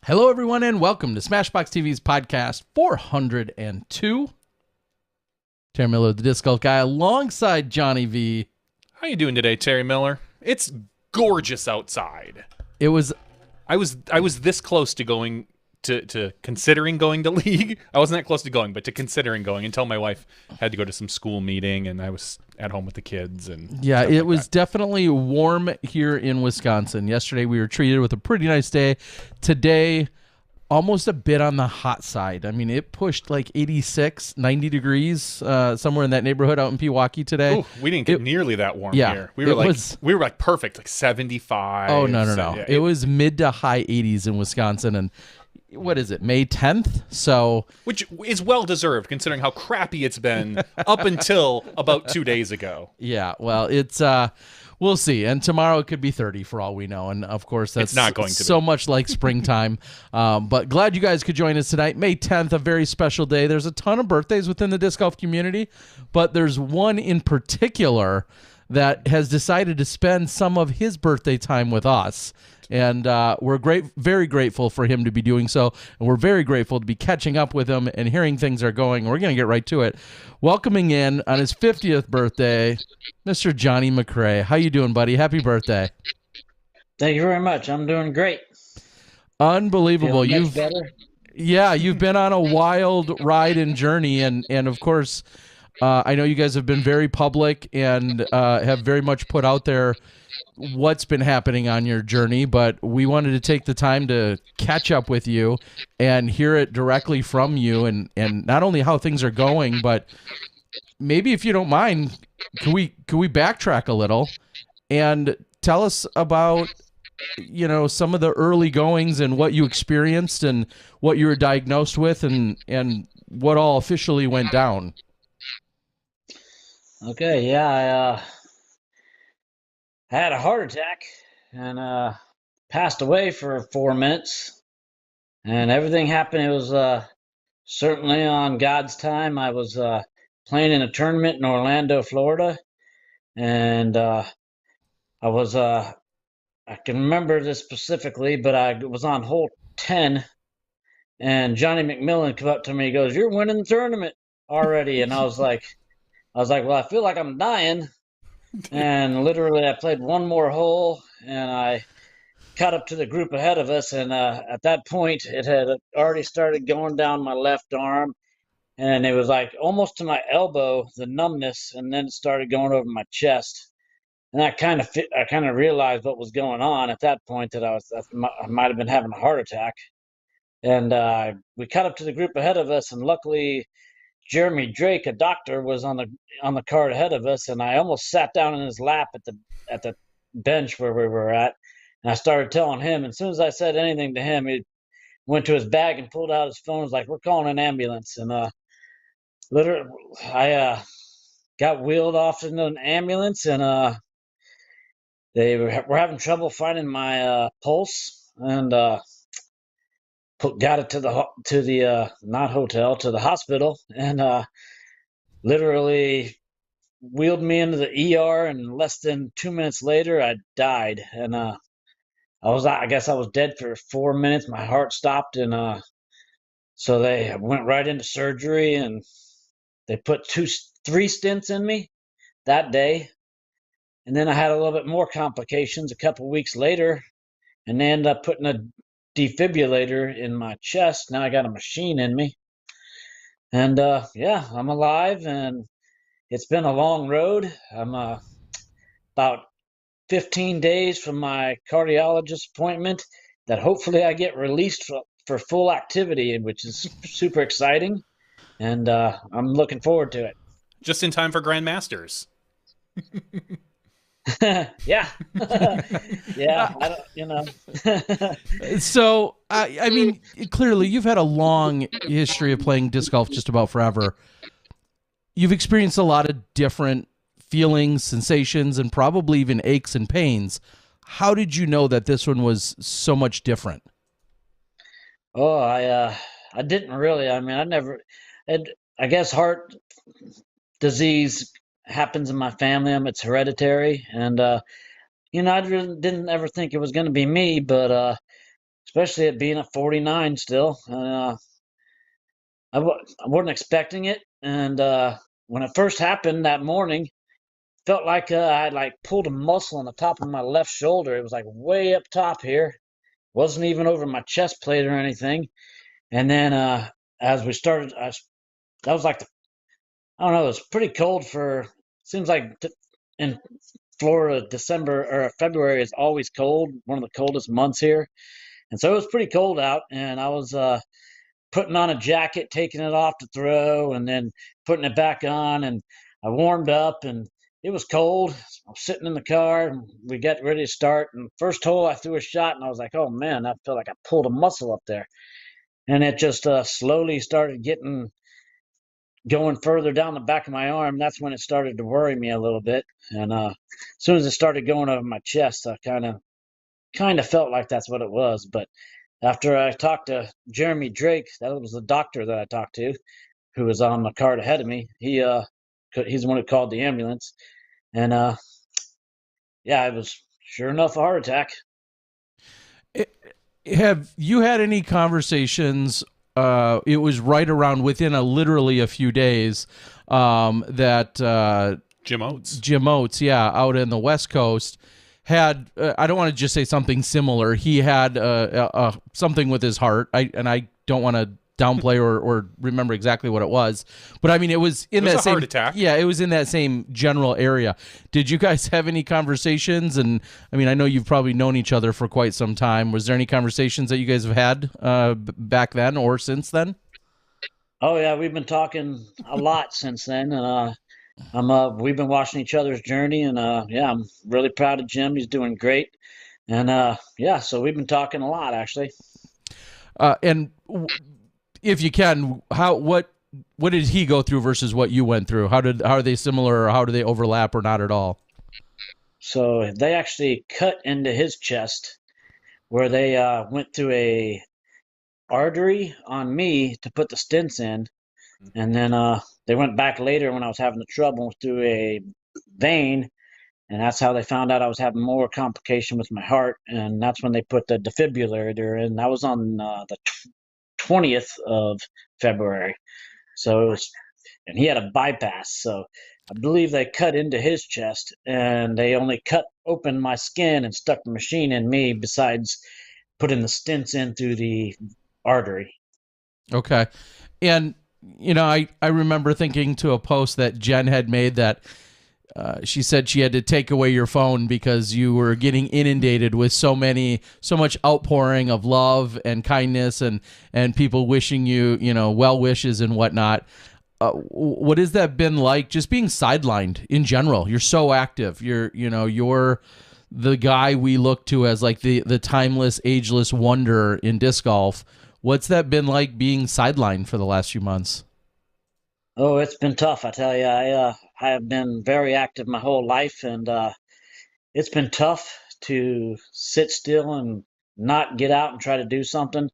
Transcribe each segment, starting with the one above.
Hello, everyone, and welcome to Smashbox TV's podcast 402. Terry Miller, the Disc Golf Guy, alongside Johnny V. How you doing today, Terry Miller? It's gorgeous outside. It was... I was this close to going to considering going to league. I wasn't that close to going, but to considering going until my wife had to go to some school meeting, and I was at home with the kids. And Yeah, it was that. definitely warm here in Wisconsin. Yesterday, we were treated with a pretty nice day. Today, almost a bit on the hot side. I mean, it pushed like 86, 90 degrees, somewhere in that neighborhood out in Pewaukee today. Ooh, we didn't get nearly that warm yeah, here. We were like perfect, like 75. Oh, no. Yeah, it was mid to high 80s in Wisconsin, and what is it, May 10th? So, which is well deserved considering how crappy it's been up until about 2 days ago. Yeah, well, it's we'll see. And tomorrow it could be 30 for all we know. And of course, that's it's not going to so be. much like springtime. But glad you guys could join us tonight. May 10th, a very special day. There's a ton of birthdays within the disc golf community, but there's one in particular that has decided to spend some of his birthday time with us. And we're very grateful for him to be doing so. And we're very grateful to be catching up with him and hearing things are going. We're going to get right to it. Welcoming in on his 50th birthday, Mr. JohnE McCray. How you doing, buddy? Happy birthday. Thank you very much. I'm doing great. Unbelievable. Feeling much better. Yeah, you've been on a wild ride and journey. And of course, I know you guys have been very public and have very much put out there what's been happening on your journey, but we wanted to take the time to catch up with you and hear it directly from you, and not only how things are going, but maybe, if you don't mind, can we backtrack a little and tell us about, you know, some of the early goings and what you experienced and what you were diagnosed with and what all officially went down. Okay, yeah, I had a heart attack and passed away for 4 minutes, and everything happened. It was certainly on God's time. I was playing in a tournament in Orlando, Florida, and I can remember this specifically, but I was on hole 10, and Johnny McMillan came up to me. He goes, "You're winning the tournament already," and I was like, "Well, I feel like I'm dying." And literally, I played one more hole, and I caught up to the group ahead of us. And at that point, it had already started going down my left arm, and it was like almost to my elbow, the numbness, and then it started going over my chest. And I kind of realized what was going on at that point, that I might have been having a heart attack. And we caught up to the group ahead of us, and luckily, Jeremy Drake, a doctor, was on the cart ahead of us, and I almost sat down in his lap at the bench where we were at, and I started telling him. And as soon as I said anything to him, he went to his bag and pulled out his phone. He was like, "We're calling an ambulance." And literally, I got wheeled off in an ambulance, and they were having trouble finding my pulse, and got it to the not hotel, to the hospital, and literally wheeled me into the ER, and less than 2 minutes later I died. And I guess I was dead for 4 minutes. My heart stopped, and so they went right into surgery, and they put 3 stents in me that day. And then I had a little bit more complications a couple weeks later, and they ended up putting a defibrillator in my chest. Now I got a machine in me, and yeah, I'm alive, and it's been a long road. I'm about 15 days from my cardiologist appointment, that hopefully I get released for full activity, which is super exciting, and I'm looking forward to it. Just in time for Grandmasters. Yeah. Yeah, I don't. So, I mean, clearly you've had a long history of playing disc golf just about forever. You've experienced a lot of different feelings, sensations, and probably even aches and pains. How did you know that this one was so much different? Oh, I didn't really. I mean, I guess heart disease happens in my family. It's hereditary, and I really didn't ever think it was going to be me, but especially it being at 49 still. I wasn't expecting it, and when it first happened that morning, felt like I had like pulled a muscle on the top of my left shoulder. It was like way up top here, wasn't even over my chest plate or anything. And then as we started, that was like I don't know. It was pretty cold for. Seems like in Florida, December or February is always cold. One of the coldest months here, and so it was pretty cold out. And I was putting on a jacket, taking it off to throw, and then putting it back on. And I warmed up, and it was cold. I was sitting in the car, and we got ready to start. And first hole, I threw a shot, and I was like, "Oh man, I felt like I pulled a muscle up there." And it just slowly started going further down the back of my arm. That's when it started to worry me a little bit. And as soon as it started going over my chest, I kind of felt like that's what it was. But after I talked to Jeremy Drake, that was the doctor that I talked to, who was on the cart ahead of me. He's the one who called the ambulance, and yeah, it was sure enough a heart attack. Have you had any conversations? It was right around within literally a few days that Jim Oates, yeah, out in the West Coast had. I don't want to just say something similar. He had something with his heart. I don't want to downplay or remember exactly what it was, but I mean it was in that same heart attack. Yeah, it was in that same general area. Did you guys have any conversations? And I mean, I know you've probably known each other for quite some time. Was there any conversations that you guys have had back then or since then? Oh yeah, we've been talking a lot since then, and we've been watching each other's journey, and yeah, I'm really proud of Jim. He's doing great, and yeah, so we've been talking a lot actually. And if you can, what did he go through versus what you went through? How are they similar, or how do they overlap, or not at all? So they actually cut into his chest, where they went through a artery on me to put the stents in, and then they went back later when I was having the trouble through a vein, and that's how they found out I was having more complication with my heart, and that's when they put the defibrillator in. That was on the 20th of February. So it was, and he had a bypass. So I believe they cut into his chest, and they only cut open my skin and stuck the machine in me, besides putting the stents in through the artery. Okay. And, you know, I remember thinking to a post that Jen had made that she said she had to take away your phone because you were getting inundated with so much outpouring of love and kindness and people wishing you, well wishes and whatnot. What has that been like, just being sidelined in general? You're so active. You're the guy we look to as like the timeless, ageless wonder in disc golf. What's that been like, being sidelined for the last few months? Oh, it's been tough, I tell you. I have been very active my whole life, and it's been tough to sit still and not get out and try to do something.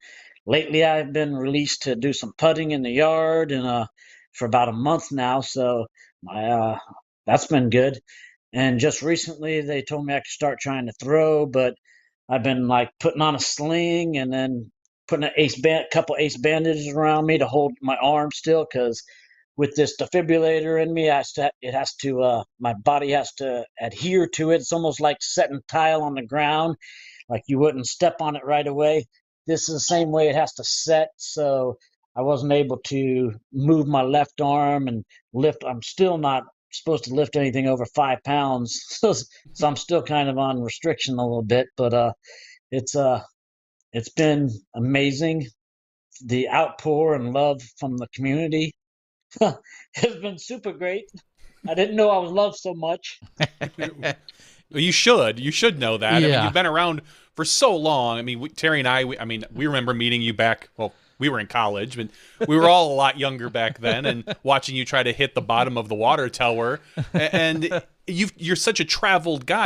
Lately, I've been released to do some putting in the yard, and for about a month now, so that's been good. And just recently, they told me I could start trying to throw, but I've been like putting on a sling and then putting a couple ace bandages around me to hold my arm still, because with this defibrillator in me, my body has to adhere to it. It's almost like setting tile on the ground, like you wouldn't step on it right away. This is the same way it has to set. So I wasn't able to move my left arm and lift. I'm still not supposed to lift anything over 5 pounds. So I'm still kind of on restriction a little bit, but it's been amazing. The outpour and love from the community has been super great. I didn't know I was loved so much. You should know that. Yeah. I mean, you've been around for so long. I mean, Terry and I we remember meeting you back, well, we were in college, but we were all a lot younger back then, and watching you try to hit the bottom of the water tower. And you're such a traveled guy.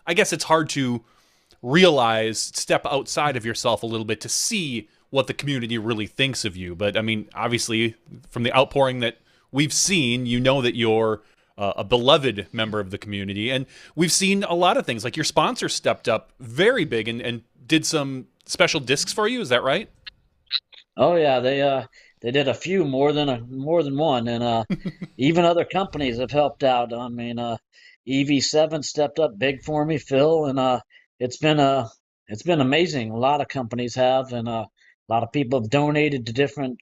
I guess it's hard to step outside of yourself a little bit to see what the community really thinks of you. But I mean, obviously, from the outpouring that we've seen, that you're a beloved member of the community. And we've seen a lot of things, like your sponsor stepped up very big and did some special discs for you. Is that right? Oh yeah, they did a few more than one, and even other companies have helped out. I mean, EV7 stepped up big for me, Phil, and it's been it's been amazing. A lot of companies have, and a lot of people have donated to different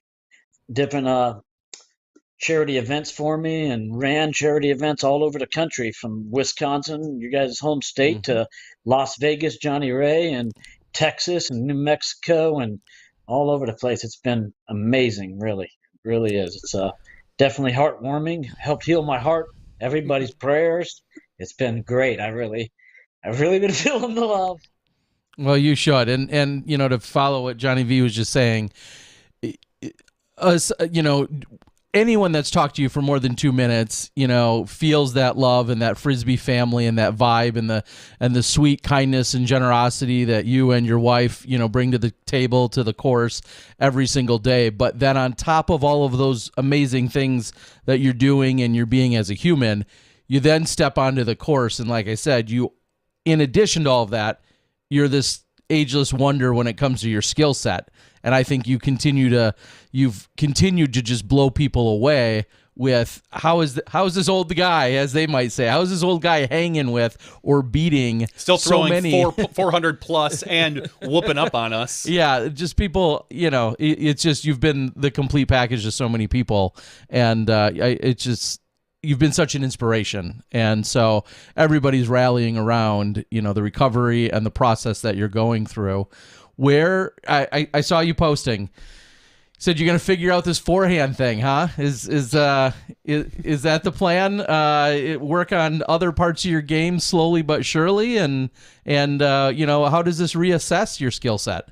charity events for me, and ran charity events all over the country, from Wisconsin, you guys' home state, to Las Vegas, Johnny Ray, and Texas and New Mexico, and all over the place. It's been amazing, really, really is. It's definitely heartwarming. Helped heal my heart. Everybody's prayers. It's been great. I've really been feeling the love. Well, you should, and you know, to follow what Johnny V was just saying, us, you know, anyone that's talked to you for more than 2 minutes, you know, feels that love and that Frisbee family and that vibe and the sweet kindness and generosity that you and your wife, you know, bring to the table, to the course every single day. But then on top of all of those amazing things that you're doing and you're being as a human, you then step onto the course. And like I said, you, in addition to all of that, you're this ageless wonder when it comes to your skill set. And I think you've continued to just blow people away with how is this old guy, as they might say, how is this old guy hanging with or beating still throwing so many 400 plus and whooping up on us. Yeah, just people, you know, it's just, you've been the complete package to so many people, and it's just, you've been such an inspiration. And so everybody's rallying around, you know, the recovery and the process that you're going through. Where I saw you posting, said you're gonna figure out this forehand thing, huh? Is that the plan? Work on other parts of your game slowly but surely, and you know, how does this reassess your skill set?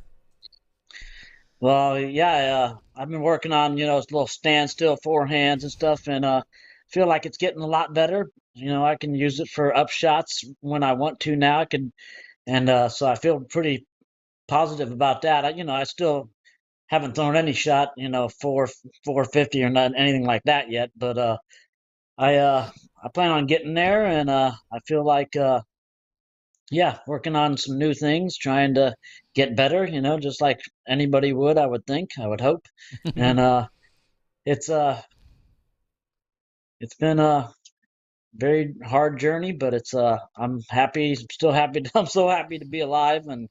Well, yeah, I've been working on, you know, little standstill forehands and stuff, and feel like it's getting a lot better. You know, I can use it for up shots when I want to now. I can, and so I feel pretty positive about that. I still haven't thrown any shot, you know, 450 or not anything like that yet, but I plan on getting there, and I feel like yeah, working on some new things, trying to get better, you know, just like anybody would, I would think, I would hope. And it's it's been a very hard journey, but it's I'm happy, still happy. I'm so happy to be alive and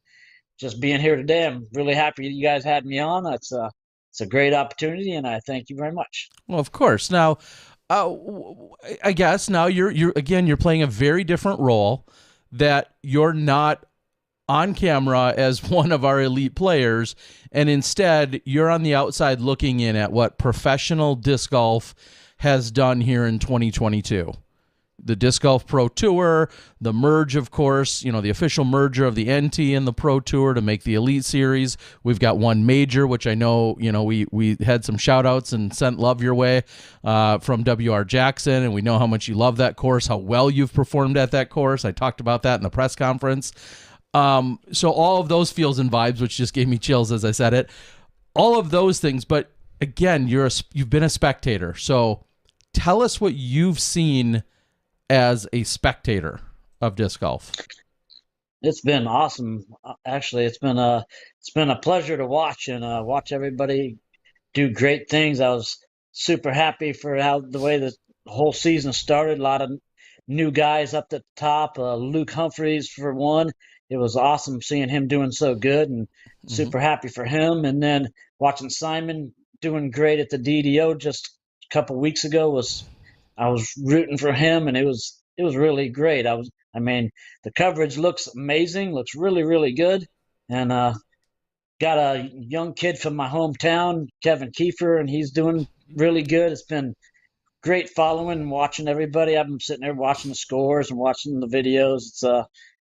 just being here today. I'm really happy you guys had me on. It's a great opportunity, and I thank you very much. Well, of course. Now, I guess now you're playing a very different role, that you're not on camera as one of our elite players, and instead you're on the outside looking in at what professional disc golf has done here in 2022. The Disc Golf Pro Tour, the merge, of course, you know, the official merger of the NT and the Pro Tour to make the Elite Series. We've got one major, which I know, you know, we had some shout outs and sent love your way from WR Jackson, and we know how much you love that course, how well you've performed at that course. I talked about that in the press conference. So all of those feels and vibes, which just gave me chills as I said it, all of those things. But again, you've been a spectator. So tell us what you've seen as a spectator of disc golf. It's been awesome. Actually, it's been a pleasure to watch, and watch everybody do great things. I was super happy for the way the whole season started. A lot of new guys up at the top. Luke Humphreys, for one. It was awesome seeing him doing so good, and super happy for him. And then watching Simon doing great at the DDO just a couple weeks ago I was rooting for him, and it was really great. I mean, the coverage looks amazing, looks really, really good. And got a young kid from my hometown, Kevin Kiefer, and he's doing really good. It's been great following and watching everybody. I've been sitting there watching the scores and watching the videos.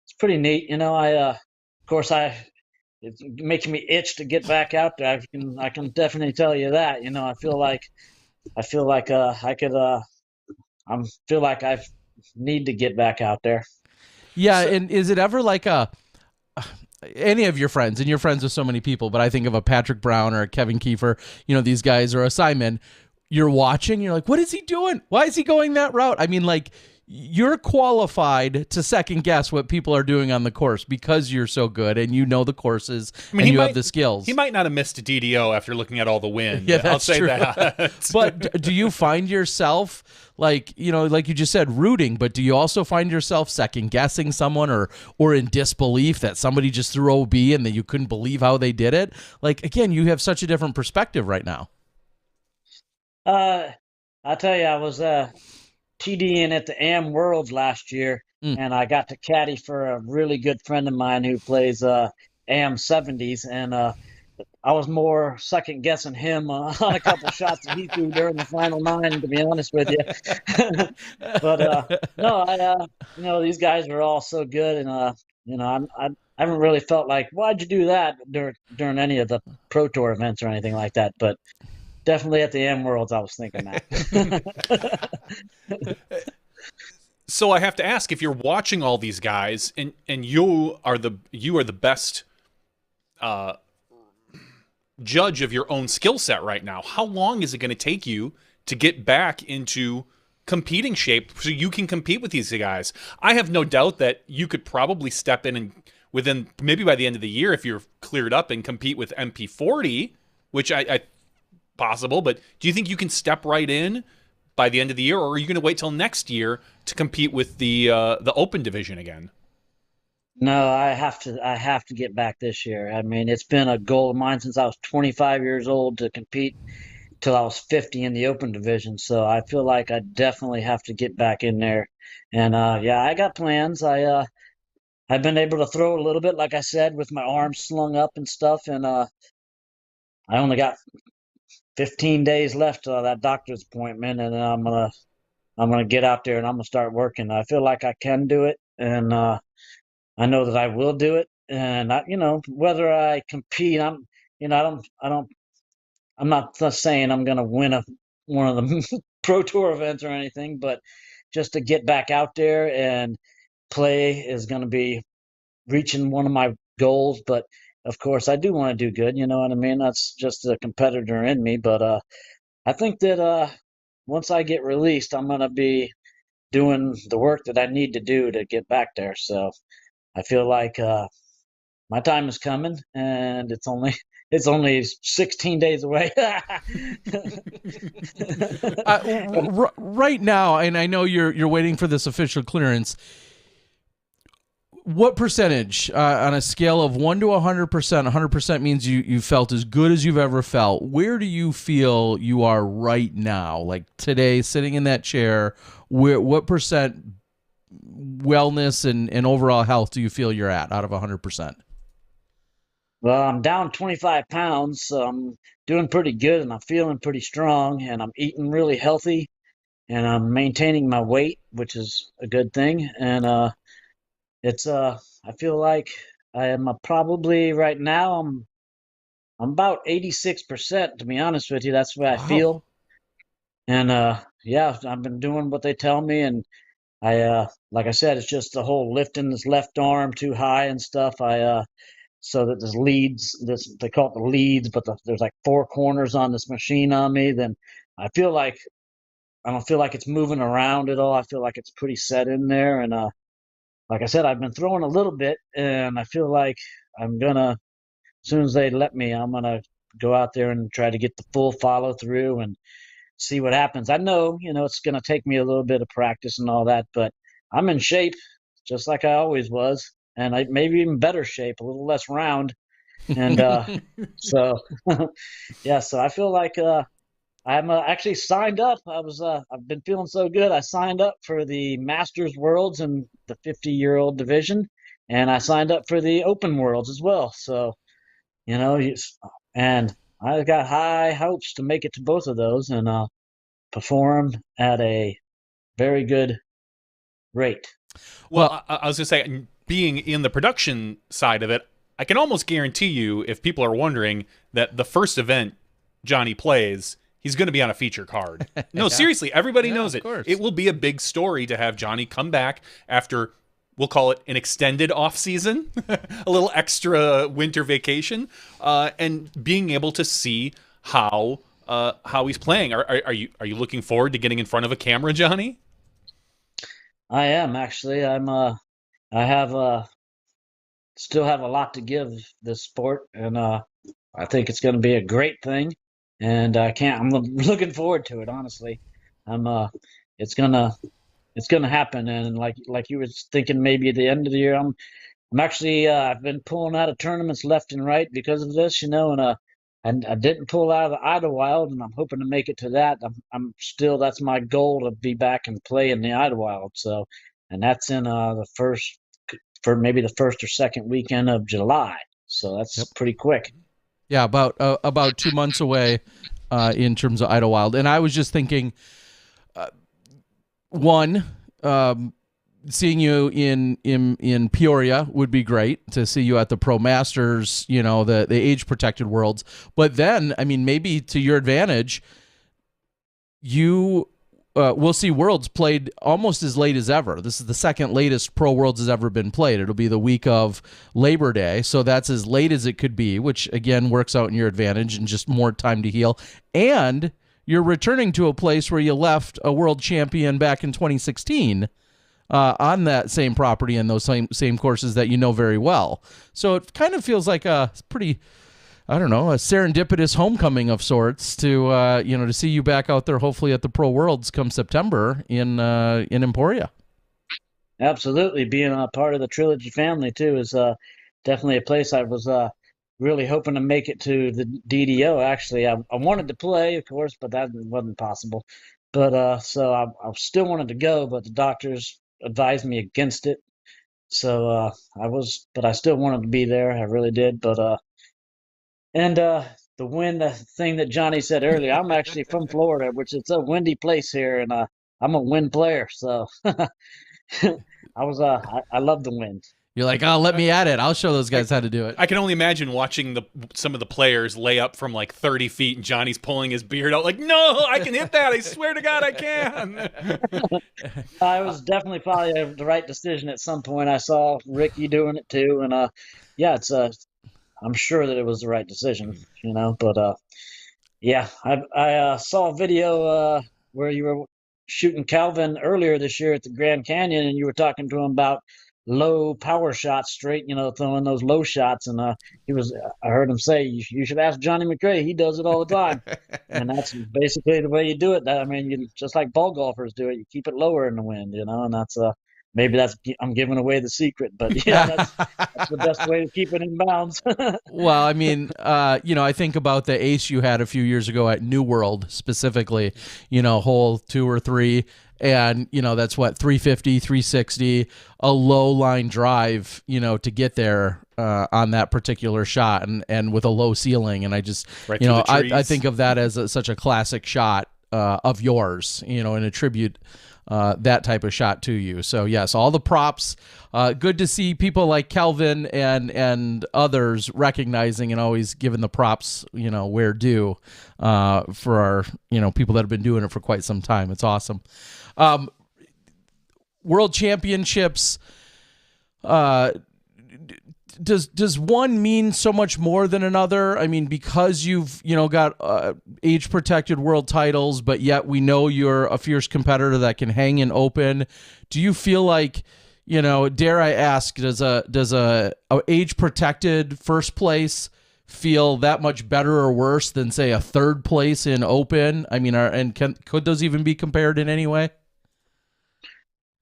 It's pretty neat. You know, of course, it's making me itch to get back out there. I can definitely tell you that. You know, I feel like I could feel like I need to get back out there. Yeah, and is it ever like any of your friends, and you're friends with so many people, but I think of a Patrick Brown or a Kevin Kiefer, you know, these guys, or a Simon, you're watching, you're like, what is he doing? Why is he going that route? I mean, like, you're qualified to second guess what people are doing on the course because you're so good and you know the courses and you have the skills. He might not have missed a DDO after looking at all the wind. Yeah, that's I'll say true. that. But do you find yourself like you just said, rooting, but do you also find yourself second guessing someone or in disbelief that somebody just threw OB and that you couldn't believe how they did it? Like, again, you have such a different perspective right now. I'll tell you, I was TDing at the AM Worlds last year, and I got to caddy for a really good friend of mine who plays AM 70s, and I was more second guessing him on a couple shots that he threw during the final 9, to be honest with you. But no, these guys are all so good, and I haven't really felt like, why'd you do that during any of the Pro Tour events or anything like that, but definitely at the AM Worlds, I was thinking that. So I have to ask, if you're watching all these guys and you are the best judge of your own skill set right now, how long is it going to take you to get back into competing shape so you can compete with these guys? I have no doubt that you could probably step in and within maybe by the end of the year, if you're cleared up, and compete with MP40, which I possible, but do you think you can step right in by the end of the year, or are you going to wait till next year to compete with the open division again? No, I have to get back this year. I mean, it's been a goal of mine since I was 25 years old to compete till I was 50 in the open division. So I feel like I definitely have to get back in there. And I got plans. I've been able to throw a little bit, like I said, with my arms slung up and stuff, and I only got 15 days left of that doctor's appointment, and I'm gonna get out there and I'm gonna start working. I feel like I can do it, and I know that I will do it. And whether I compete, I'm not saying I'm gonna win one of the Pro Tour events or anything, but just to get back out there and play is gonna be reaching one of my goals. But of course, I do want to do good. You know what I mean? That's just a competitor in me. But I think that once I get released, I'm going to be doing the work that I need to do to get back there. So I feel like my time is coming, and it's only 16 days away. Right now, and I know you're waiting for this official clearance. What percentage on a scale of 1 to 100%? 100% means you felt as good as you've ever felt. Where do you feel you are right now? Like today, sitting in that chair, what percent wellness and overall health do you feel you're at out of 100%? Well, I'm down 25 pounds, so I'm doing pretty good, and I'm feeling pretty strong, and I'm eating really healthy, and I'm maintaining my weight, which is a good thing. And I feel like I am probably right now I'm about 86%, to be honest with you. That's what I feel. And I've been doing what they tell me, and I like I said, it's just the whole lifting this left arm too high and stuff. So that there's leads, they call it the leads, but there's like 4 corners on this machine on me. Then I don't feel like it's moving around at all. I feel like it's pretty set in there. And like I said, I've been throwing a little bit, and I feel like as soon as they let me, I'm gonna go out there and try to get the full follow through and see what happens. I know, it's gonna take me a little bit of practice and all that, but I'm in shape, just like I always was, and maybe even better shape, a little less round. And so, so I feel like I'm actually signed up. I've been feeling so good. I signed up for the Masters Worlds in the 50-year-old division, and I signed up for the Open Worlds as well. So, and I got high hopes to make it to both of those and perform at a very good rate. Well, I was going to say, being in the production side of it, I can almost guarantee you, if people are wondering, that the first event Johnny plays, he's going to be on a feature card. No, seriously, everybody knows it. It will be a big story to have Johnny come back after, we'll call it an extended off season, a little extra winter vacation, and being able to see how he's playing. Are you looking forward to getting in front of a camera, Johnny? I am actually. I have still have a lot to give this sport, and I think it's going to be a great thing. And I can't. I'm looking forward to it. Honestly, I'm. It's gonna. It's gonna happen. And like you were thinking, maybe at the end of the year, I'm actually. I've been pulling out of tournaments left and right because of this, and I didn't pull out of the Idlewild, and I'm hoping to make it to that. I'm still. That's my goal, to be back and play in the Idlewild. So, and that's in the first, for maybe the first or second weekend of July. So that's pretty quick. Yeah, about 2 months away in terms of Idlewild. And I was just thinking, one, seeing you in Peoria would be great, to see you at the Pro Masters, the age protected worlds. But then, I mean, maybe to your advantage, you we'll see Worlds played almost as late as ever. This is the second latest Pro Worlds has ever been played. It'll be the week of Labor Day, so that's as late as it could be, which again works out in your advantage and just more time to heal. And you're returning to a place where you left a world champion back in 2016 on that same property and those same courses that you know very well. So it kind of feels like a pretty, I don't know, a serendipitous homecoming of sorts to to see you back out there, hopefully at the Pro Worlds come September in Emporia. Absolutely, being a part of the Trilogy family too is definitely a place I was really hoping to make it to the DDO. Actually, I wanted to play, of course, but that wasn't possible. But so I still wanted to go, but the doctors advised me against it. So but I still wanted to be there. I really did. But and the wind thing that Johnny said earlier, I'm actually from Florida, which is a windy place here, and I'm a wind player, so I love the wind. You're like, oh, let me at it. I'll show those guys how to do it. I can only imagine watching some of the players lay up from like 30 feet, and Johnny's pulling his beard out like, no, I can hit that. I swear to God I can. I was definitely probably the right decision at some point. I saw Ricky doing it too, and yeah, it's I'm sure that it was the right decision, But yeah, I saw a video where you were shooting Calvin earlier this year at the Grand Canyon, and you were talking to him about low power shots, straight, throwing those low shots. And I heard him say, you should ask JohnE McCray. He does it all the time. And that's basically the way you do it. You just like ball golfers do it. You keep it lower in the wind, and that's maybe I'm giving away the secret, but yeah, that's the best way to keep it in bounds. Well, I mean, I think about the ace you had a few years ago at New World specifically, hole 2 or 3. And, that's what, 350, 360, a low line drive, to get there on that particular shot and with a low ceiling. And I just, I think of that as such a classic shot of yours, and attribute that type of shot to you. So yes, all the props. Good to see people like Kelvin and others recognizing and always giving the props, where due, for our, people that have been doing it for quite some time. It's awesome. World Championships, does one mean so much more than another? I mean, because you've got age protected world titles, but yet we know you're a fierce competitor that can hang in open. Do you feel like, dare I ask, does a age protected first place feel that much better or worse than, say, a third place in open? I mean, could those even be compared in any way?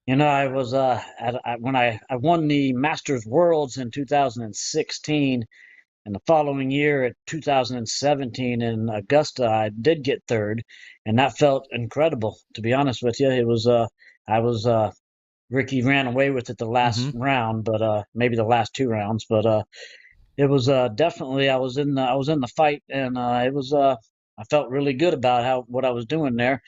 I was when I won the Masters Worlds in 2016, and the following year at 2017 in Augusta, I did get third, and that felt incredible. To be honest with you, it was Ricky ran away with it the last round, but maybe the last 2 rounds, but it was definitely I was in the fight, and it was I felt really good about what I was doing there.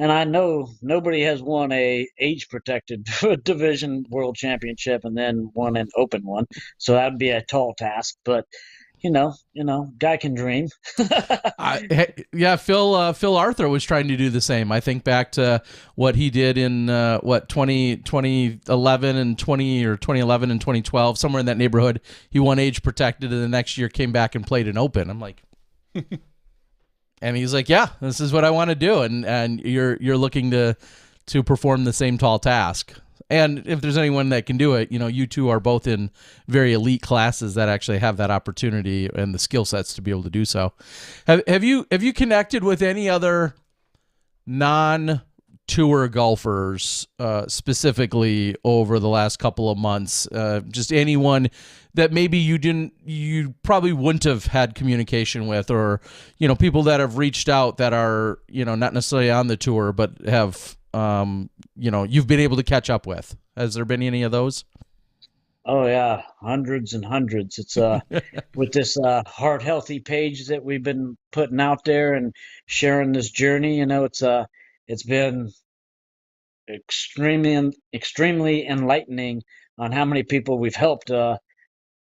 And I know nobody has won a age-protected division world championship and then won an open one, so that would be a tall task. But guy can dream. Yeah, Phil Arthur was trying to do the same. I think back to what he did in 2011 and 2011 and 2012, somewhere in that neighborhood. He won age protected, and the next year came back and played an open. I'm like. And he's like, yeah, this is what I want to do. And you're looking to perform the same tall task. And if there's anyone that can do it, you two are both in very elite classes that actually have that opportunity and the skill sets to be able to do so. Have you connected with any other non-tour golfers specifically over the last couple of months? Just anyone that maybe you probably wouldn't have had communication with, or people that have reached out that are not necessarily on the tour but have you've been able to catch up with. Has there been any of those? Oh yeah, hundreds and hundreds. It's with this heart healthy page that we've been putting out there and sharing this journey. It's been extremely enlightening on how many people we've helped.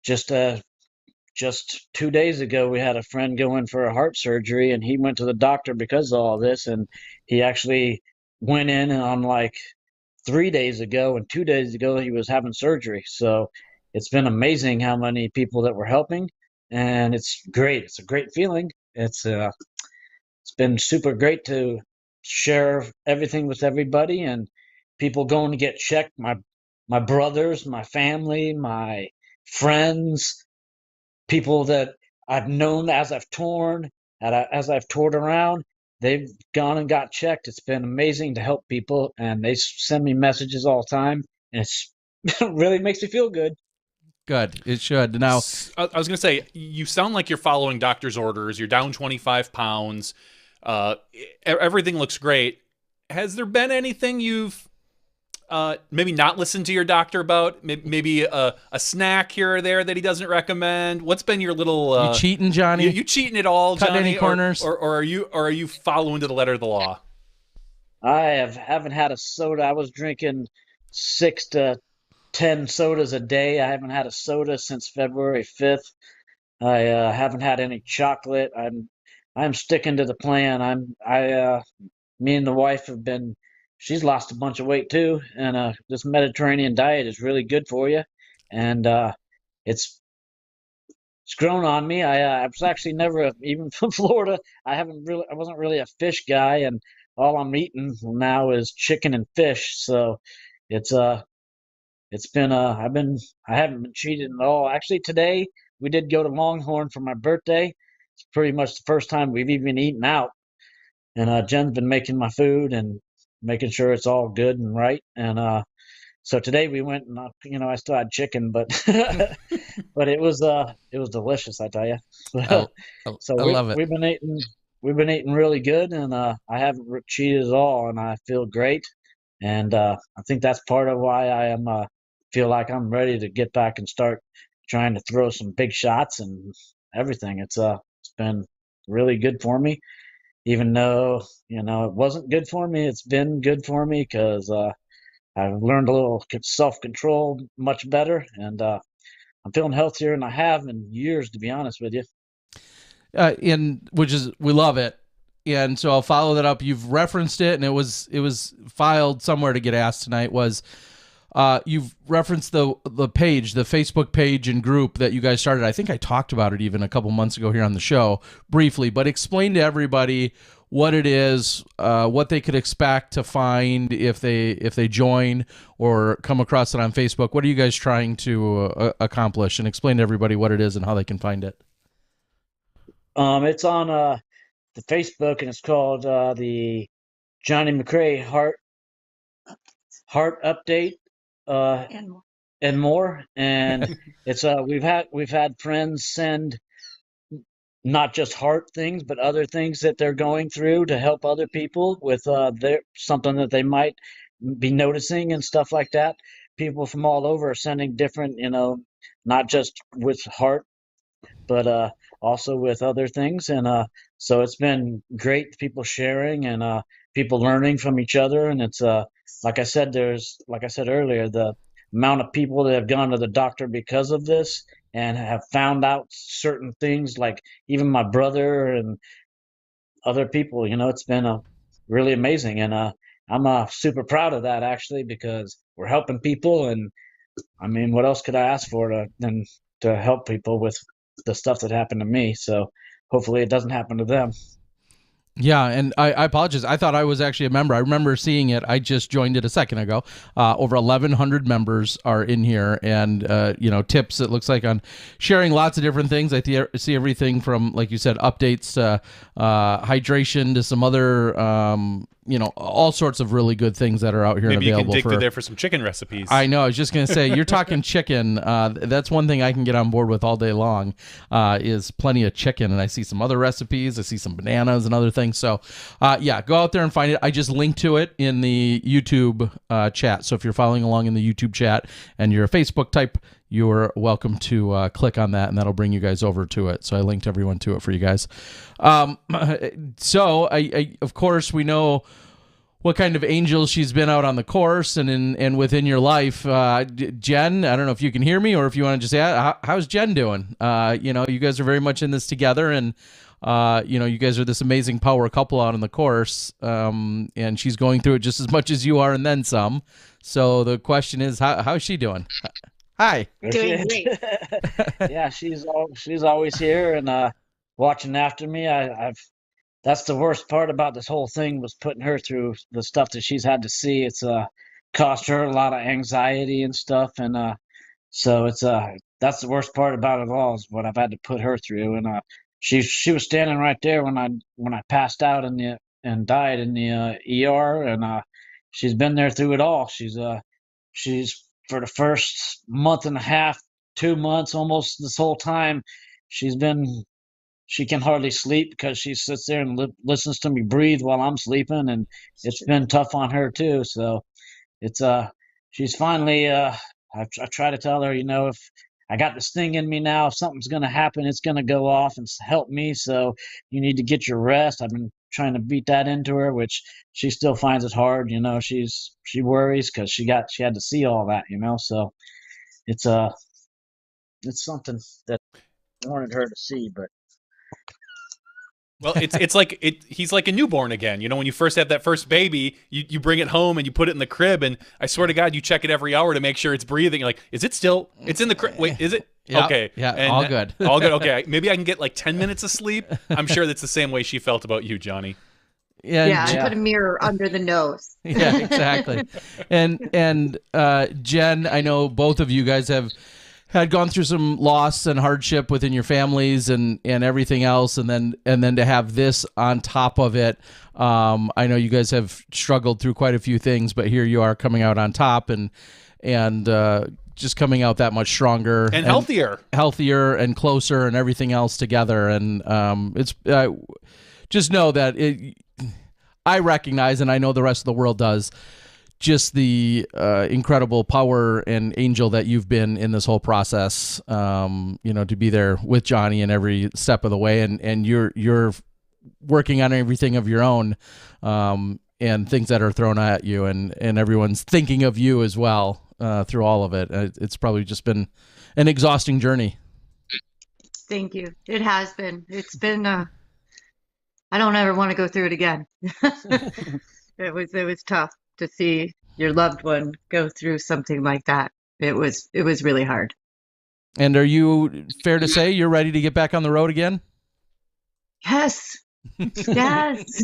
Just 2 days ago, we had a friend go in for a heart surgery, and he went to the doctor because of all this, and he actually went in on like 3 days ago, and 2 days ago he was having surgery. So it's been amazing how many people that we're helping, and it's great. It's a great feeling. It's been super great to share everything with everybody, and people going to get checked. My brothers, my family, my friends, people that I've known as I've toured around, they've gone and got checked. It's been amazing to help people, and they send me messages all the time, and it really makes me feel good. Good. It should. Now, I was going to say, you sound like you're following doctor's orders. You're down 25 pounds. Everything looks great. Has there been anything you've maybe not listened to your doctor about? Maybe a snack here or there that he doesn't recommend? What's been your little... you cheating, Johnny? You cheating at all, Cutting Johnny? any corners? Or are you following to the letter of the law? I haven't had a soda. I was drinking 6 to 10 sodas a day. I haven't had a soda since February 5th. I haven't had any chocolate. I'm sticking to the plan. Me and the wife have been. She's lost a bunch of weight too, and this Mediterranean diet is really good for you, and it's grown on me. I was actually never even from Florida. I wasn't really a fish guy, and all I'm eating now is chicken and fish. So it's been I haven't been cheating at all. Actually, today we did go to Longhorn for my birthday. It's pretty much the first time we've even eaten out, and Jen's been making my food and making sure it's all good and right. And so today we went, and I still had chicken, but but it was delicious, I tell you. So I love it. we've been eating really good, and I haven't cheated at all, and I feel great. And I think that's part of why I am feel like I'm ready to get back and start trying to throw some big shots and everything. It's been really good for me, even though it wasn't good for me. It's been good for me because I've learned a little self-control much better, and I'm feeling healthier than I have in years, to be honest with you. We love it. And so I'll follow that up. You've referenced it, and it was filed somewhere to get asked tonight. You've referenced the page, the Facebook page and group that you guys started. I think I talked about it even a couple months ago here on the show briefly, but explain to everybody what it is, what they could expect to find if they join or come across it on Facebook. What are you guys trying to accomplish? And explain to everybody what it is and how they can find it. It's on the Facebook, and it's called the JohnE McCray Heart Update and more. And it's we've had friends send not just heart things, but other things that they're going through to help other people with something that they might be noticing and stuff like that. People from all over are sending different, not just with heart, but also with other things. And so it's been great, people sharing and people learning from each other. And it's like I said earlier, the amount of people that have gone to the doctor because of this and have found out certain things, like even my brother and other people, it's been really amazing. And I'm super proud of that, actually, because we're helping people. And I mean, what else could I ask for than to help people with the stuff that happened to me? So hopefully it doesn't happen to them. Yeah, and I apologize. I thought I was actually a member. I remember seeing it. I just joined it a second ago. Over 1,100 members are in here, and tips. It looks like on sharing lots of different things. I see everything from, like you said, updates to hydration to some other, all sorts of really good things that are out here. Maybe and available you can dig through there for some chicken recipes. I know. I was just going to say, you're talking chicken. That's one thing I can get on board with all day long, is plenty of chicken. And I see some other recipes. I see some bananas and other things. So, go out there and find it. I just linked to it in the YouTube chat. So if you're following along in the YouTube chat and you're a Facebook type, you're welcome to click on that, and that'll bring you guys over to it. So I linked everyone to it for you guys. So I of course, we know what kind of angel she's been out on the course and within your life. Jen, I don't know if you can hear me or if you want to just say, how's Jen doing? You guys are very much in this together, and you guys are this amazing power couple out on the course, and she's going through it just as much as you are and then some. So the question is, how's she doing? Hi. Doing great. Yeah, she's always here and watching after me. That's the worst part about this whole thing, was putting her through the stuff that she's had to see. It's cost her a lot of anxiety and stuff, and so it's that's the worst part about it all, is what I've had to put her through. And she was standing right there when I passed out and died in the ER, and she's been there through it all. She's for the first month and a half, 2 months, almost this whole time, she can hardly sleep because she sits there and listens to me breathe while I'm sleeping, and it's been tough on her too. So it's she's finally I try to tell her, if I got this thing in me now, if something's going to happen, it's going to go off and help me. So you need to get your rest. I've been trying to beat that into her, which she still finds it hard. She worries because she had to see all that. So it's something that I wanted her to see, but. Well, it's like he's like a newborn again. When you first have that first baby, you bring it home and you put it in the crib, and I swear to God, you check it every hour to make sure it's breathing. You're like, is it still? It's in the crib. Wait, is it? Yep. Okay. Yeah, and all good. All good. Okay. Maybe I can get like 10 minutes of sleep. I'm sure that's the same way she felt about you, Johnny. Yeah, put a mirror under the nose. Yeah, exactly. And Jen, I know both of you guys had gone through some loss and hardship within your families and everything else, and then to have this on top of it. I know you guys have struggled through quite a few things, but here you are coming out on top and just coming out that much stronger and healthier and closer and everything else together. And it's just know that I recognize, and I know the rest of the world does, just the incredible power and angel that you've been in this whole process, to be there with Johnny in every step of the way, and you're working on everything of your own, and things that are thrown at you, and everyone's thinking of you as well through all of it. It's probably just been an exhausting journey. Thank you. It has been. It's been. I don't ever want to go through it again. It was tough to see your loved one go through something like that. It was really hard. And are you, fair to say, you're ready to get back on the road again? Yes. Yes.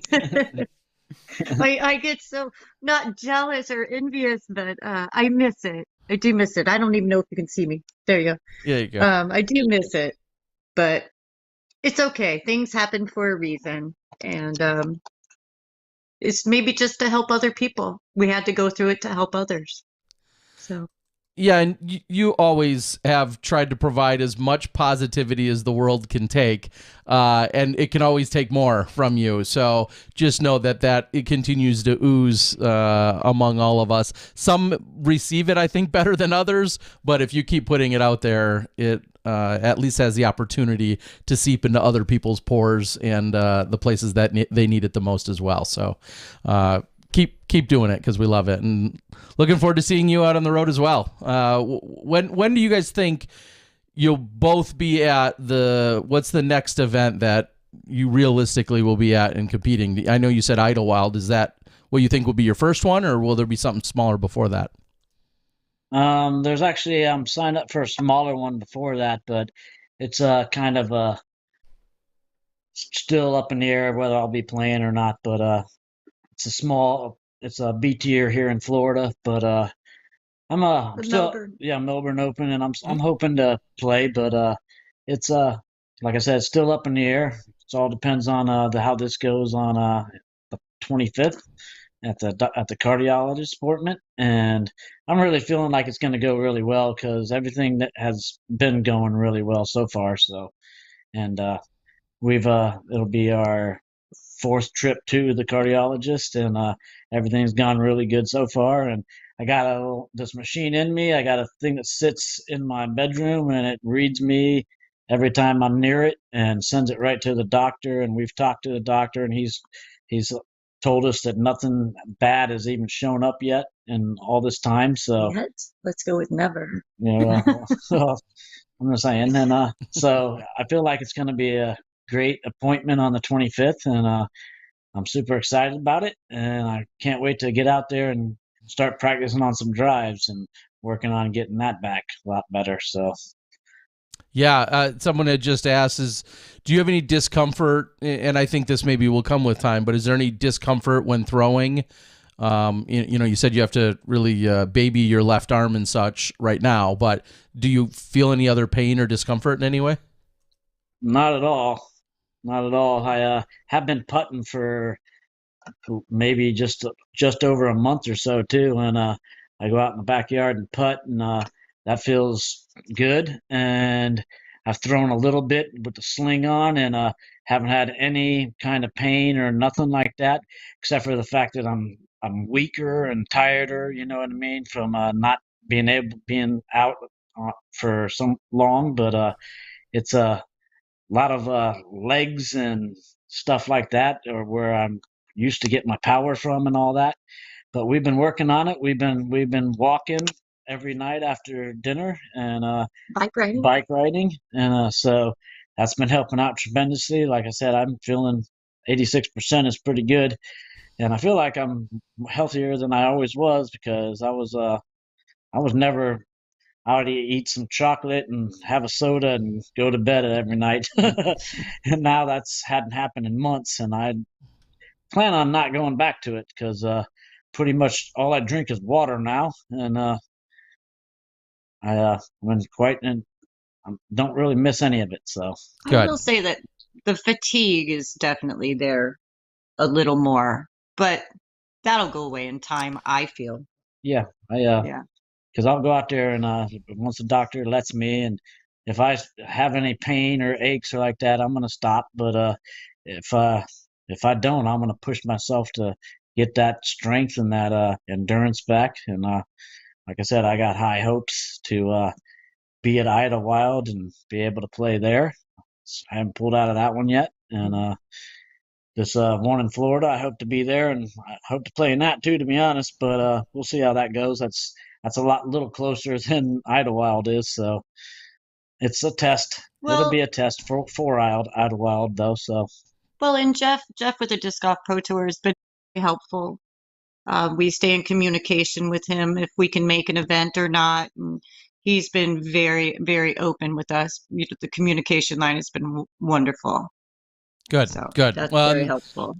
I get so not jealous or envious, but I miss it. I do miss it. I don't even know if you can see me. There you go. There you go. I do miss it, but it's okay. Things happen for a reason. And it's maybe just to help other people. We had to go through it to help others. So. Yeah, and you always have tried to provide as much positivity as the world can take, and it can always take more from you. So just know that it continues to ooze among all of us. Some receive it, I think, better than others, but if you keep putting it out there, it at least has the opportunity to seep into other people's pores and the places that they need it the most as well. So keep doing it, because we love it, and looking forward to seeing you out on the road as well. When do you guys think you'll both be at what's the next event that you realistically will be at and competing? I know you said Idlewild. Is that what you think will be your first one, or will there be something smaller before that? There's actually I'm signed up for a smaller one before that, but it's kind of still up in the air whether I'll be playing or not. But it's a B tier here in Florida. But I'm The still, Melbourne. yeah, Melbourne Open, and I'm Mhm. hoping to play. But it's like I said, it's still up in the air. It all depends on how this goes on the 25th at the cardiologist appointment, and I'm really feeling like it's going to go really well because everything that has been going really well so far. So, and we've it'll be our fourth trip to the cardiologist, and everything's gone really good so far. And I got this machine in me. I got a thing that sits in my bedroom, and it reads me every time I'm near it, and sends it right to the doctor. And we've talked to the doctor, and he's told us that nothing bad has even shown up yet in all this time. So, Let's go with never. I'm just saying. And then, so I feel like it's going to be a great appointment on the 25th, and I'm super excited about it. And I can't wait to get out there and start practicing on some drives and working on getting that back a lot better. So, Yeah, someone had just asked, do you have any discomfort? And I think this maybe will come with time, but is there any discomfort when throwing? You said you have to really baby your left arm and such right now, but do you feel any other pain or discomfort in any way? not at all. Not at all. I have been putting for maybe just over a month or so too, and I go out in the backyard and putt, and that feels good. And I've thrown a little bit with the sling on, and haven't had any kind of pain or nothing like that, except for the fact that I'm weaker and tireder. You know what I mean, from not being out for so long. But it's a lot of legs and stuff like that, or where I'm used to get my power from and all that. But we've been working on it. We've been walking every night after dinner, and bike riding, and so that's been helping out tremendously. Like I said, I'm feeling 86% is pretty good, and I feel like I'm healthier than I always was because I was never. I would eat some chocolate and have a soda and go to bed every night. And now that's hadn't happened in months, and I plan on not going back to it because pretty much all I drink is water now, and I'm quite and I don't really miss any of it. So I Good. will say that the fatigue is definitely there a little more, but that'll go away in time, I feel. yeah, Yeah. because I'll go out there and once the doctor lets me, and if I have any pain or aches or like that, I'm gonna stop. But if uh, if I don't, I'm gonna push myself to get that strength and that endurance back. And like I said, I got high hopes to be at Idlewild and be able to play there. I haven't pulled out of that one yet, and this one in Florida, I hope to be there, and I hope to play in that too. To be honest, but we'll see how that goes. That's a little closer than Idlewild is, so it's a test. It'll be Well, a test for Idlewild though. So and Jeff with the Disc Golf Pro Tour has been very helpful. We stay in communication with him if we can make an event or not. And he's been very, very open with us. The communication line has been wonderful. Good. So Good. that's Well, very and helpful.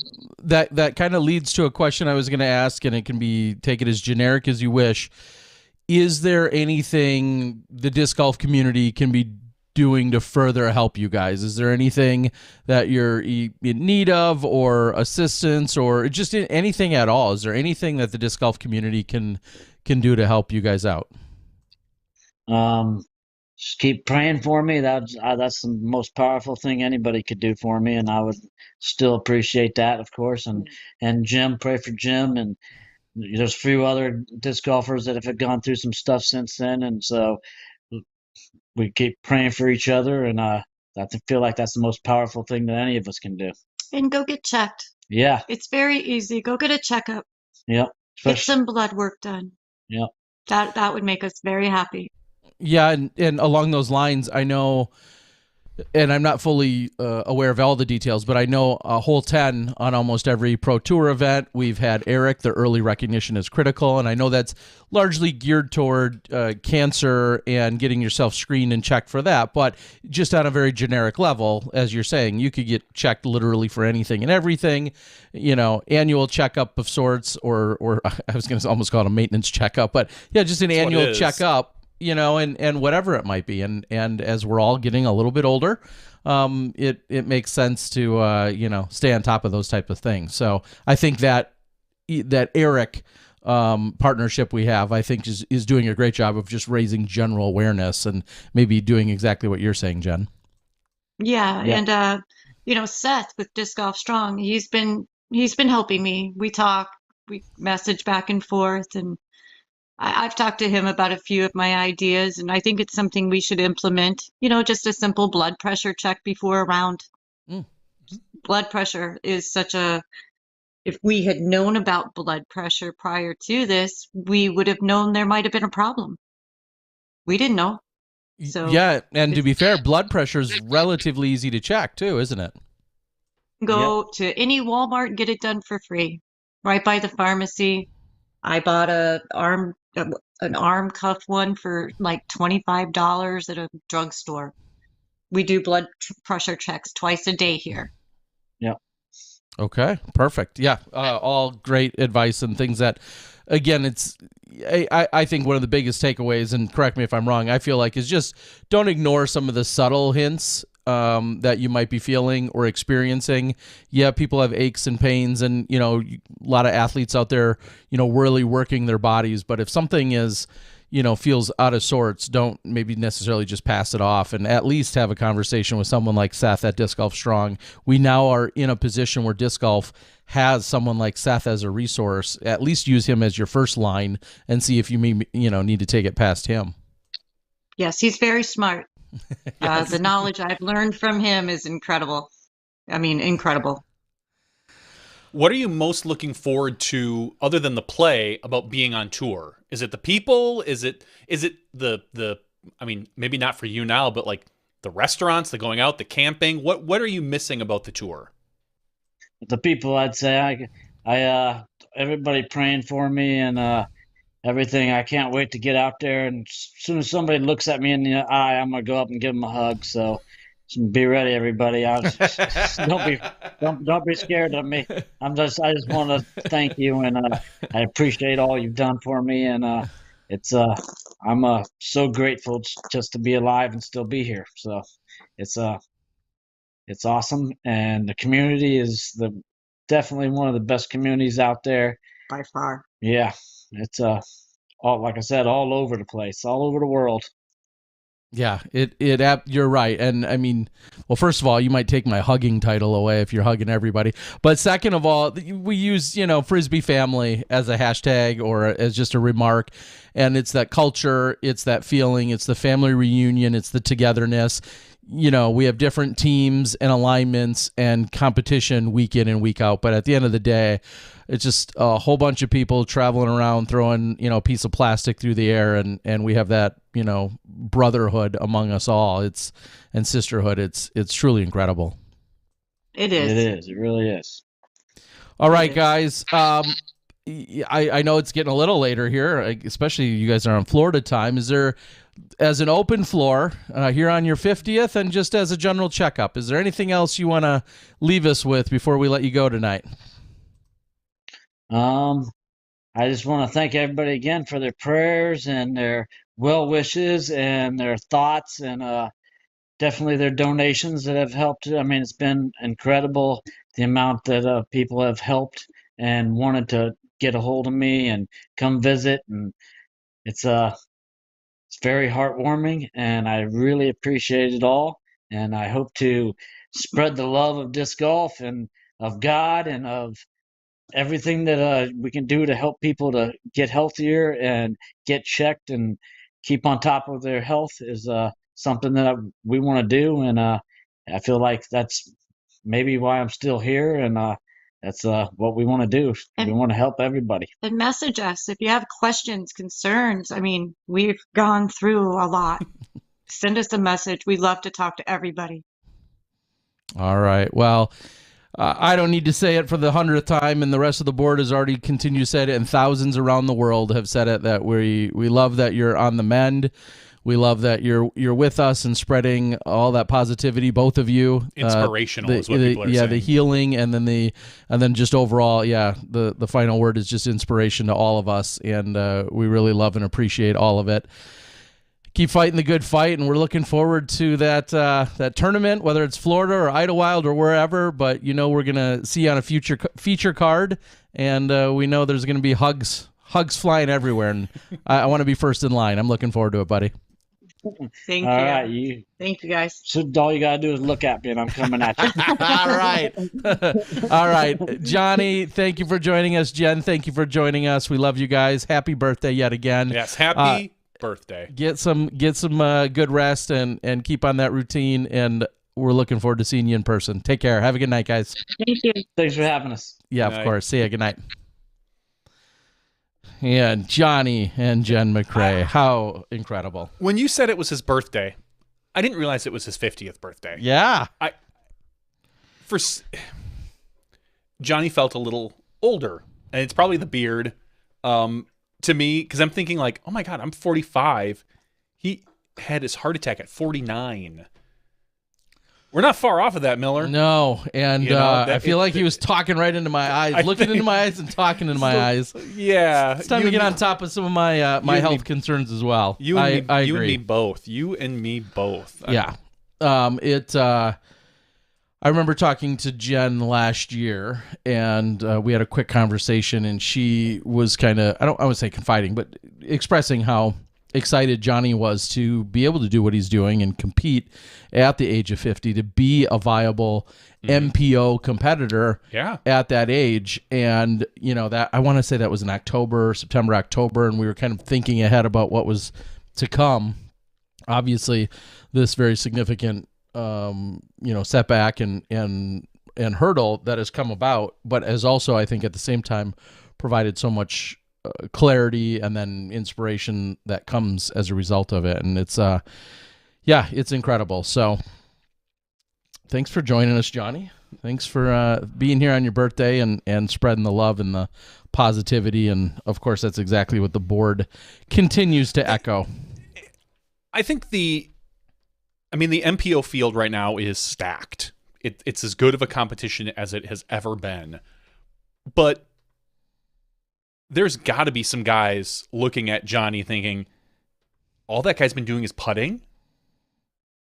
that kind of leads to a question I was going to ask, and it can be take it as generic as you wish. Is there anything the disc golf community can be doing to further help you guys? Is there anything that you're in need of, or assistance, or just anything at all? Is there anything that the disc golf community can do to help you guys out? just keep praying for me. That's the most powerful thing anybody could do for me, and I would still appreciate that, of course. And Jim, pray for Jim, and there's a few other disc golfers that have gone through some stuff since then, and so we keep praying for each other. And I feel like that's the most powerful thing that any of us can do. And go get checked. Yeah, It's very easy. Go get a checkup. yeah, Get some blood work done. yeah. That would make us very happy. Yeah, and along those lines, I know and I'm not fully aware of all the details, but I know a hole 10 on almost every Pro Tour event. We've had Eric. The early recognition is critical, and I know that's largely geared toward cancer and getting yourself screened and checked for that. But just on a very generic level, as you're saying, you could get checked literally for anything and everything. Annual checkup of sorts, or I was going to almost call it a maintenance checkup, but yeah, just an annual checkup. And whatever it might be. And as we're all getting a little bit older, it makes sense to, stay on top of those type of things. So I think that Eric partnership we have, I think is doing a great job of just raising general awareness and maybe doing exactly what you're saying, Jen. Yeah. And, Seth with Disc Golf Strong, he's been helping me. We talk, we message back and forth, and I've talked to him about a few of my ideas, and I think it's something we should implement. Just a simple blood pressure check before a round. Blood pressure is if we had known about blood pressure prior to this, we would have known there might have been a problem. We didn't know. So yeah, and to be fair, blood pressure is relatively easy to check too, isn't it? Go to any Walmart and get it done for free, right by the pharmacy. I bought an arm cuff one for like $25 at a drugstore. We do blood pressure checks twice a day here. Yeah. Okay, perfect. Yeah, all great advice and things that, again, I think one of the biggest takeaways, and correct me if I'm wrong, I feel like is just don't ignore some of the subtle hints that you might be feeling or experiencing. Yeah, people have aches and pains, and a lot of athletes out there, really working their bodies. But if something is, feels out of sorts, don't maybe necessarily just pass it off, and at least have a conversation with someone like Seth at Disc Golf Strong. We now are in a position where disc golf has someone like Seth as a resource. At least use him as your first line and see if you need to take it past him. Yes, he's very smart. Yes. The knowledge I've learned from him is incredible. I mean, incredible. What are you most looking forward to, other than the play, about being on tour? Is it the people? Is it the I mean, maybe not for you now, but like the restaurants, the going out, the camping? What are you missing about the tour? The people, I'd say. I everybody praying for me and everything. I can't wait to get out there, and as soon as somebody looks at me in the eye, I'm gonna go up and give them a hug. So be ready, everybody. Don't be scared of me. I just want to thank you, and I appreciate all you've done for me, and I'm so grateful just to be alive and still be here. So it's awesome, and the community is definitely one of the best communities out there By far. Yeah, it's all, like I said, all over the place, all over the world. Yeah, you're right. And I mean, well, first of all, you might take my hugging title away if you're hugging everybody. But second of all, we use, Frisbee family as a hashtag or as just a remark. And it's that culture, it's that feeling, it's the family reunion, it's the togetherness. We have different teams and alignments and competition week in and week out. But at the end of the day, it's just a whole bunch of people traveling around, throwing, a piece of plastic through the air. And we have that, brotherhood among us all. And sisterhood. It's truly incredible. It is. It is. It really is. All right, guys. I know it's getting a little later here, especially you guys are on Florida time. Is there, as an open floor here on your 50th and just as a general checkup, is there anything else you want to leave us with before we let you go tonight? I just want to thank everybody again for their prayers and their well wishes and their thoughts and definitely their donations that have helped. I mean, it's been incredible the amount that people have helped and wanted to get a hold of me and come visit, and it's very heartwarming, and I really appreciate it all. And I hope to spread the love of disc golf and of God and of everything that we can do to help people to get healthier and get checked and keep on top of their health is something that we want to do. And I feel like that's maybe why I'm still here. And that's what we want to do. We want to help everybody. And message us if you have questions, concerns. I mean, we've gone through a lot. Send us a message. We love to talk to everybody. All right. Well, I don't need to say it for the 100th time, and the rest of the board has already continued to say it, and thousands around the world have said it, that we love that you're on the mend. We love that you're with us and spreading all that positivity, both of you. Inspirational is what people are saying. Yeah, the healing, and then just overall, the final word is just inspiration to all of us, and we really love and appreciate all of it. Keep fighting the good fight, and we're looking forward to that tournament, whether it's Florida or Idlewild or wherever. But we're gonna see you on a future feature card, and we know there's gonna be hugs flying everywhere, and I want to be first in line. I'm looking forward to it, buddy. Thank you. All right, Thank you, guys. So all you gotta do is look at me, and I'm coming at you. All right, all right, Johnny. Thank you for joining us. Jen, thank you for joining us. We love you guys. Happy birthday yet again. Yes, happy birthday. Get some good rest and keep on that routine, and we're looking forward to seeing you in person. Take care. Have a good night, guys. Thank you. Thanks for having us. Yeah, of course. See ya. Good night. And Johnny and Jen McCray. How incredible. When you said it was his birthday, I didn't realize it was his 50th birthday. Yeah. Johnny felt a little older, and it's probably the beard. To me, because I'm thinking like, oh my God, I'm 45. He had his heart attack at 49. We're not far off of that, Miller. No, and I feel like he was talking right into my eyes, looking into my eyes and talking into my eyes. Yeah. It's time to get on top of some of my my health concerns as well. You and I you agree. and me both. You and me both. Yeah. I remember talking to Jen last year, and we had a quick conversation, and she was kind of, I would say confiding, but expressing how excited Johnny was to be able to do what he's doing and compete at the age of 50, to be a viable MPO competitor at that age. And, that I want to say that was in September, October, and we were kind of thinking ahead about what was to come. Obviously, this very significant setback and hurdle that has come about, but has also, I think, at the same time provided so much clarity and then inspiration that comes as a result of it. And it's incredible. So thanks for joining us, Johnny. Thanks for being here on your birthday and spreading the love and the positivity. And of course, that's exactly what the board continues to echo. I think the MPO field right now is stacked. It's as good of a competition as it has ever been. But there's got to be some guys looking at Johnny thinking, all that guy's been doing is putting?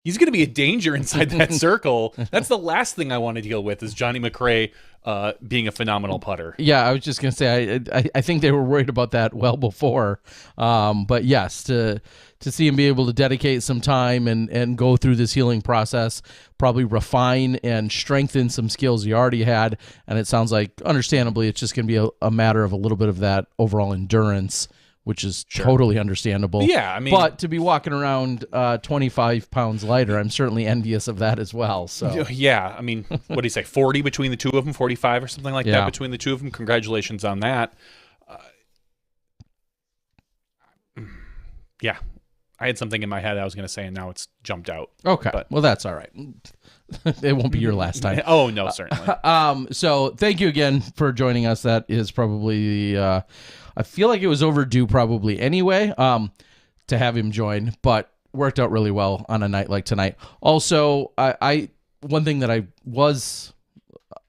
He's going to be a danger inside that circle. That's the last thing I want to deal with, is JohnE McCray being a phenomenal putter. Yeah, I was just going to say, I think they were worried about that well before. But yes, to see him be able to dedicate some time and go through this healing process, probably refine and strengthen some skills he already had. And it sounds like, understandably, it's just going to be a matter of a little bit of that overall endurance, which is totally understandable. Yeah, but to be walking around 25 pounds lighter, I'm certainly envious of that as well. So yeah, what do you say, 40 between the two of them, 45 or something like that between the two of them? Congratulations on that. Yeah, I had something in my head I was going to say, and now it's jumped out. Okay, but well, that's all right. It won't be your last time. Oh, no, certainly. So thank you again for joining us. That is probably, I feel like it was overdue probably anyway, to have him join, but worked out really well on a night like tonight. Also, one thing that I was,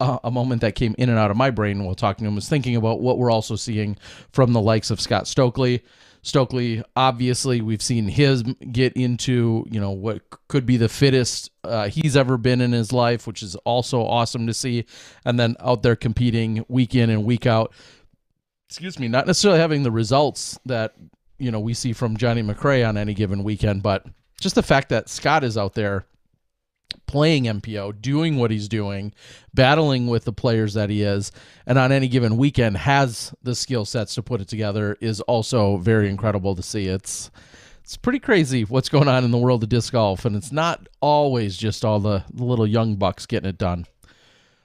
a moment that came in and out of my brain while talking to him, was thinking about what we're also seeing from the likes of Scott Stokely. Stokely, obviously, we've seen his get into, what could be the fittest he's ever been in his life, which is also awesome to see. And then out there competing week in and week out. Excuse me, not necessarily having the results that, we see from JohnE McCray on any given weekend, but just the fact that Scott is out there playing MPO, doing what he's doing, battling with the players that he is, and on any given weekend has the skill sets to put it together, is also very incredible to see. It's pretty crazy what's going on in the world of disc golf, and it's not always just all the little young bucks getting it done.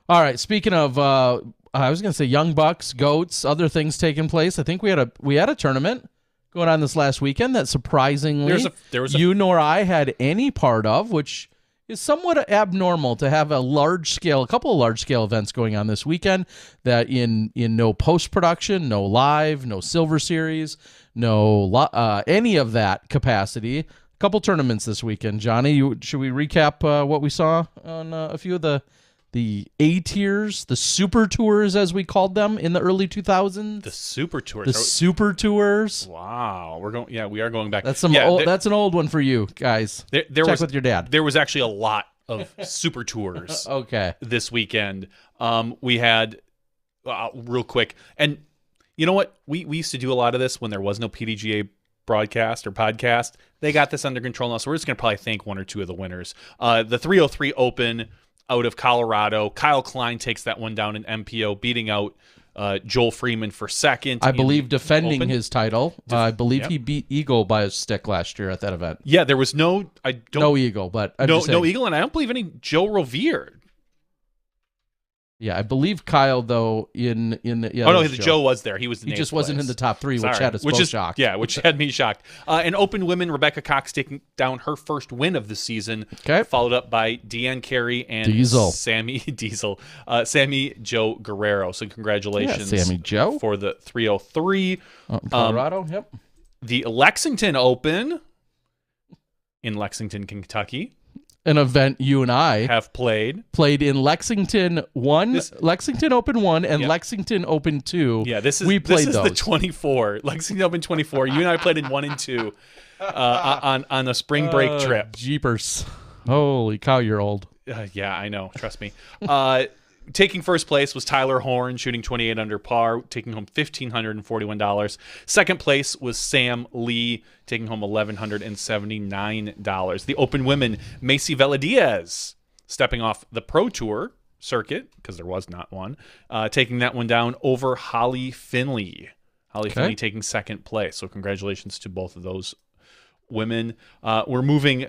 All right, speaking of, I was going to say young bucks, goats, other things taking place. I think we had a tournament going on this last weekend that surprisingly there was a you nor I had any part of, which is somewhat abnormal to have a couple of large scale events going on this weekend that in no post production, no live, no Silver Series, no any of that capacity. A couple tournaments this weekend. Johnny, should we recap what we saw on a few of the A tiers, the super tours as we called them in the early 2000s? The super tours. The super tours. Wow, we are going back. That's that's an old one for you guys. Check with your dad. There was actually a lot of super tours. Okay. This weekend, we had real quick, and you know what? We used to do a lot of this when there was no PDGA broadcast or podcast. They got this under control now, so we're just going to probably thank one or two of the winners. The 303 Open out of Colorado. Kyle Klein takes that one down in MPO, beating out Joel Freeman for second. I believe defending Open. his title. I believe he beat Eagle by a stick last year at that event. Yeah, there was no Eagle, but no Eagle, and I don't believe any Joe Rovere. Yeah, I believe Kyle though Joe was there. He was. He just wasn't in the top three, which had us both shocked. Yeah, which had me shocked. And Open Women, Rebecca Cox taking down her first win of the season. Okay. Followed up by Deanne Carey and Sammy Joe Guerrero. So congratulations, Sammy Joe, for the 303. Colorado. Yep. The Lexington Open in Lexington, Kentucky. An event you and I have played in Lexington Lexington Open 1 and Lexington Open 2. Yeah, this is those. The 24 Lexington Open 24. You and I played in 1 and 2 on a spring break trip. Jeepers! Holy cow, you're old. Yeah, I know. Trust me. Taking first place was Tyler Horn, shooting 28 under par, taking home $1,541. Second place was Sam Lee, taking home $1,179. The Open Women, Macy Veladiez, stepping off the Pro Tour circuit, because there was not one, taking that one down over Holly Finley. Finley taking second place. So congratulations to both of those women. We're moving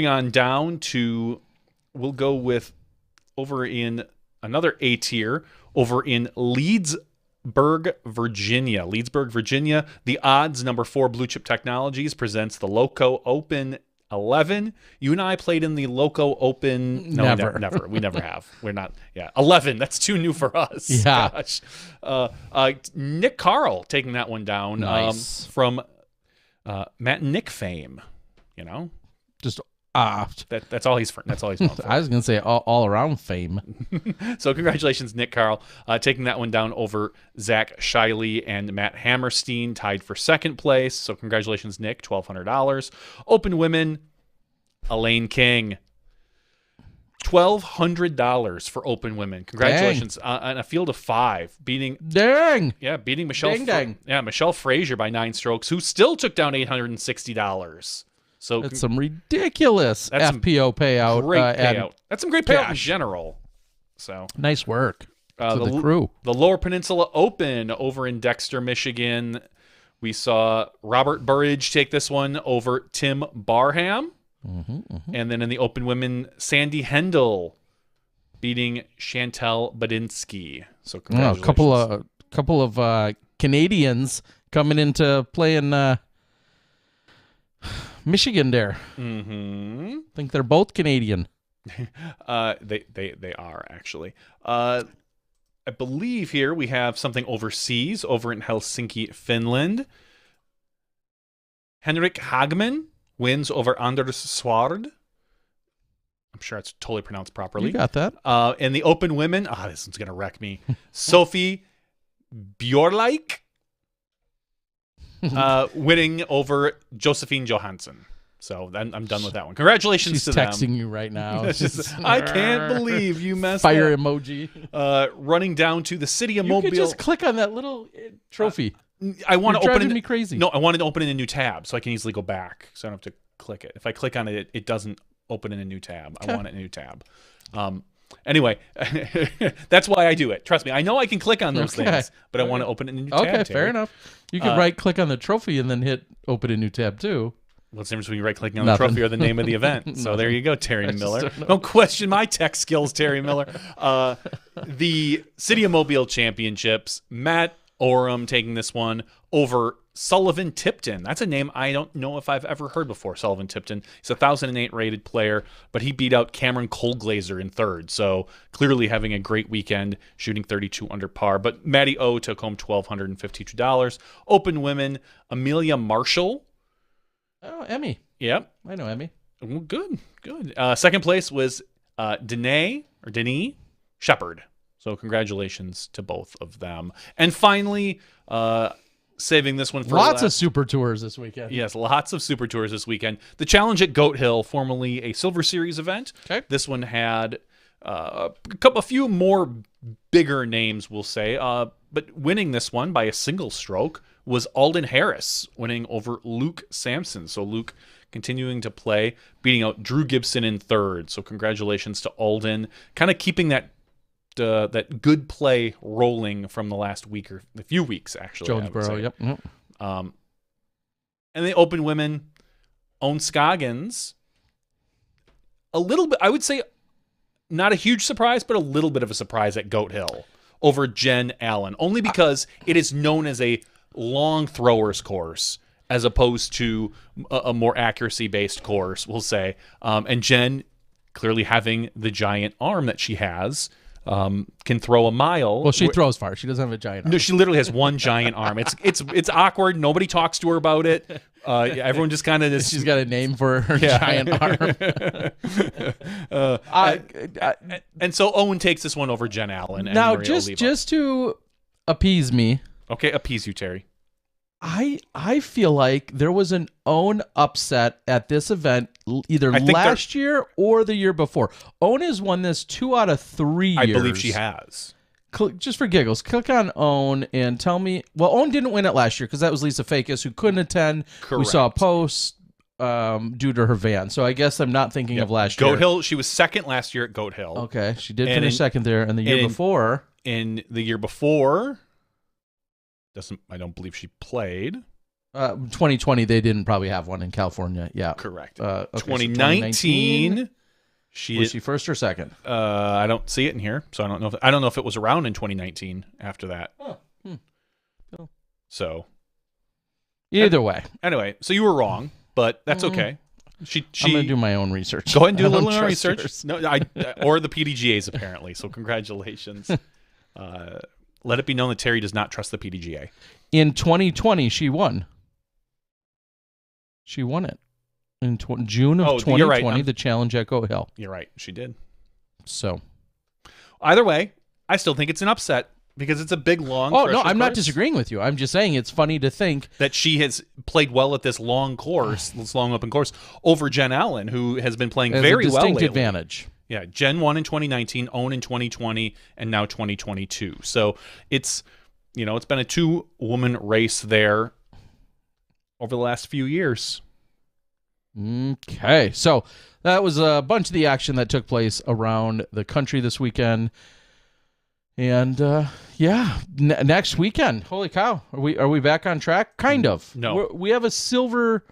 on down to, we'll go with over in another A tier over in Leedsburg, Virginia. The Odds, number 4 Blue Chip Technologies, presents the Loco Open 11. You and I played in the Loco Open. No, never. We never have. We're not. Yeah, 11. That's too new for us. Yeah. Gosh. Nick Carl taking that one down. Nice. From Matt and Nick fame. You know, just. That's all he's known for. I was going to say all around fame. So congratulations, Nick Carl, taking that one down over Zach Shiley and Matt Hammerstein, tied for second place. So congratulations, Nick, $1,200. Open Women, Elaine King, $1,200 for Open Women. Congratulations on a field of 5, beating Michelle. Michelle Frazier by 9 strokes, who still took down $860. So that's some ridiculous FPO payout. Great payout. That's some great payout in general. So nice work to the crew. The Lower Peninsula Open over in Dexter, Michigan. We saw Robert Burridge take this one over Tim Barham. And then in the Open Women, Sandy Hendel beating Chantel Badinsky. So congratulations. A couple of Canadians coming into playing Michigan there. I think they're both Canadian. They are actually. I believe here we have something overseas over in Helsinki, Finland. Henrik Hagman wins over Anders Sward. I'm sure it's totally pronounced properly. You got that. In the Open Women, this one's gonna wreck me. Sophie Bjorleik. Winning over Josephine Johansson. So I'm done with that one. Congratulations to them. She's texting you right now. I can't believe you messed Fire up. emoji. Running down to the city of you Mobile. You could just click on that little trophy. I want to open it. Me crazy. No, I want to open in a new tab so I can easily go back. So I don't have to click it. If I click on it, it doesn't open in a new tab. Okay. I want it in a new tab. Anyway, that's why I do it. Trust me. I know I can click on those things, but I want to open in a new tab. Okay, fair enough. You can right-click on the trophy and then hit open a new tab, too. What's the difference between right-clicking on the trophy or the name of the event? So there you go, Terry Miller. Don't question my tech skills, Terry Miller. The City of Mobile Championships. Matt Orem taking this one over Sullivan Tipton. That's a name I don't know if I've ever heard before, Sullivan Tipton. He's a 1,008 rated player, but he beat out Cameron Colglazer in third. So clearly having a great weekend, shooting 32 under par. But Maddie O took home $1,252. Open women, Amelia Marshall. Oh, Emmy. Yep. I know Emmy. Well, good. Second place was Danae Shepard. So congratulations to both of them. And finally, saving this one for lots of last. super tours this weekend. Yes, lots of super tours this weekend. The challenge at Goat Hill, formerly a Silver Series event. Okay. This one had a few more bigger names, we'll say. But winning this one by a single stroke was Alden Harris, winning over Luke Sampson. So Luke continuing to play, beating out Drew Gibson in third. So congratulations to Alden. Kind of keeping that good play rolling from the last week or a few weeks, actually. Jonesboro, yep. And the open women, Owen Scoggins, a little bit, I would say, not a huge surprise, but a little bit of a surprise at Goat Hill over Jen Allen, only because it is known as a long throwers course as opposed to a more accuracy-based course, we'll say. And Jen, clearly having the giant arm that she has, can throw a mile. Well, she throws far. She doesn't have a giant arm. No, she literally has one giant arm. It's awkward. Nobody talks to her about it. Everyone just kind of just. She's got a name for her giant arm. And so Owen takes this one over Jen Allen. And Now, Maria Oliva. just to appease me, Okay, appease you, Terry. I feel like there was an Owen upset at this event either last year or the year before. Owen has won this 2 out of 3 years. I believe she has. Just for giggles, click on Owen and tell me. Well, Owen didn't win it last year because that was Lisa Fakis who couldn't attend. Correct. We saw a post due to her van. So I guess I'm not thinking of last year. Goat Hill, she was second last year at Goat Hill. Okay, she did finish second there. And the year before. In the year before, I don't believe she played. 2020, they didn't probably have one in California. Yeah, correct. Okay, 2019, was she first or second? I don't see it in here, so I don't know if it was around in 2019 after that. Oh, cool. So either way, anyway, so you were wrong, but that's okay. I'm gonna do my own research. Go ahead and do a little trust research. yours. No, or the PDGA's apparently. So congratulations. Let it be known that Terry does not trust the PDGA. In 2020, she won. She won it in June of 2020. You're right. The challenge at Goat Hill. You're right. She did. So, either way, I still think it's an upset because it's a big long. Oh no, I'm not disagreeing with you. I'm just saying it's funny to think that she has played well at this long course, this long open course, over Jen Allen, who has been playing very well lately. Advantage. Yeah, Jen won in 2019, Owen in 2020, and now 2022. So it's been a 2-woman race there over the last few years. Okay, so that was a bunch of the action that took place around the country this weekend. And next weekend, holy cow, are we back on track? Kind of. No, we have a Silver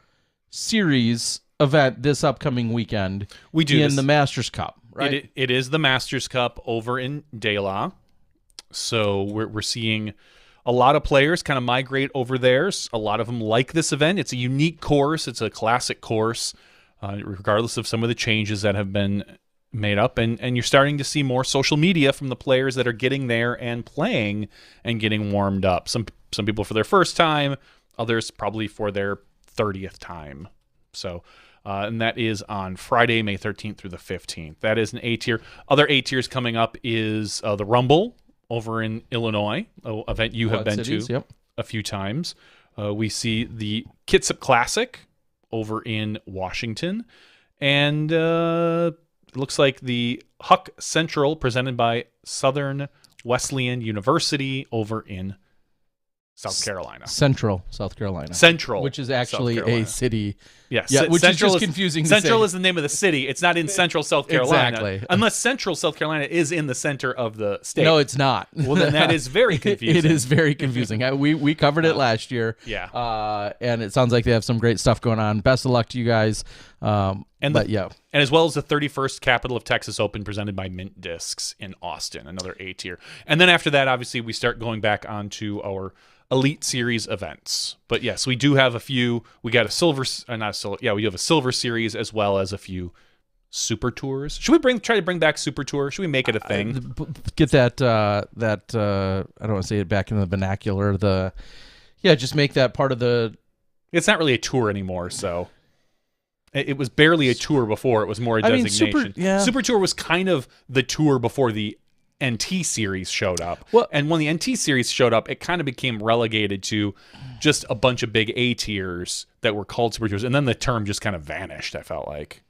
Series event this upcoming weekend. We do in the Masters Cup, right? It is the Masters Cup over in De La. So we're seeing a lot of players kind of migrate over there. A lot of them like this event. It's a unique course. It's a classic course, regardless of some of the changes that have been made up. And you're starting to see more social media from the players that are getting there and playing and getting warmed up. Some people for their first time, others probably for their 30th time. So, and that is on Friday, May 13th through the 15th. That is an A tier. Other A tiers coming up is the Rumble over in Illinois, an event you have been to a few times. We see the Kitsap Classic over in Washington. And it looks like the Huck Central presented by Southern Wesleyan University over in South Carolina. Central South Carolina. Central. Which is actually a city. Yes. Yeah, which is just confusing to say. Central is the name of the city. It's not in Central South Carolina. Exactly. Unless Central South Carolina is in the center of the state. No, it's not. Well, then that is very confusing. It is very confusing. We covered it last year. Yeah. And it sounds like they have some great stuff going on. Best of luck to you guys. And And But yeah. and as well as the 31st Capital of Texas Open presented by Mint Discs in Austin, another A tier. And then after that, obviously, we start going back onto our Elite Series events. But yes, we do have a few. We got a silver, not a silver. Yeah, we have a silver series as well as a few super tours. Should we try to bring back super tour? Should we make it a thing? Get that I don't want to say it back in the vernacular. Just make that part of the. It's not really a tour anymore, so. It was barely a tour before. It was more a designation. Super Tour was kind of the tour before the NT series showed up. Well, and when the NT series showed up, it kind of became relegated to just a bunch of big A tiers that were called Super Tours. And then the term just kind of vanished, I felt like.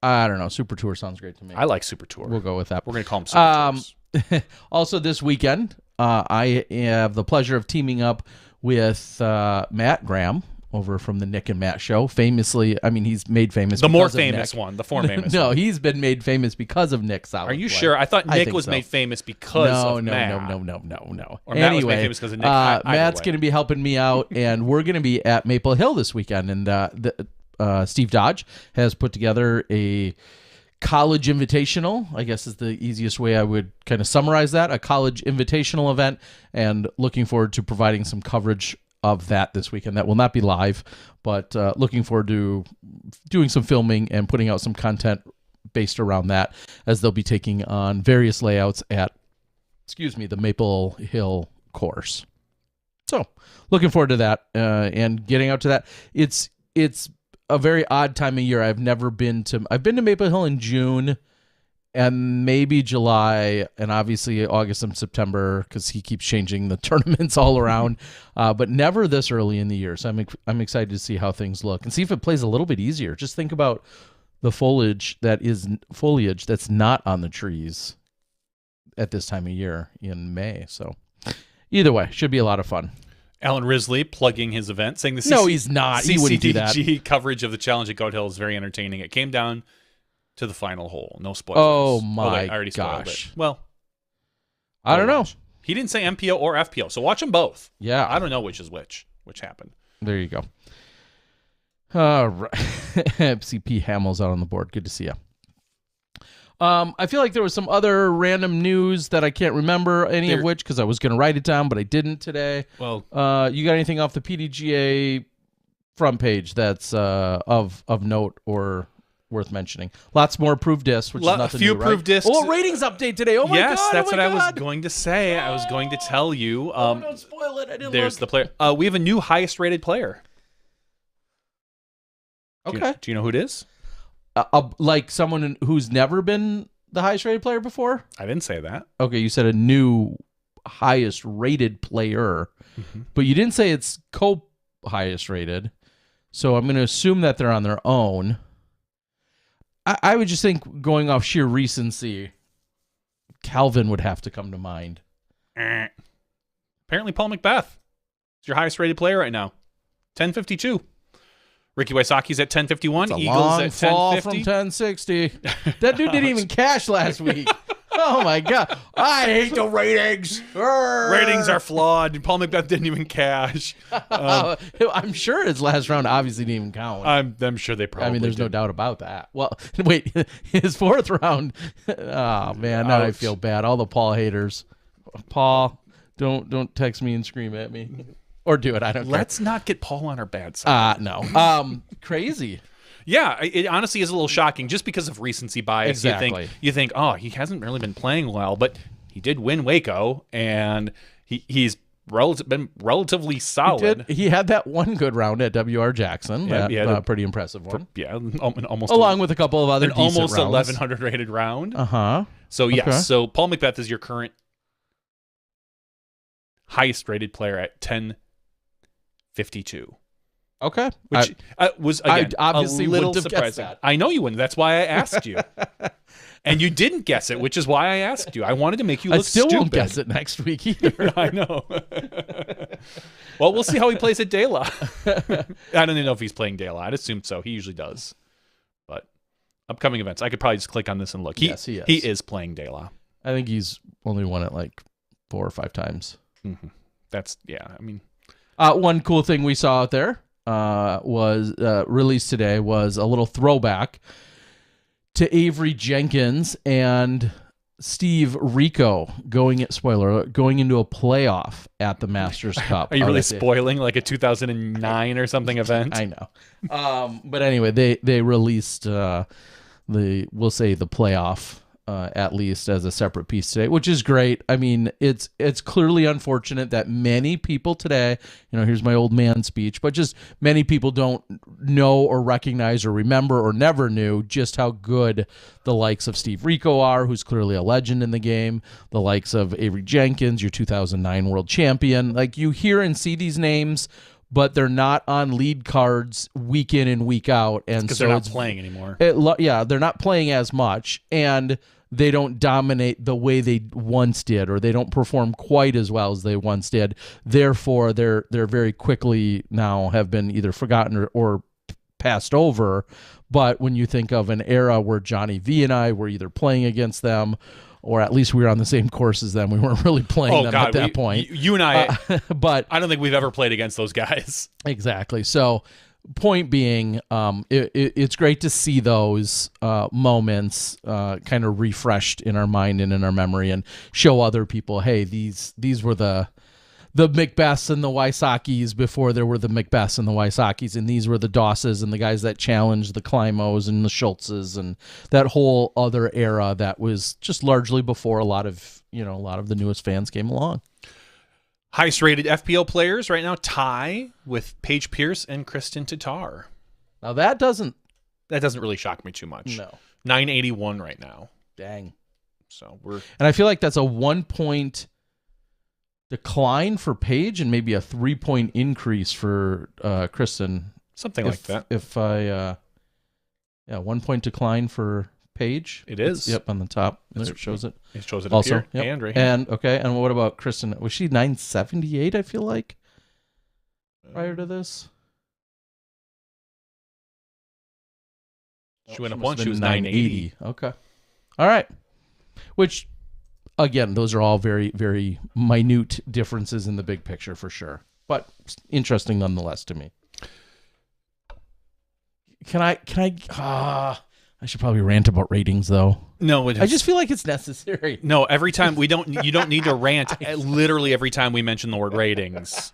I don't know. Super Tour sounds great to me. I like Super Tour. We'll go with that. We're going to call them Super Tours. Also this weekend, I have the pleasure of teaming up with Matt Graham over from the Nick and Matt show. Famously, I mean, he's made famous. The more because of famous Nick. one. The more famous No, one. he's been made famous because of Nick Solid Are you Play. sure? I thought Nick was so. made famous because of Matt. No. Or Matt was made famous because of Nick. Either Matt's way. going to be helping me out, and we're going to be at Maple Hill this weekend. And Steve Dodge has put together a college invitational, I guess is the easiest way I would kind of summarize that, a college invitational event, and looking forward to providing some coverage of that this weekend. That will not be live, but looking forward to doing some filming and putting out some content based around that, as they'll be taking on various layouts at, the Maple Hill course. So looking forward to that and getting out to that. It's a very odd time of year. I've been to Maple Hill in June and maybe July, and obviously August and September, because he keeps changing the tournaments all around, but never this early in the year. So I'm excited to see how things look and see if it plays a little bit easier. Just think about the foliage that's not on the trees at this time of year in May. So either way, should be a lot of fun. Alan Risley plugging his event, saying the No, he's not. He wouldn't do that. CCDG coverage of the challenge at Goat Hill is very entertaining. It came down to the final hole. No spoilers. Oh my wait, I already spoiled gosh. it. Well, I don't know. He didn't say MPO or FPO, so watch them both. Yeah. I don't know which is which happened. There you go. All right. CP Hamill's out on the board. Good to see you. I feel like there was some other random news that I can't remember any of which, because I was going to write it down, but I didn't today. Well, you got anything off the PDGA front page that's of note or worth mentioning? Lots more approved discs, which is nothing a few new, approved right? discs. Oh, ratings update today. Oh my yes, god. that's oh what my I was God. going to say. I was going to tell you. Don't spoil it. I didn't there's look. the player. We have a new highest rated player. Okay. Do you know who it is? Like someone who's never been the highest rated player before? I didn't say that. Okay, you said a new highest rated player, but you didn't say it's highest rated. So I'm going to assume that they're on their own. I would just think, going off sheer recency, Calvin would have to come to mind. Apparently Paul Macbeth is your highest rated player right now. 1052. Ricky Wysocki's at 1051. It's a Eagles long at fall 1050. from 1060. That dude didn't even cash last week. Oh my god! I hate the ratings. Ratings are flawed. Paul Macbeth didn't even cash. I'm sure his last round obviously didn't even count. I'm sure they probably. I mean, there's no doubt about that. Well, wait, his fourth round. Oh man, now I feel bad. All the Paul haters. Paul, don't text me and scream at me, or do it. I don't care. Let's not get Paul on our bad side. No. Crazy. Yeah, it honestly is a little shocking just because of recency bias. Exactly. You think, oh, he hasn't really been playing well, but he did win Waco, and he's been relatively solid. He had that one good round at WR Jackson. Yeah, that he had a pretty impressive one. Yeah, almost along with a couple of other an decent almost rounds. 1100 rated round. So yes, Okay. so Paul Macbeth is your current highest rated player at 1052. Okay. Which was, again, I obviously a little wouldn't have guessed surprising. that. I know you wouldn't. That's why I asked you. And you didn't guess it, which is why I asked you. I wanted to make you look I still stupid. won't guess it next week either. I know. Well, we'll see how he plays at De La. I don't even know if he's playing De La. I'd assume so. He usually does. But upcoming events, I could probably just click on this and look. Yes, he is. He is playing De La. I think he's only won it like 4 or 5 times. Mm-hmm. That's, yeah, I mean. One cool thing we saw out there, was released today was a little throwback to Avery Jenkins and Steve Rico going into a playoff at the Masters Cup. Are you really spoiling like a 2009 or something event? I know. But anyway, they released we'll say the playoff at least as a separate piece today, which is great. I mean, it's clearly unfortunate that many people today, here's my old man speech, but just many people don't know or recognize or remember or never knew just how good the likes of Steve Rico are, who's clearly a legend in the game, the likes of Avery Jenkins, your 2009 world champion. Like, you hear and see these names, but they're not on lead cards week in and week out. And because so they're not playing anymore. They're not playing as much, and they don't dominate the way they once did, or they don't perform quite as well as they once did. Therefore, they're very quickly now have been either forgotten or passed over. But when you think of an era where Johnny V and I were either playing against them, or at least we were on the same course as them, we weren't really playing them at that point. You and I, but I don't think we've ever played against those guys. Exactly. So, point being, it's great to see those moments kind of refreshed in our mind and in our memory, and show other people, hey, these were the Macbeths and the Wysockies before there were the Macbeths and the Wysockies, and these were the Dosses and the guys that challenged the Climos and the Schultzes and that whole other era that was just largely before a lot of the newest fans came along. Highest rated FPL players right now tie with Paige Pierce and Kristen Tatar. Now that doesn't really shock me too much. No. 981 right now. Dang. So and I feel like that's a 1 point decline for Paige and maybe a 3 point increase for Kristen. Something like that. 1 point decline for Paige. It is. Yep, on the top. There it shows it. It shows it also. Up here. Yep. And right here. And okay, and what about Kristen? Was she 978, I feel like, prior to this? She went up one. She was 980. Okay. All right. Which, again, those are all very, very minute differences in the big picture for sure. But interesting nonetheless to me. I should probably rant about ratings, though. No, I just feel like it's necessary. No, every time you don't need to rant. Literally every time we mention the word ratings.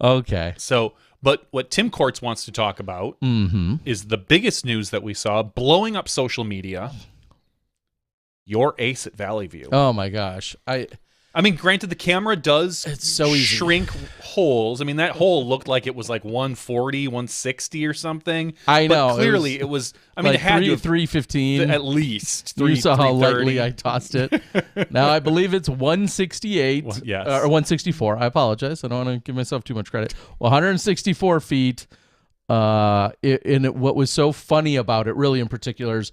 Okay. So, but what Tim Courts wants to talk about is the biggest news that we saw blowing up social media. Your ace at Valley View. Oh my gosh. I mean, granted, the camera does shrink holes. I mean, that hole looked like it was like 140, 160 or something. I know. But clearly, it was I mean, like it had to have 315 at least. You saw how lightly I tossed it. Now I believe it's 168 well, yes. Or 164. I apologize. I don't want to give myself too much credit. 164 feet. What was so funny about it, really in particular, is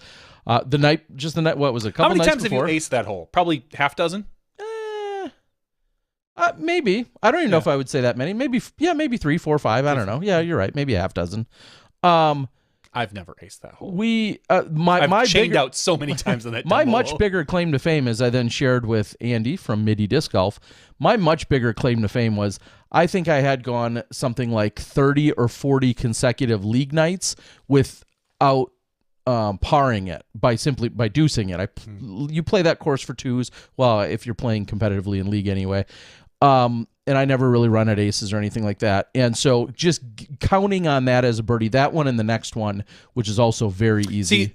the night. What was it? A couple How many nights times before? have you aced that hole? Probably half dozen. Maybe. I don't even know if I would say that many. Maybe 3, 4, 5. I don't know. Yeah, you're right. Maybe a half dozen. I've never aced that hole. I've chained out so many times in that. My much bigger claim to fame, as I then shared with Andy from Midi Disc Golf, my much bigger claim to fame was I think I had gone something like 30 or 40 consecutive league nights without parring it by deucing it. You play that course for twos. Well, if you're playing competitively in league anyway. And I never really run at aces or anything like that. And so just counting on that as a birdie, that one and the next one, which is also very easy. See,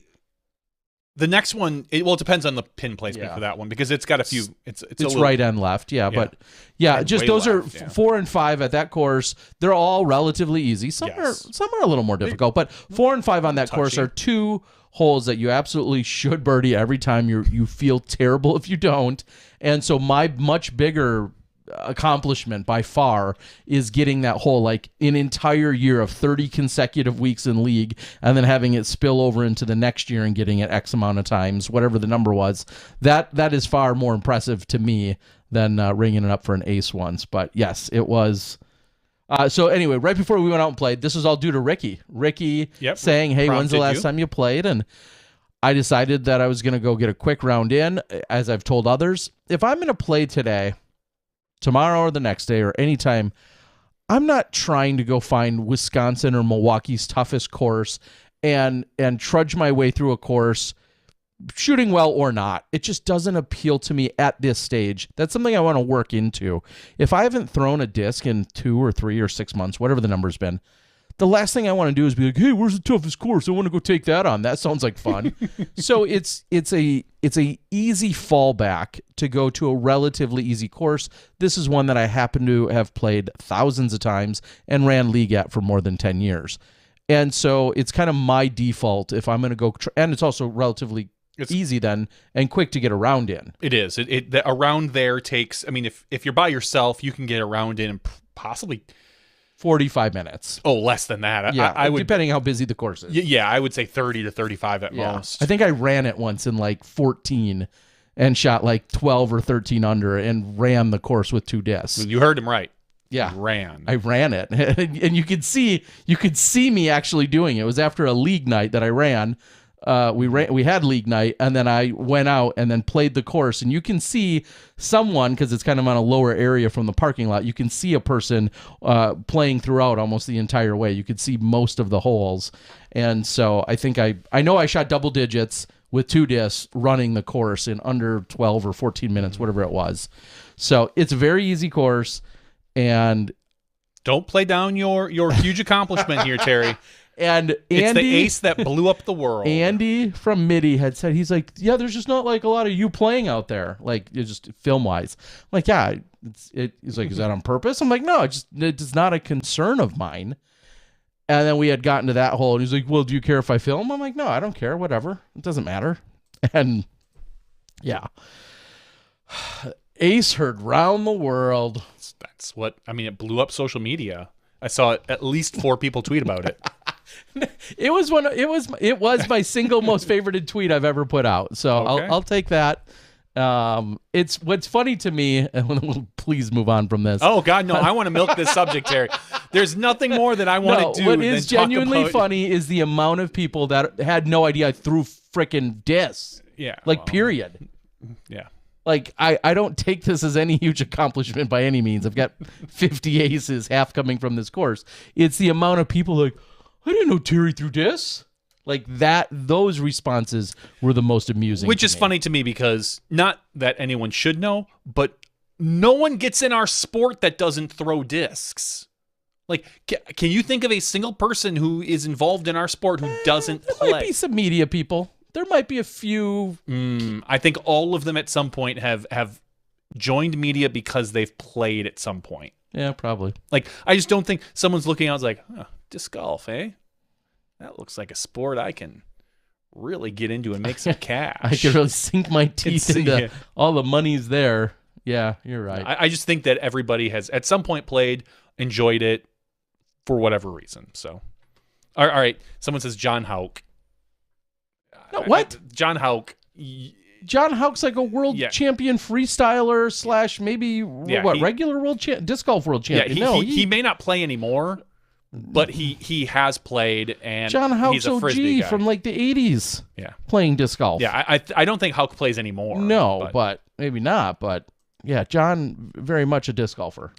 the next one, it depends on the pin placement for that one because it's got a few. It's right and left, but and just those left, are 4 and 5 at that course. They're all relatively easy. Some are a little more difficult, but 4 and 5 on that course are two holes that you absolutely should birdie every time. You feel terrible if you don't. And so my much bigger accomplishment by far is getting that hole, like an entire year of 30 consecutive weeks in league, and then having it spill over into the next year and getting it X amount of times, whatever the number was. That is far more impressive to me than ringing it up for an ace once. But yes, it was. So anyway, right before we went out and played, this was all due to Ricky. Ricky saying, hey, when's the last time you played? And I decided that I was going to go get a quick round in. As I've told others, if I'm going to play today, tomorrow or the next day or anytime, I'm not trying to go find Wisconsin or Milwaukee's toughest course and trudge my way through a course, shooting well or not. It just doesn't appeal to me at this stage. That's something I want to work into. If I haven't thrown a disc in 2 or 3 or 6 months, whatever the number's been, the last thing I want to do is be like, hey, where's the toughest course? I want to go take that on. That sounds like fun. So it's a easy fallback to go to a relatively easy course. This is one that I happen to have played thousands of times and ran league at for more than 10 years. And so it's kind of my default if I'm going to go, and it's also relatively easy then and quick to get around in. It is. The around there takes, I mean, if you're by yourself, you can get around in possibly 45 minutes. Oh, less than that. Yeah, I would, depending how busy the course is. Yeah, I would say 30 to 35 at most. I think I ran it once in like 14 and shot like 12 or 13 under and ran the course with 2 discs. You heard him right. Yeah, I ran it, and you could see me actually doing it. It was after a league night that I ran. We had league night, and then I went out and then played the course, and you can see someone, because it's kind of on a lower area from the parking lot, you can see a person playing throughout almost the entire way. You could see most of the holes, and so I think I know I shot double digits with 2 discs running the course in under 12 or 14 minutes, whatever it was. So it's a very easy course, and don't play down your huge accomplishment here, Terry. And Andy, it's the ace that blew up the world. Andy from MIDI had said, he's like, yeah, there's just not like a lot of you playing out there, like just film wise. I'm like, yeah, he's like, is that on purpose? I'm like, no, it's not a concern of mine. And then we had gotten to that hole, and he's like, well, do you care if I film? I'm like, no, I don't care, whatever, it doesn't matter. And yeah, ace heard round the world. That's what I mean. It blew up social media. I saw at least 4 people tweet about it. It was my single most favorited tweet I've ever put out. So okay. I'll take that. It's what's funny to me, and please move on from this. Oh God, no! I want to milk this subject, Terry. There's nothing more that I want to do. What is genuinely about... funny is the amount of people that had no idea I threw frickin' discs. Yeah. Like, period. Yeah. Like, I don't take this as any huge accomplishment by any means. I've got 50 aces, half coming from this course. It's the amount of people like, I didn't know Terry threw discs. Like that, those responses were the most amusing. Which is funny to me because not that anyone should know, but no one gets in our sport that doesn't throw discs. Like, can you think of a single person who is involved in our sport who doesn't play? There might be some media people. There might be a few. I think all of them at some point have joined media because they've played at some point. Yeah, probably. Like, I just don't think someone's looking out and like, disc golf, eh? That looks like a sport I can really get into and make some cash. I could really sink my teeth into all the money's there. Yeah, you're right. I just think that everybody has at some point played, enjoyed it for whatever reason. So, all right. Someone says John Houck. No, what? John Houck. John Houck's like a world champion freestyler / maybe regular world disc golf world champion. He may not play anymore, but he has played, and John Houck's he's a Frisbee OG guy. from like the 80s. Yeah, playing disc golf. Yeah, I don't think Houck plays anymore. No, but maybe not. But yeah, John very much a disc golfer.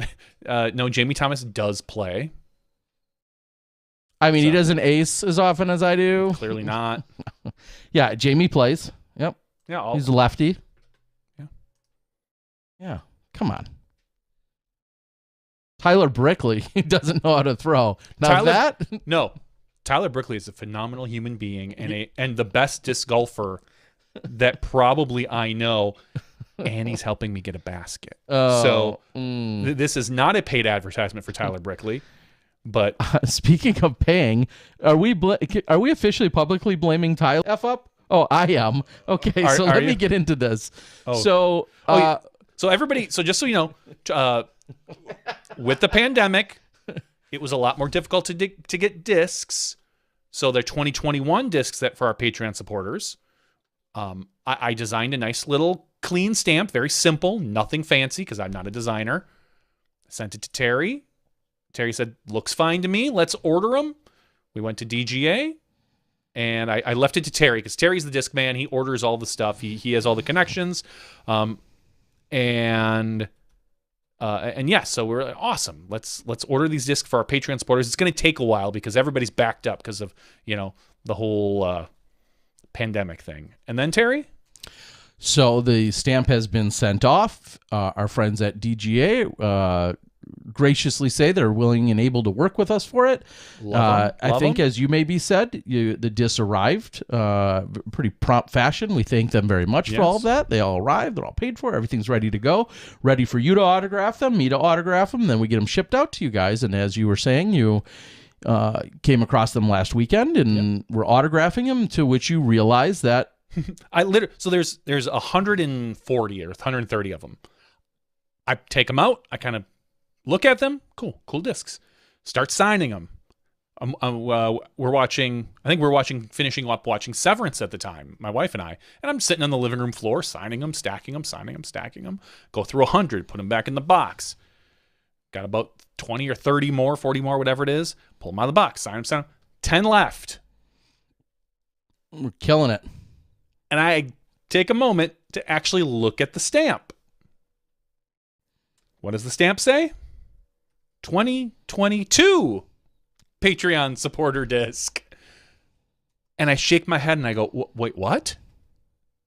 No, Jamie Thomas does play. I mean, he doesn't ace as often as I do. Clearly not. Yeah, Jamie plays. Yep. Yeah, he's a lefty. Yeah. Yeah. Come on. Tyler Brickley doesn't know how to throw. Now no. Tyler Brickley is a phenomenal human being and the best disc golfer that probably I know, and he's helping me get a basket. This is not a paid advertisement for Tyler Brickley. But speaking of paying, are we officially publicly blaming Tyler F up? Oh, I am. Okay, so let me get into this. So everybody, so just so you know, with the pandemic, it was a lot more difficult to get discs. So they're 2021 discs that for our Patreon supporters. I designed a nice little clean stamp, very simple, nothing fancy because I'm not a designer. I sent it to Terry. Terry said, looks fine to me. Let's order them. We went to DGA, and I left it to Terry because Terry's the disc man. He orders all the stuff. He has all the connections. And And yes, so we're like, awesome. Let's order these discs for our Patreon supporters. It's going to take a while because everybody's backed up because of the whole pandemic thing. And then Terry. So the stamp has been sent off. Our friends at DGA graciously say they're willing and able to work with us for it. I think, as you maybe said, the discs arrived pretty prompt fashion. We thank them very much for all of that. They all arrived. They're all paid for. Everything's ready to go. Ready for you to autograph them, me to autograph them. Then we get them shipped out to you guys. And as you were saying, you came across them last weekend and were autographing them, to which you realized that so there's 140 or 130 of them. I take them out. I kind of look at them. Cool discs. Start signing them. Finishing up watching Severance at the time, my wife and I. And I'm sitting on the living room floor, signing them, stacking them, stacking them. Go through 100, put them back in the box. Got about 20 or 30 more, 40 more, whatever it is. Pull them out of the box, sign them. 10 left. We're killing it. And I take a moment to actually look at the stamp. What does the stamp say? 2022 Patreon supporter disc. And I shake my head and I go, wait, what?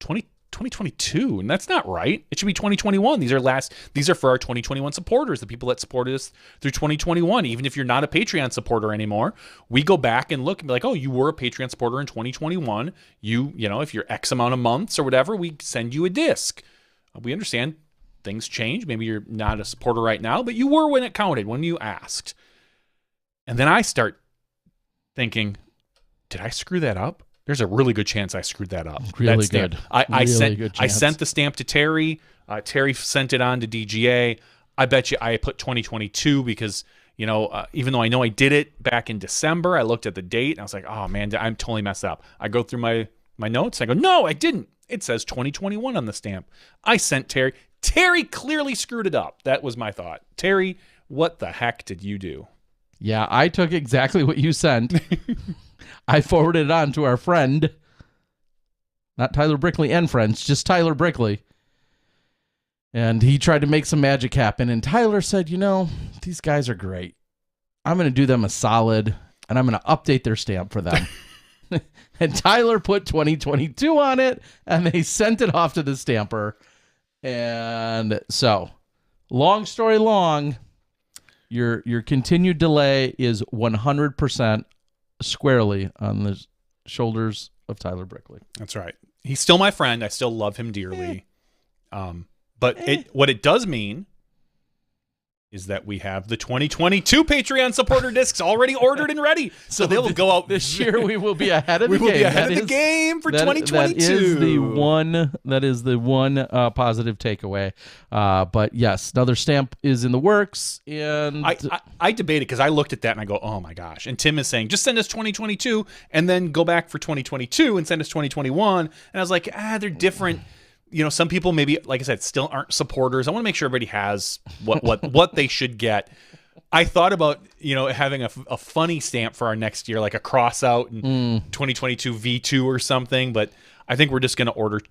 2022? And that's not right. It should be 2021. These are for our 2021 supporters, the people that supported us through 2021. Even if you're not a Patreon supporter anymore, we go back and look and be like, oh, you were a Patreon supporter in 2021. If you're X amount of months or whatever, we send you a disc. We understand things change. Maybe you're not a supporter right now, but you were when it counted, when you asked. And then I start thinking, did I screw that up? There's a really good chance I screwed that up. Really good. I sent the stamp to Terry. Terry sent it on to DGA. I bet you I put 2022 because, even though I know I did it back in December, I looked at the date and I was like, oh man, I'm totally messed up. I go through my notes. I go, no, I didn't. It says 2021 on the stamp. I sent Terry. Terry clearly screwed it up. That was my thought. Terry, what the heck did you do? Yeah, I took exactly what you sent. I forwarded it on to our friend, not Tyler Brickley and friends, just Tyler Brickley. And he tried to make some magic happen. And Tyler said, these guys are great. I'm going to do them a solid, and I'm going to update their stamp for them. And Tyler put 2022 on it, and they sent it off to the stamper. And so, long story long, your continued delay is 100% squarely on the shoulders of Tyler Brickley. That's right. He's still my friend. I still love him dearly. But what it does mean is that we have the 2022 Patreon supporter discs already ordered and ready. So they will go out this year. We will be ahead of the game. We will be ahead of the game for 2022. That is the one positive takeaway. But yes, another stamp is in the works. And I debated because I looked at that and I go, oh my gosh. And Tim is saying, just send us 2022 and then go back for 2022 and send us 2021. And I was like, they're different. Some people maybe, like I said, still aren't supporters. I want to make sure everybody has what they should get. I thought about, having a funny stamp for our next year, like a cross out and 2022 V2 or something. But I think we're just going to order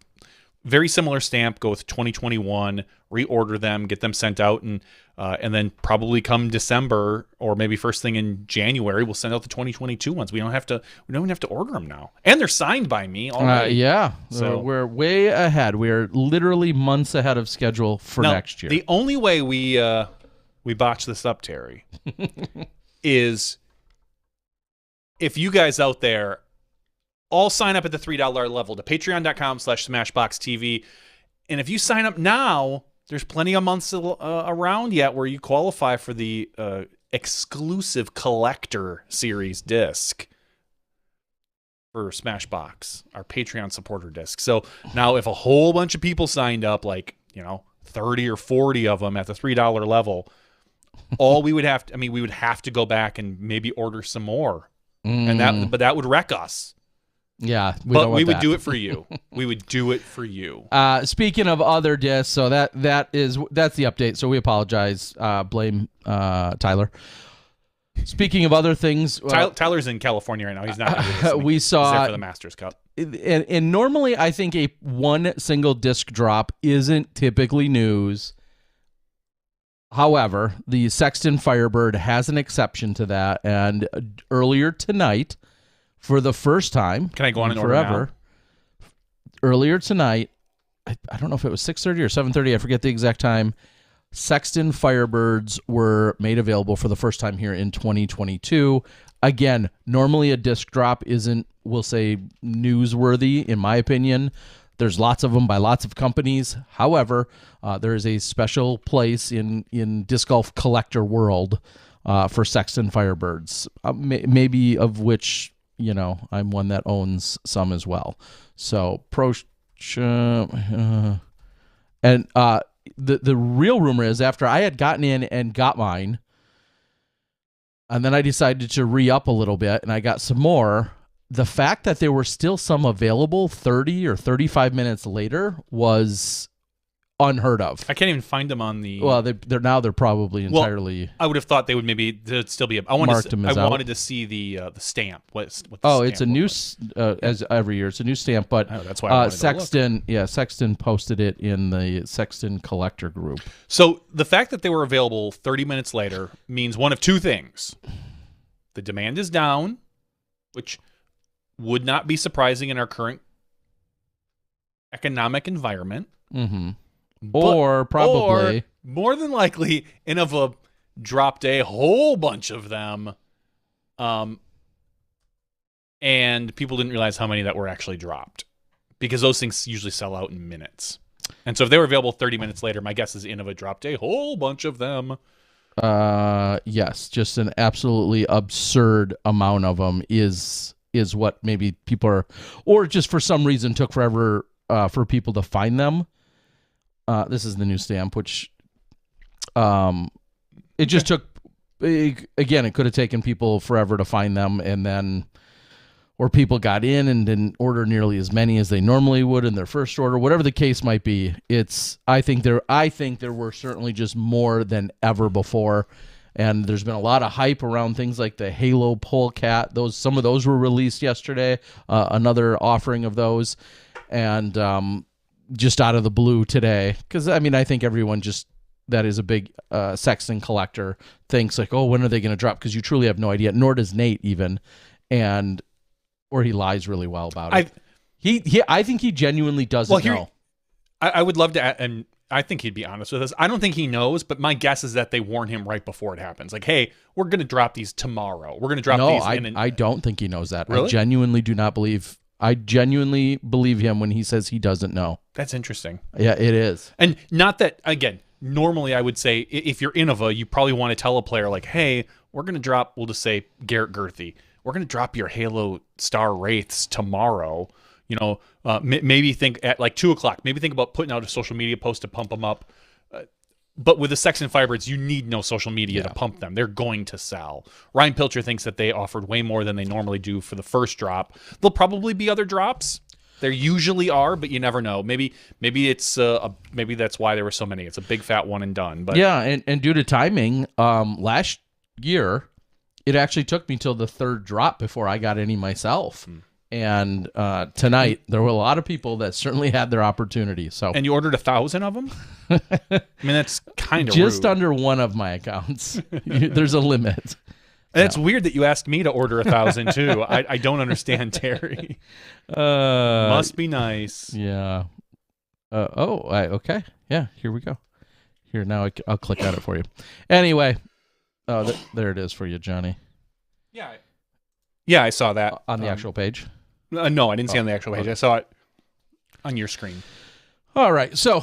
very similar stamp, go with 2021, reorder them, get them sent out, and then probably come December or maybe first thing in January, we'll send out the 2022 ones. We don't even have to order them now, and they're signed by me already. Yeah, so we're way ahead. We're literally months ahead of schedule for next year. The only way we botch this up, Terry, is if you guys out there all sign up at the $3 level to patreon.com/smashboxtv. And if you sign up now, there's plenty of months around yet where you qualify for the exclusive collector series disc for Smashbox, our Patreon supporter disc. So now if a whole bunch of people signed up, like, 30 or 40 of them at the $3 level, we would have to go back and maybe order some more. And that would wreck us. Yeah, we would do it for you. We would do it for you. Speaking of other discs, so that's the update. So we apologize. Blame Tyler. Speaking of other things, Tyler's in California right now. He's not. We saw he's there for the Masters Cup. And normally, I think one single disc drop isn't typically news. However, the Sexton Firebird has an exception to that, and earlier tonight, for the first time, Can I go on in and order forever, now? earlier tonight, I don't know if it was 6:30 or 7:30, I forget the exact time, Sexton Firebirds were made available for the first time here in 2022. Again, normally a disc drop isn't, we'll say, newsworthy, in my opinion. There's lots of them by lots of companies. However, there is a special place in disc golf collector world for Sexton Firebirds, maybe of which, I'm one that owns some as well. So, and the real rumor is after I had gotten in and got mine, and then I decided to re-up a little bit, and I got some more. The fact that there were still some available 30 or 35 minutes later was unheard of. I can't even find them on the. Well, they're probably entirely. I would have thought they would maybe there'd still be. I wanted to see the stamp. What the it's a new as every year. It's a new stamp, but that's why I wanted Sexton. to look. Sexton posted it in the Sexton collector group. So the fact that they were available 30 minutes later means one of two things: the demand is down, which would not be surprising in our current economic environment. Mm-hmm. Or probably, or more than likely, Innova dropped a whole bunch of them, and people didn't realize how many that were actually dropped, because those things usually sell out in minutes. And so if they were available 30 minutes later, my guess is Innova dropped a whole bunch of them. Yes, just an absolutely absurd amount of them is what maybe people are, or just for some reason took forever for people to find them. This is the new stamp, which it just took, again, it could have taken people forever to find them, and then, or people got in and didn't order nearly as many as they normally would in their first order, whatever the case might be. I think there were certainly just more than ever before, and there's been a lot of hype around things like the Halo Polecat. Some of those were released yesterday, another offering of those, and just out of the blue today, because I think everyone that is a big Sexton collector thinks like, oh, when are they going to drop? Because you truly have no idea. Nor does Nate even, or he lies really well about it. I think he genuinely doesn't know. I would love to, and I think he'd be honest with us. I don't think he knows, but my guess is that they warn him right before it happens. Like, hey, we're going to drop these tomorrow. We're going to drop these. I don't think he knows that. Really? I genuinely believe him when he says he doesn't know. That's interesting. Yeah, it is. And not that, again, normally I would say if you're Innova, you probably want to tell a player like, hey, we're going to drop, we'll just say Garrett Gerthy, we're going to drop your Halo Star Wraiths tomorrow. Maybe think at like 2:00, maybe think about putting out a social media post to pump them up. But with the Sexton Firebirds, you need no social media to pump them. They're going to sell. Ryan Pilcher thinks that they offered way more than they normally do for the first drop. There'll probably be other drops. There usually are, but you never know. Maybe it's maybe that's why there were so many. It's a big fat one and done. But yeah, and due to timing, last year it actually took me till the third drop before I got any myself. And tonight there were a lot of people that certainly had their opportunity. So, and you ordered 1,000 of them? That's kind of just rude. Under one of my accounts. There's a limit. And it's weird that you asked me to order 1,000 too. I don't understand, Terry. Must be nice. Yeah. Okay. Yeah. Here we go. Here now, I'll click on it for you. Anyway, there it is for you, Johnny. Yeah, I saw that on the actual page. No, I didn't see it on the actual page. I saw it on your screen. All right, so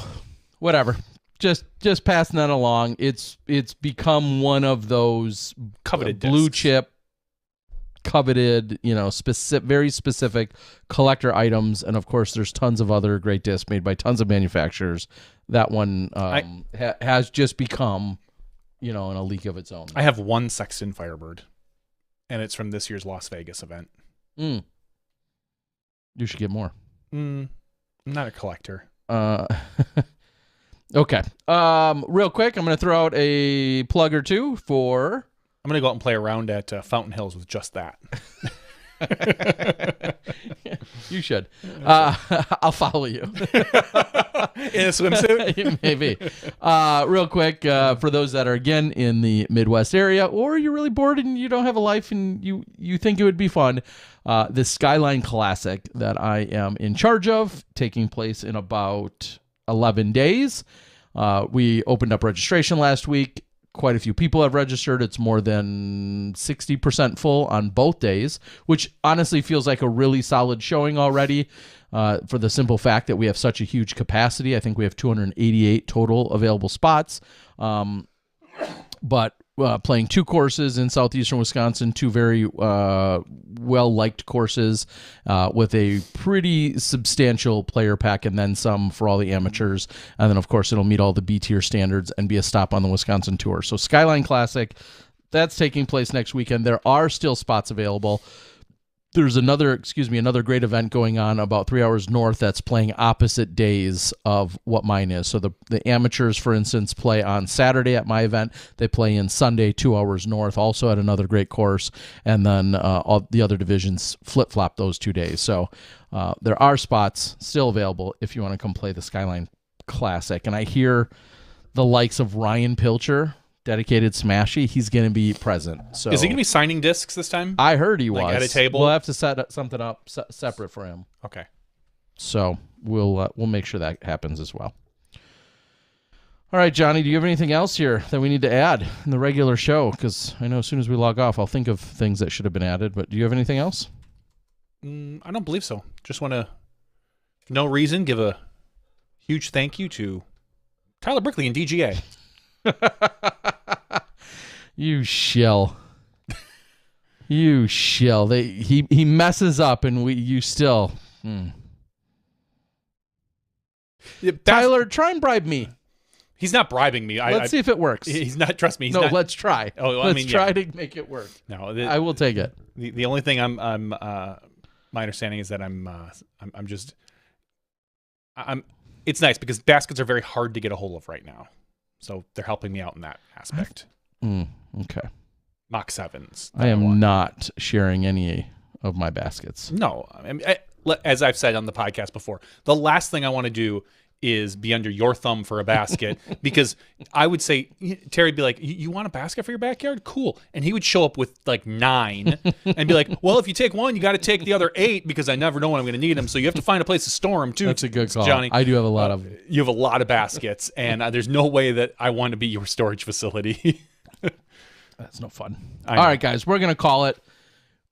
whatever. Just passing that along. It's become one of those coveted blue discs. chip, coveted, very specific collector items, and of course, there's tons of other great discs made by tons of manufacturers. That one has just become, in a league of its own. I have one Sexton Firebird, and it's from this year's Las Vegas event. You should get more. I'm not a collector. Okay. Real quick, I'm going to throw out a plug or two for... I'm going to go out and play around at Fountain Hills with just that. You should. I'll follow you. In a swimsuit? Maybe. Real quick, for those that are, again, in the Midwest area, or you're really bored and you don't have a life and you think it would be fun, the Skyline Classic that I am in charge of, taking place in about 11 days. We opened up registration last week. Quite a few people have registered. It's more than 60% full on both days, which honestly feels like a really solid showing already, for the simple fact that we have such a huge capacity. I think we have 288 total available spots. But playing 2 courses in southeastern Wisconsin, 2 very well-liked courses with a pretty substantial player pack and then some for all the amateurs. And then, of course, it'll meet all the B-tier standards and be a stop on the Wisconsin Tour. So Skyline Classic, that's taking place next weekend. There are still spots available. There's another great event going on about 3 hours north that's playing opposite days of what mine is. So the amateurs, for instance, play on Saturday at my event. They play in Sunday 2 hours north, also at another great course. And then all the other divisions flip-flop those 2 days. So there are spots still available if you want to come play the Skyline Classic. And I hear the likes of Ryan Pilcher, dedicated Smashy, he's going to be present. So is he going to be signing discs this time? I heard he was at a table. We'll have to set something up separate for him. Okay. So we'll make sure that happens as well. All right, Johnny, do you have anything else here that we need to add in the regular show? Because I know as soon as we log off, I'll think of things that should have been added. But do you have anything else? I don't believe so. Just want to, no reason, give a huge thank you to Tyler Brickley and DGA. You shill. You shill. He messes up and you still. Tyler, try and bribe me. He's not bribing me. Let's see if it works. He's not. Trust me. Let's try. Oh, let's try to make it work. No, I will take it. The only thing my understanding is that it's nice because baskets are very hard to get a hold of right now. So they're helping me out in that aspect. Okay. Mach 7s. I am not sharing any of my baskets. No. As I've said on the podcast before, the last thing I want to do is be under your thumb for a basket because I would say, Terry'd be like, you want a basket for your backyard? Cool. And he would show up with like 9 and be like, well, if you take one, you got to take the other 8 because I never know when I'm going to need them. So you have to find a place to store them too. That's a good call. Johnny, I do have a lot of. You have a lot of baskets and there's no way that I want to be your storage facility. That's no fun. All right, guys, we're going to call it.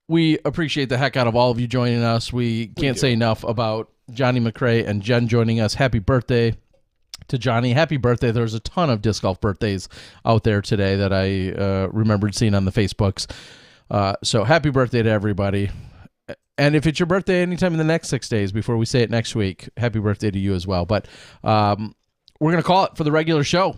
We appreciate the heck out of all of you joining us. We can't say enough about JohnE McCray and Jen joining us. Happy birthday to Johnny. Happy birthday. There's a ton of disc golf birthdays out there today that I remembered seeing on the Facebooks. So happy birthday to everybody. And if it's your birthday anytime in the next 6 days before we say it next week, happy birthday to you as well. But we're going to call it for the regular show.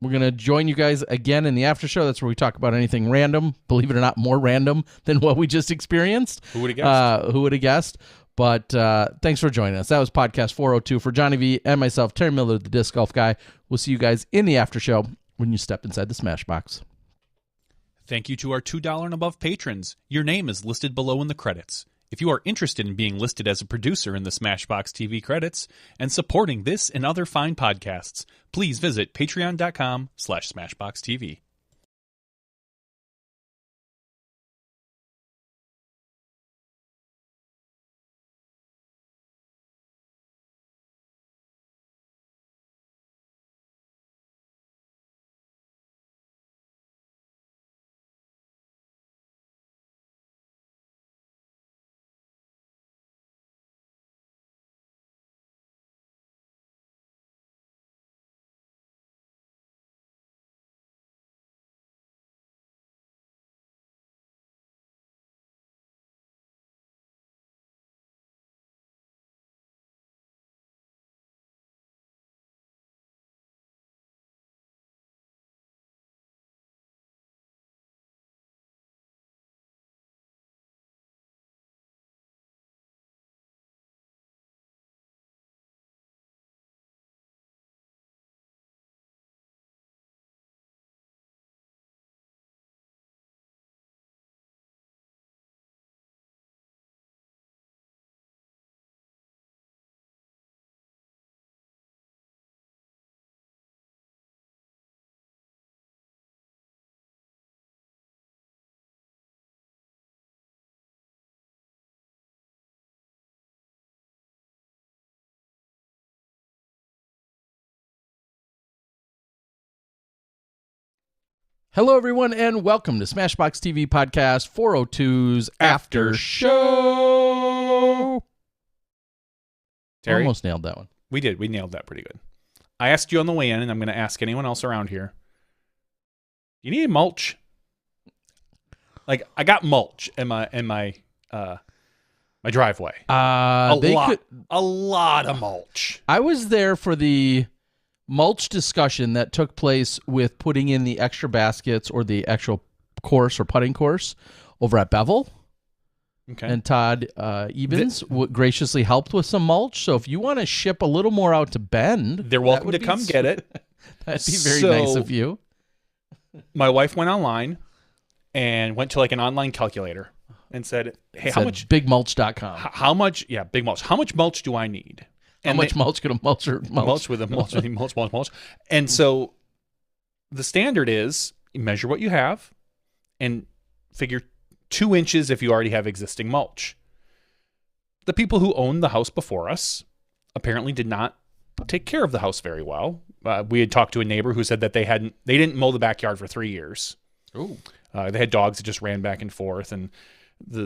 We're going to join you guys again in the after show. That's where we talk about anything random, believe it or not, more random than what we just experienced. Who would have guessed? But thanks for joining us. That was podcast 402 for Johnny V and myself, Terry Miller, the disc golf guy. We'll see you guys in the after show when you step inside the Smash Box. Thank you to our $2 and above patrons. Your name is listed below in the credits. If you are interested in being listed as a producer in the Smashbox TV credits and supporting this and other fine podcasts, please visit patreon.com/SmashboxTV. Hello, everyone, and welcome to Smashbox TV Podcast 402's After Show. Terry? Almost nailed that one. We did. We nailed that pretty good. I asked you on the way in, and I'm going to ask anyone else around here. You need mulch? Like, I got mulch in my driveway. A lot of mulch. I was there for the mulch discussion that took place with putting in the extra baskets or the actual course or putting course over at Bevel. Okay. And Todd Evans graciously helped with some mulch. So if you want to ship a little more out to Bend, they're welcome to come get it. That'd be very nice of you. My wife went online and went to like an online calculator and said, "Hey, how much?" Bigmulch.com. How much? Yeah, big mulch. How much mulch do I need? How much mulch could a mulcher mulch with a mulch? mulch. And so the standard is you measure what you have and figure 2 inches if you already have existing mulch. The people who owned the house before us apparently did not take care of the house very well. We had talked to a neighbor who said that they didn't mow the backyard for 3 years. Ooh. They had dogs that just ran back and forth, and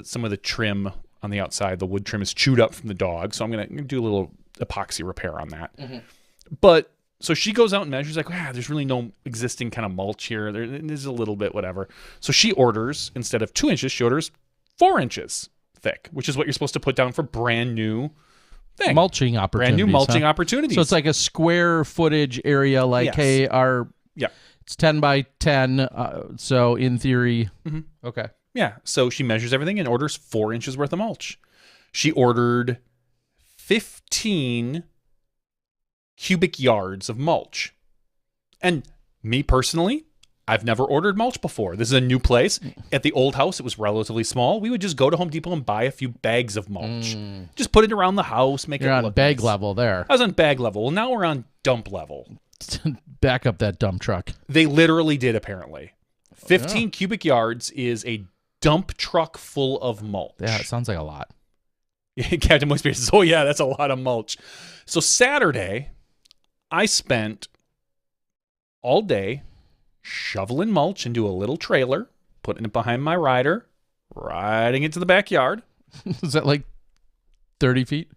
some of the trim on the outside, the wood trim, is chewed up from the dog. So I'm gonna do a little epoxy repair on that. Mm-hmm. But so she goes out and measures, like, there's really no existing kind of mulch here. There's a little bit, whatever. So she orders, instead of 2 inches, she orders 4 inches thick, which is what you're supposed to put down for brand new thing. Mulching opportunities. Brand new mulching opportunities. So it's like a square footage area, like, yes. Hey, it's 10 by 10. So in theory, okay. Yeah. So she measures everything and orders 4 inches worth of mulch. She ordered 15 cubic yards of mulch. And me personally, I've never ordered mulch before. This is a new place. At the old house, it was relatively small. We would just go to Home Depot and buy a few bags of mulch. Just put it around the house, make You're it on look bag nice. level there. I was on bag level. Well, now we're on dump level. Back up that dump truck. They literally did, apparently. 15 cubic yards is a dump truck full of mulch. Yeah, it sounds like a lot. Captain Moistbeard says, "Oh yeah, that's a lot of mulch." So Saturday, I spent all day shoveling mulch into a little trailer, putting it behind my rider, riding it to the backyard. Is that like 30 feet?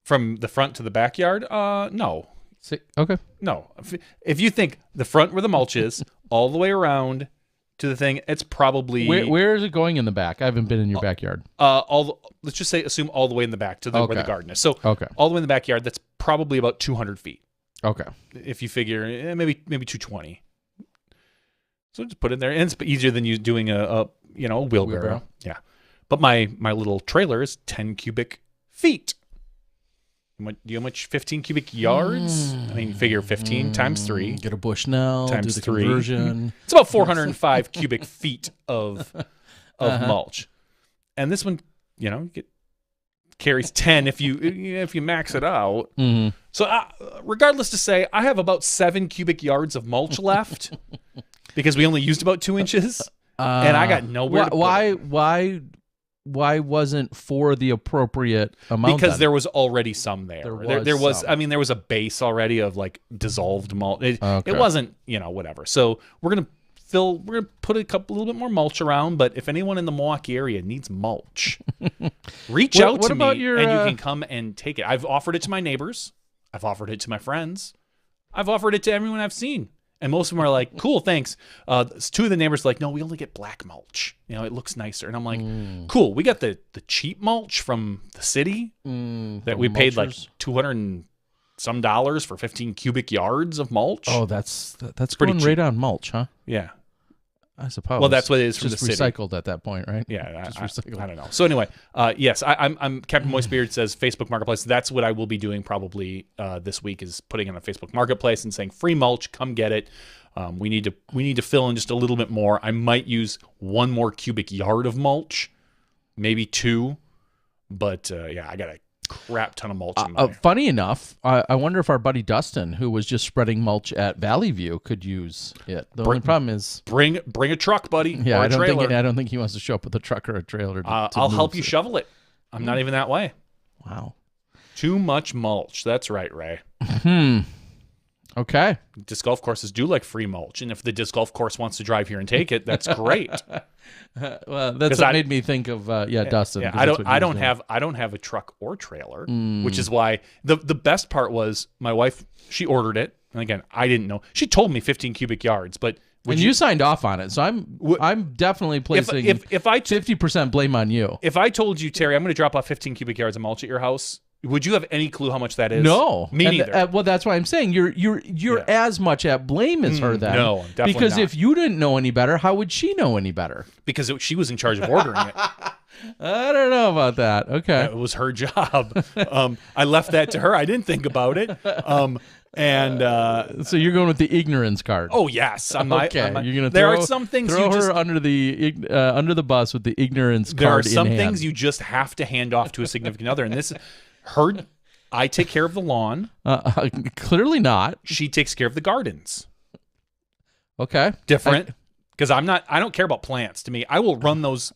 From the front to the backyard? No. Okay. No. If you think the front where the mulch is, all the way around to the thing, it's probably... Where is it going in the back? I haven't been in your backyard. Let's just assume all the way in the back to where the garden is. So all the way in the backyard, that's probably about 200 feet. Okay. If you figure, maybe 220. So just put it there, and it's easier than you doing a wheelbarrow. Yeah. But my little trailer is 10 cubic feet. Do you know how much 15 cubic yards? I mean, figure 15 times 3. Get a Bushnell, times do the 3. conversion. It's about 405 cubic feet of mulch. And this one, carries 10 if you max it out. Mm-hmm. So regardless to say, I have about 7 cubic yards of mulch left because we only used about 2 inches, and I got nowhere to put it. Why wasn't 4 the appropriate amount? Because then? there was already some there. There was. Some. I mean, there was a base already of like dissolved mulch. It wasn't, whatever. So we're gonna put a little bit more mulch around. But if anyone in the Milwaukee area needs mulch, reach out to me, and you can come and take it. I've offered it to my neighbors. I've offered it to my friends. I've offered it to everyone I've seen. And most of them are like, "Cool, thanks." 2 of the neighbors are like, "No, we only get black mulch. It looks nicer." And I'm like, "Cool, we got the cheap mulch from the city that we paid like $200 and some for 15 cubic yards of mulch." Oh, that's pretty going cheap. right on mulch, huh? Yeah, I suppose. Well, that's what it is from just the city. recycled at that point, right? Yeah, just recycled. I don't know. So anyway, yes, I'm Captain Moistbeard says Facebook Marketplace. That's what I will be doing probably this week, is putting in a Facebook Marketplace and saying free mulch, come get it. We need to fill in just a little bit more. I might use 1 more cubic yard of mulch, maybe 2, but I got a crap ton of mulch in there. Funny enough, I wonder if our buddy Dustin, who was just spreading mulch at Valley View, could use it. The only problem is bring a truck, buddy. Yeah, or a I trailer. don't think he wants to show up with a truck or a trailer. I'll help you shovel it. I'm not even that way. Wow, too much mulch. That's right, Ray. Okay. Disc golf courses do like free mulch, and if the disc golf course wants to drive here and take it, that's great. Well, that's what made me think of Dustin. Yeah, 'cause I don't have a truck or trailer, which is why the best part was my wife, she ordered it. And again, I didn't know. She told me 15 cubic yards, but you signed off on it, so I'm definitely placing if I 50% blame on you. If I told you, Terry, I'm going to drop off 15 cubic yards of mulch at your house, would you have any clue how much that is? No, me neither. Well, that's why I'm saying you're as much at blame as her then. No, definitely because not. if you didn't know any better, how would she know any better? Because she was in charge of ordering it. I don't know about that. Okay, it was her job. I left that to her. I didn't think about it. So you're going with the ignorance card. Oh yes, you're gonna there are some things throw you just her under the bus with the ignorance there card. are some in hand. things you just have to hand off to a significant other, and this her. I take care of the lawn. Clearly not. She takes care of the gardens. Okay, different. Because I don't care about plants. To me, I will run those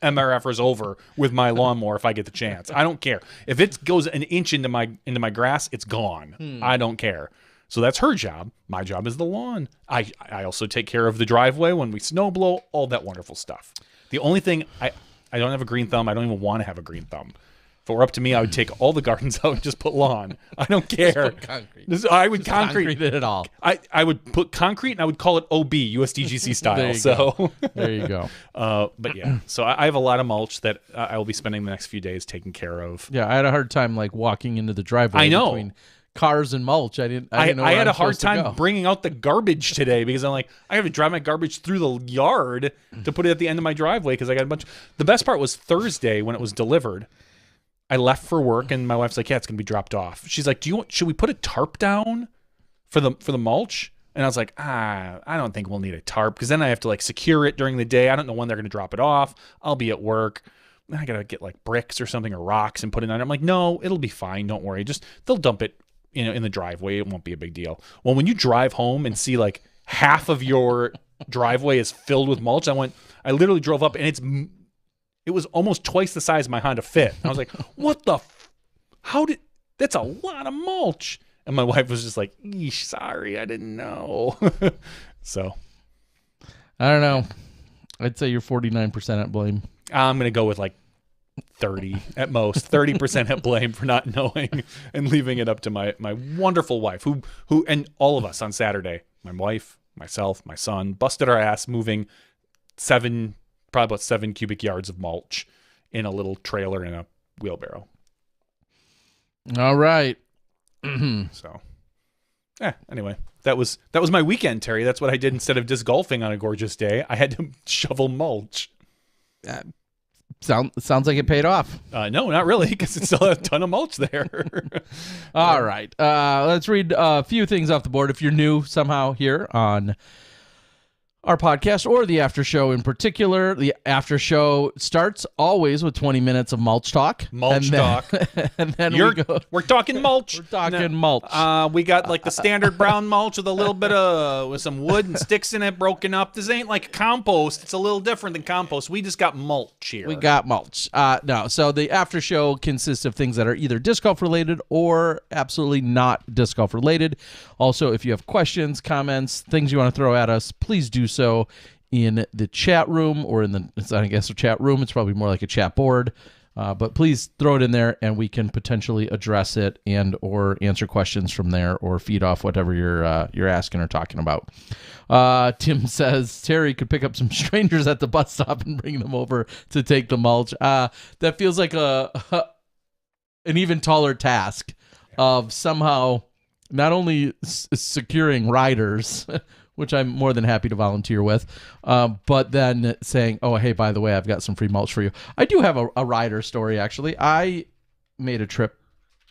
MRFers over with my lawnmower if I get the chance. I don't care if it goes an inch into my grass, it's gone. I don't care. So that's her job. My job is the lawn. I also take care of the driveway when we snow blow, all that wonderful stuff. The only thing I don't have a green thumb. I don't even want to have a green thumb. If it were up to me, I would take all the gardens out and just put lawn. I don't care. I would concrete it all. I would put concrete and I would call it OB, USDGC style. There you go. But yeah, so I have a lot of mulch that I will be spending the next few days taking care of. Yeah, I had a hard time walking into the driveway. I know. Between cars and mulch. I didn't know. I had a hard time bringing out the garbage today because I'm like, I have to drive my garbage through the yard to put it at the end of my driveway because I got a bunch. The best part was Thursday when it was delivered. I left for work and my wife's like, yeah, it's gonna be dropped off. She's like, should we put a tarp down for the mulch? And I was like, I don't think we'll need a tarp because then I have to secure it during the day. I don't know when they're gonna drop it off. I'll be at work. I gotta get bricks or something or rocks and put it on. I'm like, no, it'll be fine. Don't worry. Just they'll dump it, in the driveway. It won't be a big deal. Well, when you drive home and see half of your driveway is filled with mulch, I literally drove up and it was almost twice the size of my Honda Fit. I was like, what the, that's a lot of mulch. And my wife was just like, eesh, sorry, I didn't know. So. I don't know. I'd say you're 49% at blame. I'm going to go with 30 at most, 30% at blame for not knowing and leaving it up to my wonderful wife who, and all of us on Saturday, my wife, myself, my son, busted our ass moving probably about 7 cubic yards of mulch in a little trailer in a wheelbarrow. All right. So, anyway, that was my weekend, Terry. That's what I did instead of disc golfing on a gorgeous day. I had to shovel mulch. Sounds like it paid off. No, not really, because it's still a ton of mulch there. All right. Let's read a few things off the board. If you're new somehow here on our podcast or the after show in particular, the after show starts always with 20 minutes of mulch talk. Talk. And then we're talking mulch. We're talking mulch. We got the standard brown mulch with a little bit with some wood and sticks in it broken up. This ain't like compost. It's a little different than compost. We just got mulch here. We got mulch. No, so the after show consists of things that are either disc golf related or absolutely not disc golf related. Also, if you have questions, comments, things you want to throw at us, please do so in the chat room or it's not, I guess, a chat room. It's probably more like a chat board. But please throw it in there and we can potentially address it and or answer questions from there or feed off whatever you're asking or talking about. Tim says Terry could pick up some strangers at the bus stop and bring them over to take the mulch. That feels like an even taller task of somehow not only securing riders, which I'm more than happy to volunteer with, but then saying, oh, hey, by the way, I've got some free mulch for you. I do have a rider story, actually. I made a trip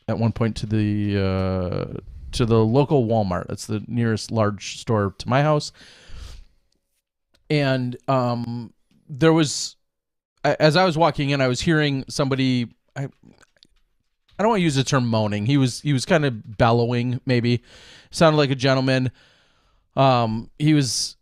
at one point to the local Walmart. That's the nearest large store to my house. And there was, as I was walking in, I was hearing somebody, I don't want to use the term moaning. He was kind of bellowing, maybe. Sounded like a gentleman. He was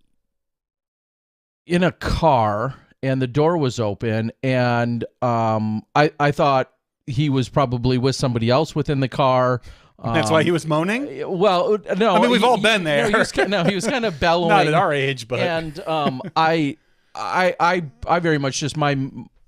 in a car and the door was open, and I thought he was probably with somebody else within the car. That's why he was moaning? Well, no. I mean, we've all been there. He was kind of bellowing. Not at our age, but. And I very much just, my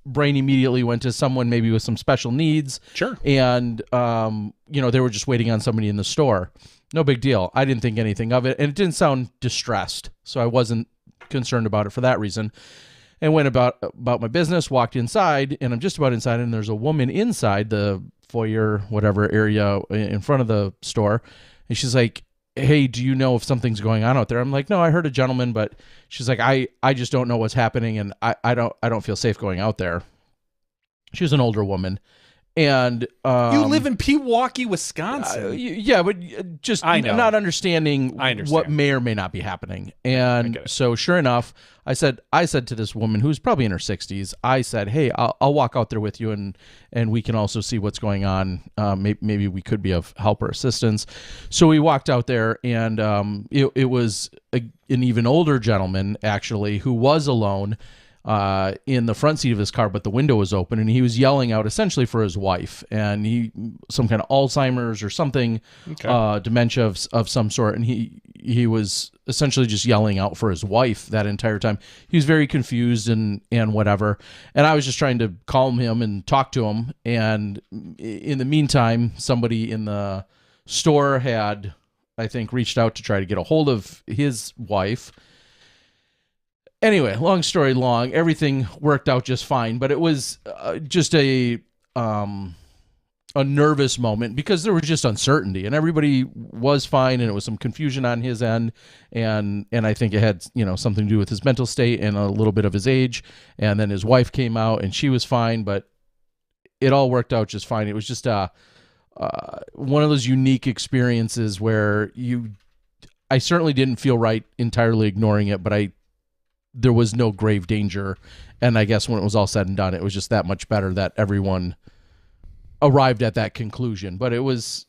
brain immediately went to someone maybe with some special needs. Sure. And, they were just waiting on somebody in the store. No big deal. I didn't think anything of it. And it didn't sound distressed. So I wasn't concerned about it for that reason. And went about my business, walked inside, and I'm just about inside, and there's a woman inside the foyer, whatever area in front of the store. And she's like, hey, do you know if something's going on out there? I'm like, no, I heard a gentleman, but she's like, I just don't know what's happening, and I don't feel safe going out there. She was an older woman. And you live in Pewaukee, Wisconsin. Yeah, but just not understanding what may or may not be happening. And so sure enough, I said to this woman who's probably in her 60s, I said, hey, I'll walk out there with you, and we can also see what's going on. Maybe we could be of help or assistance. So we walked out there, and it was an even older gentleman, actually, who was alone in the front seat of his car, but the window was open, and he was yelling out essentially for his wife, and some kind of Alzheimer's or something, dementia of some sort, and he was essentially just yelling out for his wife that entire time. He was very confused and whatever, and I was just trying to calm him and talk to him, and in the meantime, somebody in the store had, I think, reached out to try to get a hold of his wife. Anyway, long story long, everything worked out just fine, but it was just a nervous moment because there was just uncertainty, and everybody was fine, and it was some confusion on his end, and I think it had something to do with his mental state and a little bit of his age, and then his wife came out, and she was fine, but it all worked out just fine. It was just one of those unique experiences where I certainly didn't feel right entirely ignoring it, but there was no grave danger. And I guess when it was all said and done, it was just that much better that everyone arrived at that conclusion. But it was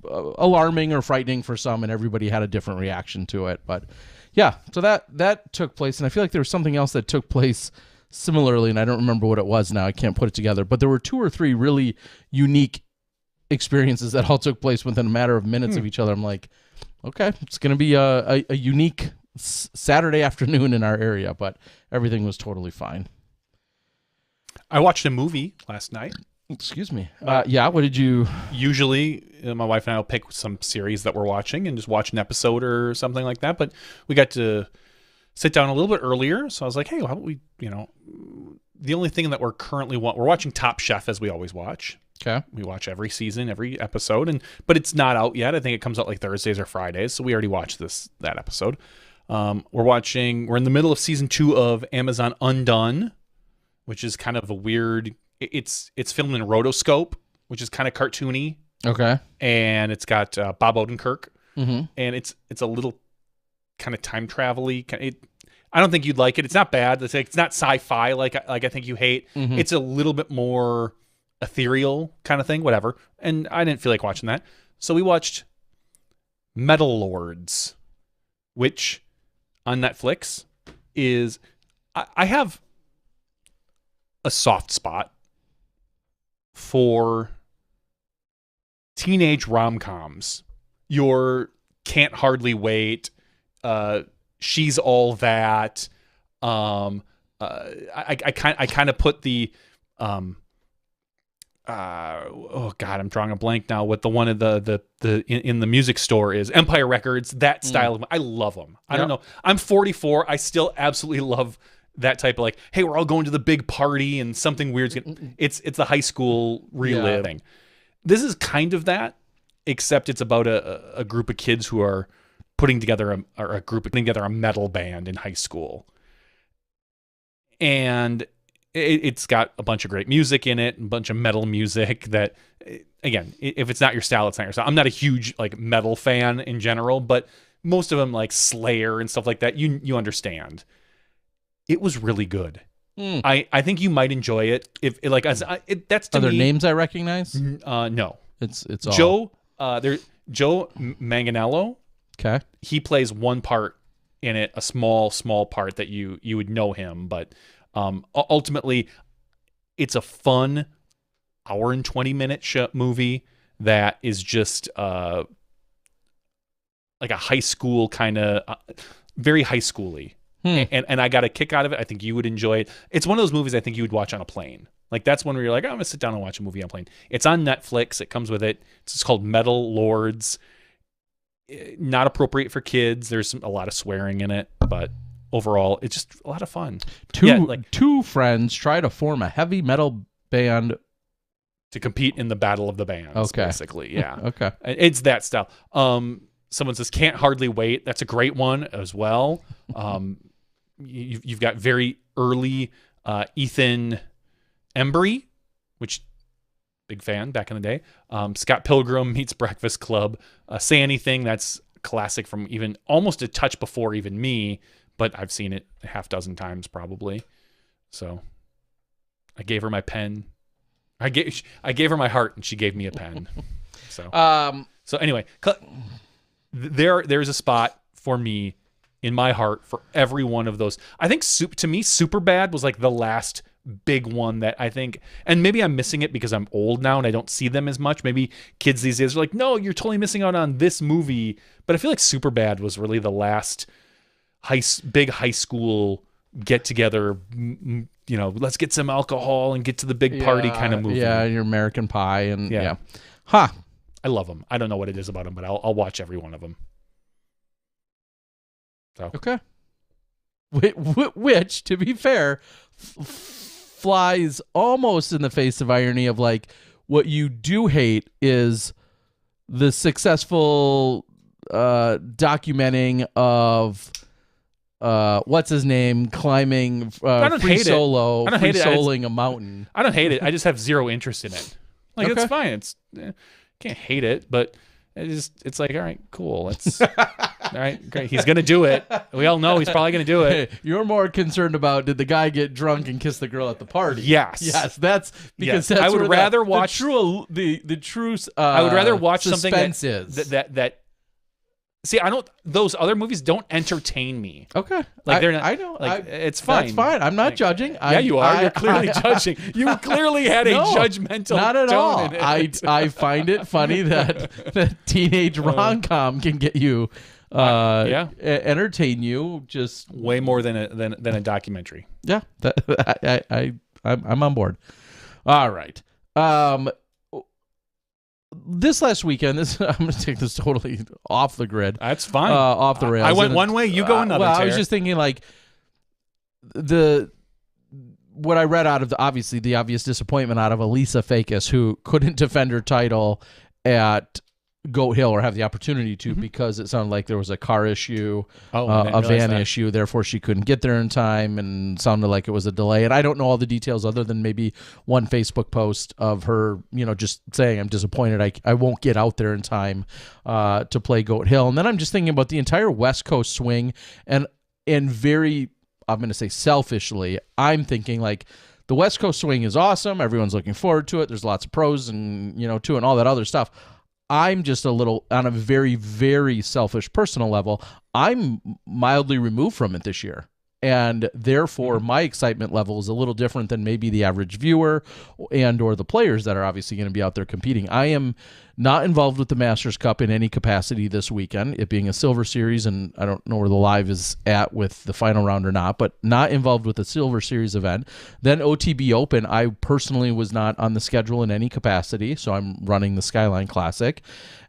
alarming or frightening for some, and everybody had a different reaction to it. But yeah, so that took place. And I feel like there was something else that took place similarly, and I don't remember what it was now. I can't put it together. But there were 2 or 3 really unique experiences that all took place within a matter of minutes of each other. I'm like, okay, it's going to be a unique Saturday afternoon in our area, but everything was totally fine. I watched a movie last night. Excuse me. Yeah, what did you... Usually, my wife and I will pick some series that we're watching and just watch an episode or something like that, but we got to sit down a little bit earlier, so I was like, hey, how about we, the only thing that we're currently... We're watching Top Chef, as we always watch. Okay. We watch every season, every episode, but it's not out yet. I think it comes out like Thursdays or Fridays, so we already watched that episode. We're in the middle of season 2 of Amazon Undone, which is kind of a weird, it's filmed in rotoscope, which is kind of cartoony. Okay. And it's got Bob Odenkirk. Mm-hmm. And it's a little kind of time travel-y. I don't think you'd like it. It's not bad. It's not sci-fi like I think you hate. Mm-hmm. It's a little bit more ethereal kind of thing, whatever. And I didn't feel like watching that. So we watched Metal Lords, which... on Netflix is I have a soft spot for teenage rom-coms. Your Can't Hardly Wait, She's All That. I kind of put the oh God, I'm drawing a blank now. What the one of the in the music store is Empire Records. That style of, I love them. I don't know. I'm 44. I still absolutely love that type of hey, we're all going to the big party and something weird's gonna. It's the high school reliving. Yeah. This is kind of that, except it's about a group of kids who are putting together a metal band in high school, and it's got a bunch of great music in it, and a bunch of metal music that, again, if it's not your style, it's not your style. I'm not a huge metal fan in general, but most of them Slayer and stuff like that, you understand. It was really good. I think you might enjoy it. If that's to Are there me, names I recognize? No. It's all Joe Manganiello. Okay. He plays one part in it, a small part that you would know him, but ultimately, it's a fun hour and 20-minute movie that is just like a high school kind of, very high schooly. And I got a kick out of it. I think you would enjoy it. It's one of those movies I think you would watch on a plane. Like that's one where you're like, oh, I'm gonna sit down and watch a movie on a plane. It's on Netflix. It comes with it. It's called Metal Lords. Not appropriate for kids. There's a lot of swearing in it, but overall, it's just a lot of fun. Two friends try to form a heavy metal band to compete in the Battle of the Bands. Okay. Basically, yeah. Okay. It's that style. Someone says Can't Hardly Wait. That's a great one as well. You've got very early Ethan Embry, which big fan back in the day. Scott Pilgrim Meets Breakfast Club. Say Anything. That's classic from even almost a touch before even me, but I've seen it a half dozen times probably. So I gave her my pen. I gave her my heart and she gave me a pen. So anyway, there's a spot for me in my heart for every one of those. I think to me, Superbad was like the last big one that I think, and maybe I'm missing it because I'm old now and I don't see them as much. Maybe kids these days are like, no, you're totally missing out on this movie. But I feel like Superbad was really the last big high school get together, let's get some alcohol and get to the big party kind of movie. Yeah, your American Pie and yeah. Huh. I love them. I don't know what it is about them, but I'll watch every one of them. So. Okay. Which, to be fair, flies almost in the face of irony of like what you do hate is the successful documenting of what's his name climbing free-soloing a mountain. I don't hate it. I just have zero interest in it. Like it's fine. It's can't hate it, but it's like, all right, cool. It's all right, great. He's gonna do it. We all know he's probably gonna do it. You're more concerned about did the guy get drunk and kiss the girl at the party? Yes. That's because that's I would rather watch the true. I would rather watch something that. See, those other movies don't entertain me. Okay. Like they're not. I know. Like it's fine. That's fine. I'm not judging. Yeah, you are. You're clearly judging. You clearly had a judgmental not at tone all. in it. I find it funny that teenage rom-com can get you entertain you just way more than a documentary. Yeah. I'm on board. All right. This last weekend, I'm going to take this totally off the grid. That's fine. Off the rails. I went one way, you go another. Well, I was just thinking like what I read out of the obvious disappointment out of Elisa Fakis, who couldn't defend her title at Goat Hill or have the opportunity to because it sounded like there was a car issue, a van issue, therefore she couldn't get there in time and sounded like it was a delay. And I don't know all the details other than maybe one Facebook post of her, just saying, I'm disappointed I won't get out there in time to play Goat Hill. And then I'm just thinking about the entire West Coast swing and very, I'm going to say selfishly, I'm thinking like the West Coast swing is awesome. Everyone's looking forward to it. There's lots of pros and, to it and all that other stuff. I'm just a little, on a very, very selfish personal level, I'm mildly removed from it this year. And therefore, my excitement level is a little different than maybe the average viewer or the players that are obviously going to be out there competing. I am not involved with the Masters Cup in any capacity this weekend, it being a Silver Series, and I don't know where the live is at with the final round or not, but not involved with the Silver Series event. Then OTB Open, I personally was not on the schedule in any capacity, so I'm running the Skyline Classic.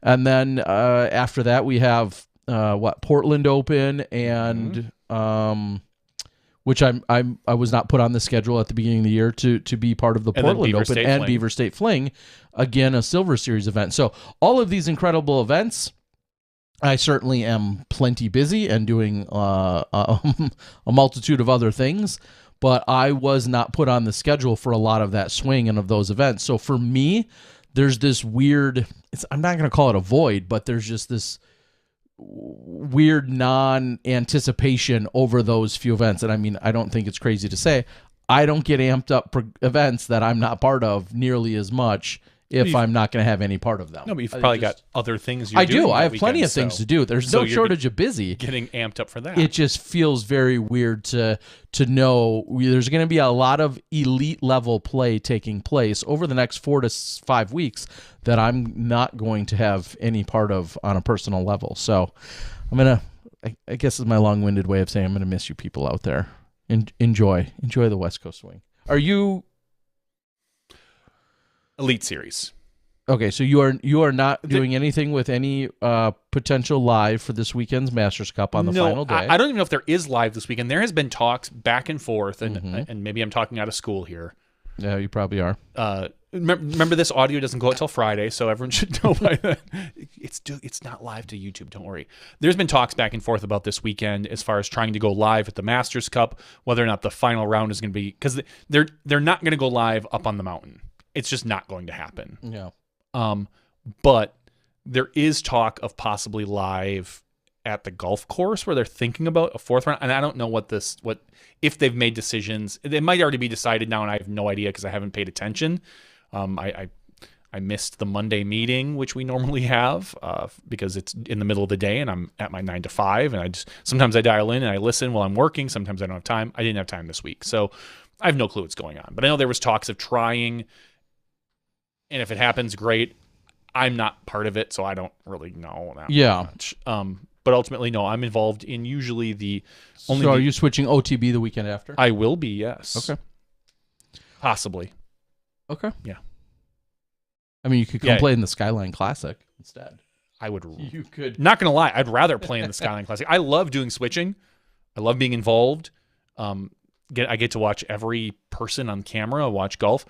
And then after that, we have Portland Open and... which I was not put on the schedule at the beginning of the year to be part of the Portland Open and Beaver State Fling, again, a Silver Series event. So all of these incredible events, I certainly am plenty busy and doing a multitude of other things, but I was not put on the schedule for a lot of that swing and of those events. So for me, there's this weird, I'm not going to call it a void, but there's just this weird non-anticipation over those few events. And I mean, I don't think it's crazy to say I don't get amped up for events that I'm not part of nearly as much if I'm not going to have any part of them. No, but you've probably got other things you're I doing do. that I have weekend, plenty of things to do. There's no shortage of busy. Getting amped up for that. It just feels very weird to know there's going to be a lot of elite level play taking place over the next 4 to 5 weeks that I'm not going to have any part of on a personal level. So I'm going to, I guess is my long-winded way of saying I'm going to miss you people out there. Enjoy the West Coast swing. Are you Elite Series? Okay, so you are not doing anything with any potential live for this weekend's Masters Cup on the final day. I don't even know if there is live this weekend. There has been talks back and forth, and maybe I'm talking out of school here. Yeah, you probably are. Remember, this audio doesn't go out till Friday, so everyone should know by then. It's not live to YouTube. Don't worry. There's been talks back and forth about this weekend as far as trying to go live at the Masters Cup, whether or not the final round is going to be, because they're not going to go live up on the mountain. It's just not going to happen. Yeah. But there is talk of possibly live at the golf course where they're thinking about a fourth round. And I don't know if they've made decisions. It might already be decided now, and I have no idea because I haven't paid attention. I missed the Monday meeting, which we normally have, because it's in the middle of the day and I'm at my 9 to 5. And sometimes I dial in and I listen while I'm working. Sometimes I don't have time. I didn't have time this week. So I have no clue what's going on. But I know there was talks of trying. And if it happens, great. I'm not part of it, so I don't really know that much. But ultimately, no, I'm involved in usually the only. So are you switching OTB the weekend after? I will be, yes. Okay. Possibly. Okay. Yeah. I mean, you could come play in the Skyline Classic instead. I would. You could. Not going to lie, I'd rather play in the Skyline Classic. I love doing switching. I love being involved. I get to watch every person on camera watch golf.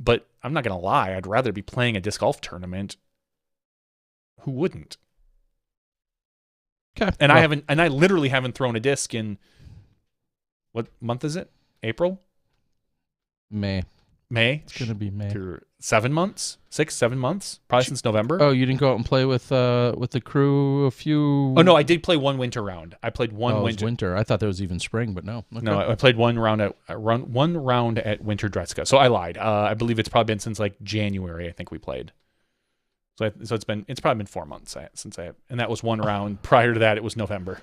But I'm not going to lie, I'd rather be playing a disc golf tournament. Who wouldn't? Okay. And I literally haven't thrown a disc in, what month is it? April? May. It's going to be May. 7 months? 6, 7 months? Probably since November. Oh, you didn't go out and play with the crew a few... Oh, no, I did play one winter round. I played one winter. I thought there was even spring, but no. Okay. No, I played one round at Winter Dretzka. So I lied. I believe it's probably been since like January, I think we played. So it's probably been 4 months and that was one round. Prior to that, it was November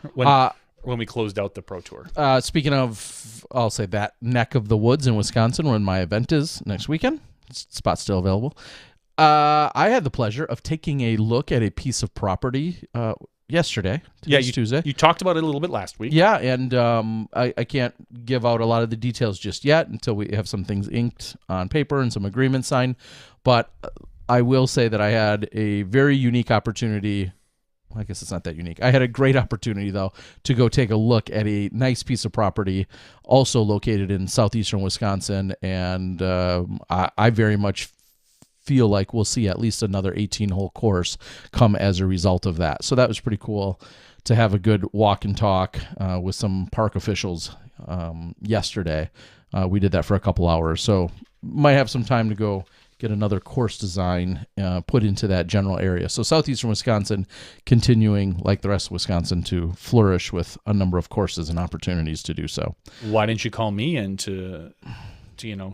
when we closed out the Pro Tour. Speaking of, I'll say that neck of the woods in Wisconsin, when my event is next weekend, spot's still available. I had the pleasure of taking a look at a piece of property yesterday. Tuesday. You talked about it a little bit last week. Yeah, and I can't give out a lot of the details just yet until we have some things inked on paper and some agreements signed. But I will say that I had a very unique opportunity. I guess it's not that unique. I had a great opportunity, though, to go take a look at a nice piece of property also located in southeastern Wisconsin, and I very much feel like we'll see at least another 18-hole course come as a result of that. So that was pretty cool to have a good walk and talk with some park officials yesterday. We did that for a couple hours, so might have some time to go get another course design put into that general area. So southeastern Wisconsin continuing, like the rest of Wisconsin, to flourish with a number of courses and opportunities to do so. Why didn't you call me in to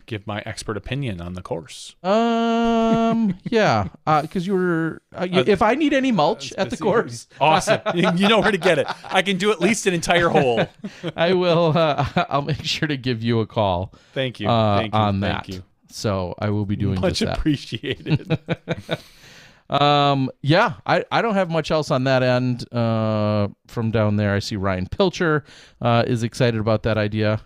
give my expert opinion on the course? Yeah, because you were. If I need any mulch at the course, awesome. You know where to get it. I can do at least an entire hole. I will. I'll make sure to give you a call. Thank you. On that. Thank you. So I will be doing much just that. Appreciated. Yeah, I don't have much else on that end from down there. I see Ryan Pilcher is excited about that idea.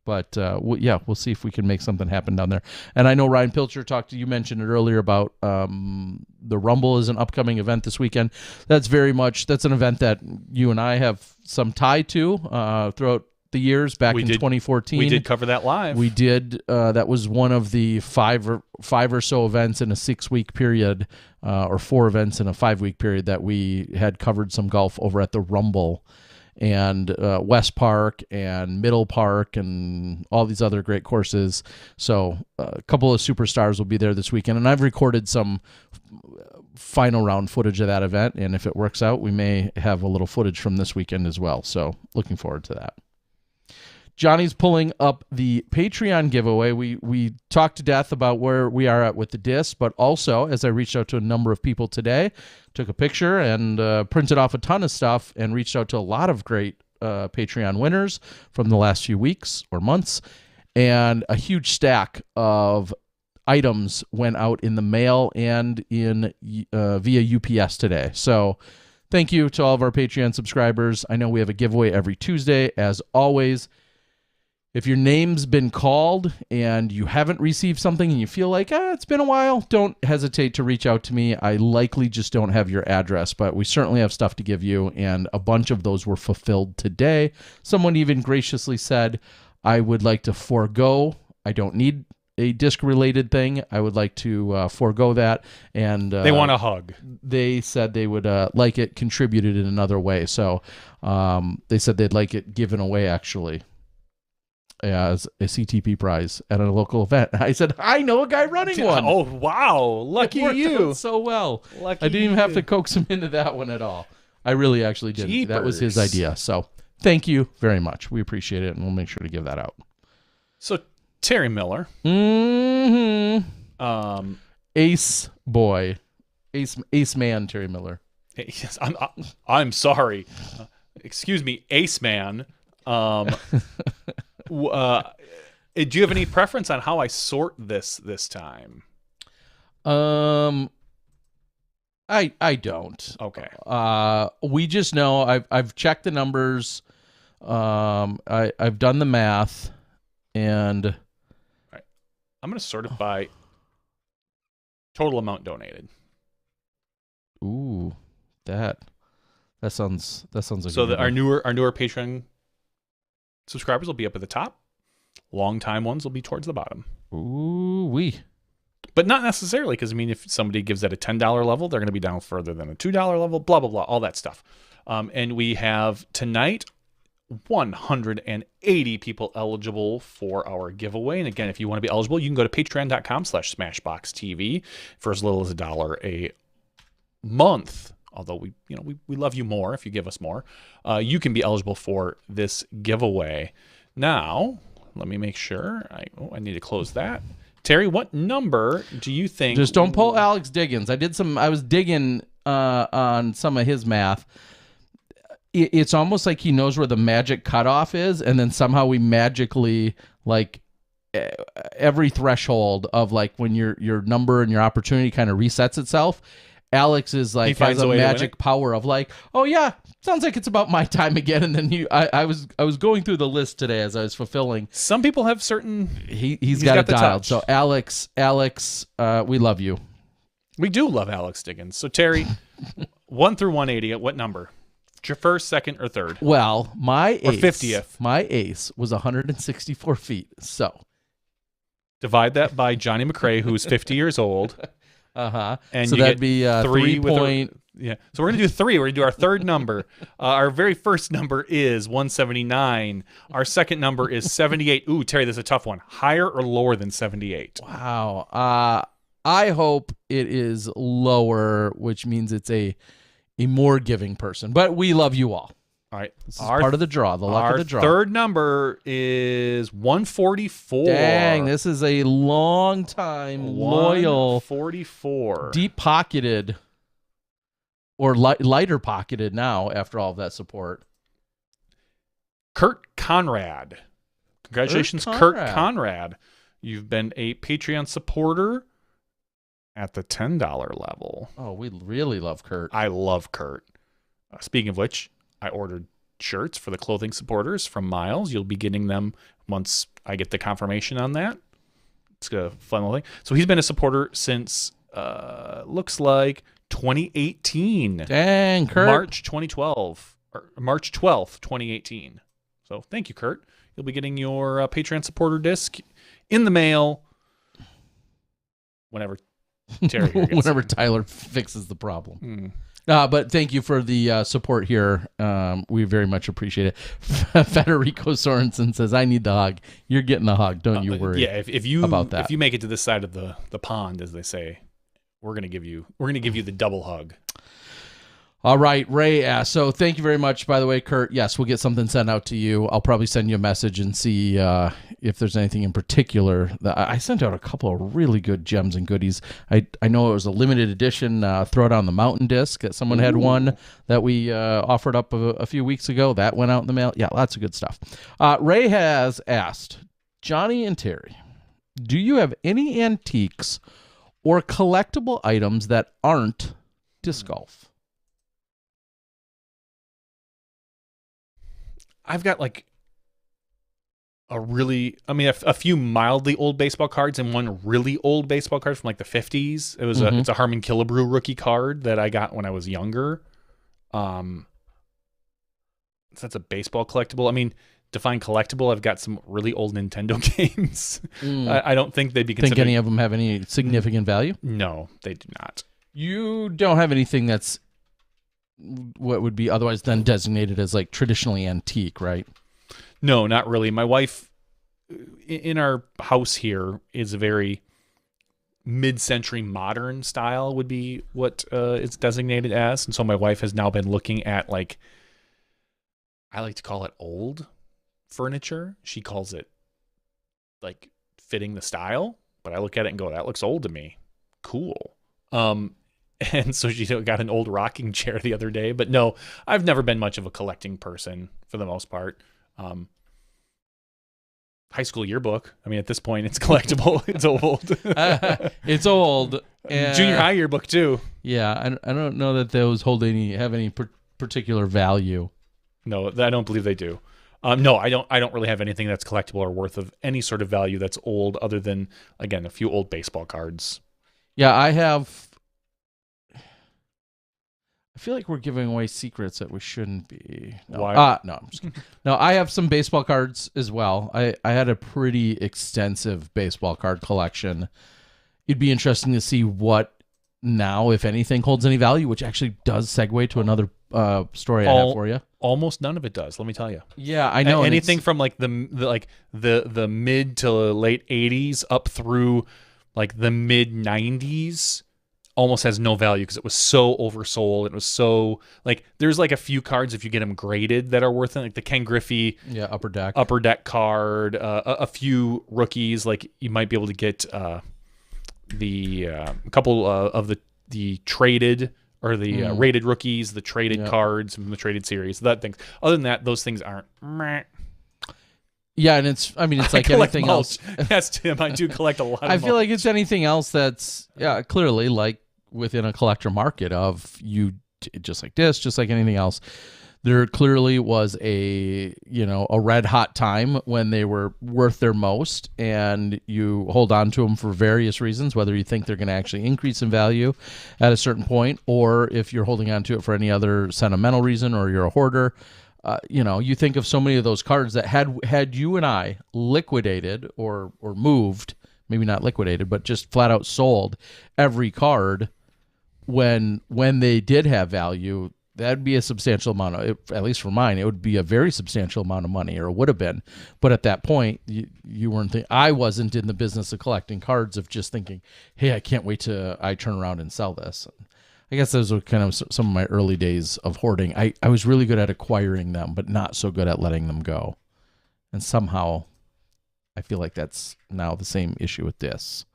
But we'll see if we can make something happen down there. And I know Ryan Pilcher you mentioned it earlier about the Rumble is an upcoming event this weekend. That's an event that you and I have some tie to throughout the years back in 2014. We did cover that live. We did. That was one of the five or so events in a 6-week period, or 4 events in a 5-week period that we had covered some golf over at the Rumble. And West Park and Middle Park and all these other great courses. So a couple of superstars will be there this weekend. And I've recorded some final round footage of that event. And if it works out, we may have a little footage from this weekend as well. So looking forward to that. Johnny's pulling up the Patreon giveaway. We talked to death about where we are at with the disc, but also, as I reached out to a number of people today, took a picture and printed off a ton of stuff and reached out to a lot of great Patreon winners from the last few weeks or months, and a huge stack of items went out in the mail and in via UPS today. So thank you to all of our Patreon subscribers. I know we have a giveaway every Tuesday, as always. If your name's been called and you haven't received something and you feel like, it's been a while, don't hesitate to reach out to me. I likely just don't have your address, but we certainly have stuff to give you, and a bunch of those were fulfilled today. Someone even graciously said, I would like to forego. I don't need a disc-related thing. I would like to forego that. And they want a hug. They said they would like it contributed in another way. So they said they'd like it given away, actually, as a CTP prize at a local event. I said, I know a guy running one. Oh, wow. Lucky It worked you. out so well. Lucky I didn't even have you. to coax him into that one at all. I really actually didn't. Jeepers. That was his idea. So thank you very much. We appreciate it, and we'll make sure to give that out. So Terry Miller. Ace boy. Ace man, Terry Miller. Yes, I'm sorry. Excuse me, Ace Man. Do you have any preference on how I sort this time? I don't. Okay. We just know I've checked the numbers. I've done the math, and I'm going to sort it by total amount donated. Ooh, that sounds like So our newer Patreon subscribers will be up at the top. Long-time ones will be towards the bottom. Ooh wee. But not necessarily, because I mean, if somebody gives at a $10 level, they're going to be down further than a $2 level. Blah blah blah, all that stuff. And we have tonight 180 people eligible for our giveaway. And again, if you want to be eligible, you can go to patreon.com/smashboxtv for as little as $1 a month. Although we love you more if you give us more. You can be eligible for this giveaway. Now, let me make sure. I need to close that. Terry, what number do you think? Just don't pull Alex Diggins. I was digging on some of his math. It's almost like he knows where the magic cutoff is, and then somehow we magically, like, every threshold of, like, when your number and your opportunity kind of resets itself, Alex is like has a magic power of like, oh yeah, sounds like it's about my time again. And then I was going through the list today as I was fulfilling. Some people have certain. He's got it dialed. So Alex, we love you. We do love Alex Diggins. So Terry, 1 through 180. At what number? Your first, second, or third? Well, my or ace, 50th. My ace was 164 feet. So divide that by JohnE McCray, who is 50 years old. And so that'd be 3 point. Yeah. So we're gonna do 3. We're gonna do our third number. Our very first number is 179. Our second number is 78. Ooh, Terry, this is a tough one. Higher or lower than 78? Wow. I hope it is lower, which means it's a more giving person. But we love you all. All right. This is part of the draw, the luck of the draw. Our third number is 144. Dang, this is a long time, loyal, 144. deep-pocketed, or lighter-pocketed now after all of that support. Kurt Conrad. Congratulations, Kurt Conrad. You've been a Patreon supporter at the $10 level. Oh, we really love Kurt. I love Kurt. Speaking of which, I ordered shirts for the clothing supporters from Miles. You'll be getting them once I get the confirmation on that. It's a fun little thing. So he's been a supporter since, looks like 2018. Dang, Kurt. March 2012. Or March 12th, 2018. So thank you, Kurt. You'll be getting your Patreon supporter disc in the mail whenever Terry here gets whenever it. Tyler fixes the problem. But thank you for the support here. We very much appreciate it. Federico Sorensen says, I need the hug. You're getting the hug. Don't you worry. Yeah, if you about that. If you make it to this side of the pond, as they say, we're gonna give you the double hug. All right, Ray asks, so thank you very much, by the way, Kurt. Yes, we'll get something sent out to you. I'll probably send you a message and see if there's anything in particular. I sent out a couple of really good gems and goodies. I know it was a limited edition Throw Down the Mountain disc that someone had one that we offered up a few weeks ago. That went out in the mail. Yeah, lots of good stuff. Ray has asked, Johnny and Terry, do you have any antiques or collectible items that aren't disc golf? I've got like a few mildly old baseball cards and one really old baseball card from like the 50s. It was it's a Harmon Killebrew rookie card that I got when I was younger. So that's a baseball collectible. I mean, define collectible. I've got some really old Nintendo games. I don't think they'd be considered. Think any of them have any significant value? No, they do not. You don't have anything that's what would be otherwise then designated as like traditionally antique, right? No, not really. My wife in our house here is a very mid-century modern style would be what it's designated as. And so my wife has now been looking at like, I like to call it old furniture. She calls it like fitting the style, but I look at it and go, that looks old to me. Cool. And so she got an old rocking chair the other day. But no, I've never been much of a collecting person for the most part. High school yearbook. I mean, at this point, it's collectible. It's old. It's old. Junior high yearbook too. Yeah, I don't know that those have any particular value. No, I don't believe they do. No, I don't really have anything that's collectible or worth of any sort of value that's old, other than again a few old baseball cards. Yeah, I have. I feel like we're giving away secrets that we shouldn't be. No. Why? No, I'm just kidding. No, I have some baseball cards as well. I had a pretty extensive baseball card collection. It'd be interesting to see what now, if anything, holds any value, which actually does segue to another story I have for you. Almost none of it does. Let me tell you. Yeah, I know. Anything from like the mid to late 80s up through like the mid 90s. Almost has no value because it was so oversold. It was so like there's like a few cards if you get them graded that are worth it, like the Ken Griffey upper deck card, a few rookies like you might be able to get the couple of the traded or the rated rookies, the traded cards from the traded series, that things. Other than that, those things aren't. Yeah, and it's like anything else. Yes, Tim, I do collect a lot of I feel like it's anything else that's clearly like within a collector market of you, just like this, just like anything else. There clearly was a red hot time when they were worth their most, and you hold on to them for various reasons, whether you think they're going to actually increase in value at a certain point, or if you're holding on to it for any other sentimental reason, or you're a hoarder. You think of so many of those cards that had you and I liquidated or moved, maybe not liquidated, but just flat out sold every card when they did have value. That'd be a substantial amount of, at least for mine, it would be a very substantial amount of money, or would have been. But at that point, you weren't. I wasn't in the business of collecting cards of just thinking, hey, I can't wait till I turn around and sell this. I guess those were kind of some of my early days of hoarding. I was really good at acquiring them, but not so good at letting them go. And somehow, I feel like that's now the same issue with this.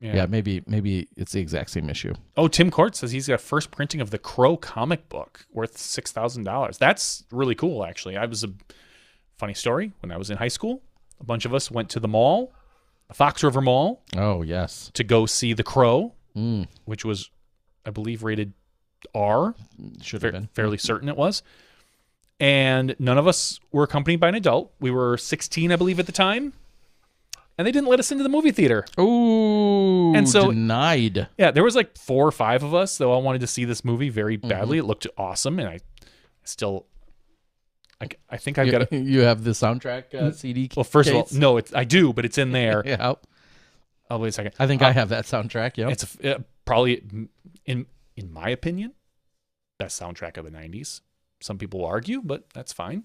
Yeah, maybe it's the exact same issue. Oh, Tim Court says he's got first printing of the Crow comic book worth $6,000. That's really cool, actually. Funny story, when I was in high school, a bunch of us went to the mall, the Fox River Mall. Oh, yes. To go see the Crow, which was, I believe, rated R. Should have been. Fairly certain it was. And none of us were accompanied by an adult. We were 16, I believe, at the time. And they didn't let us into the movie theater. Ooh, and so denied. Yeah, there was like 4 or 5 of us that all wanted to see this movie very badly. It looked awesome, and I think I've got You have the soundtrack CD. Well, first of all, no, I do, but it's in there. Yeah. Oh, wait a second. I think I have that soundtrack. Yeah, it's probably in my opinion, best soundtrack of the '90s. Some people will argue, but that's fine.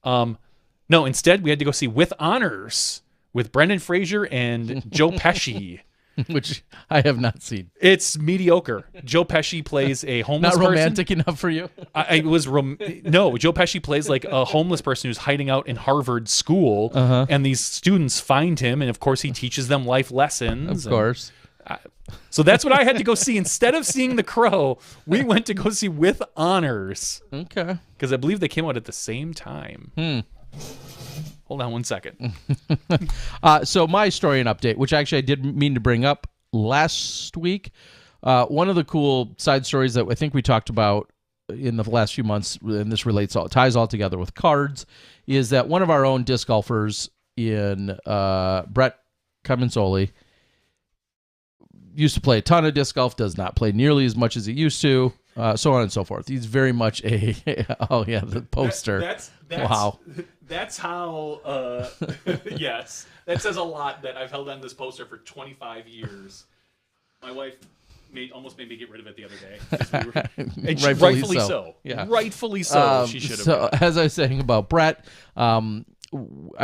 No, instead we had to go see With Honors with Brendan Fraser and Joe Pesci. which I have not seen. It's mediocre. Joe Pesci plays a homeless Not person. romantic enough for you? No, Joe Pesci plays like a homeless person who's hiding out in Harvard school, and these students find him, and of course he teaches them life lessons. Of course. So that's what I had to go see. Instead of seeing The Crow, we went to go see With Honors. Okay. Because I believe they came out at the same time. Hold on one second. So my story and update, which actually I did mean to bring up last week, one of the cool side stories that I think we talked about in the last few months, and this ties all together with cards, is that one of our own disc golfers in Brett Comensoli used to play a ton of disc golf, does not play nearly as much as he used to, so on and so forth. He's very much the poster. Wow. That's how, yes. That says a lot that I've held on this poster for 25 years. My wife almost made me get rid of it the other day. Rightfully so. Yeah. Rightfully so. She should have. So, as I was saying about Brett, I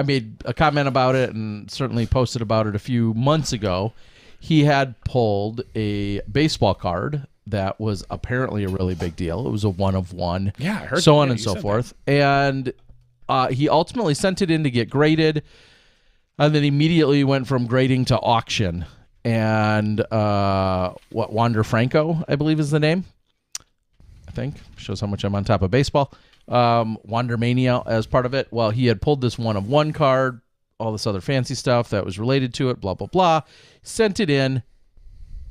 made a comment about it and certainly posted about it a few months ago. He had pulled a baseball card that was apparently a really big deal. It was a 1 of 1. Yeah, I heard so that. on Yeah, and you so said forth. And he ultimately sent it in to get graded, and then immediately went from grading to auction. And Wander Franco, I believe is the name. I think shows how much I'm on top of baseball. Wander Mania as part of it. Well, he had pulled this 1 of 1 card, all this other fancy stuff that was related to it, blah, blah, blah. Sent it in.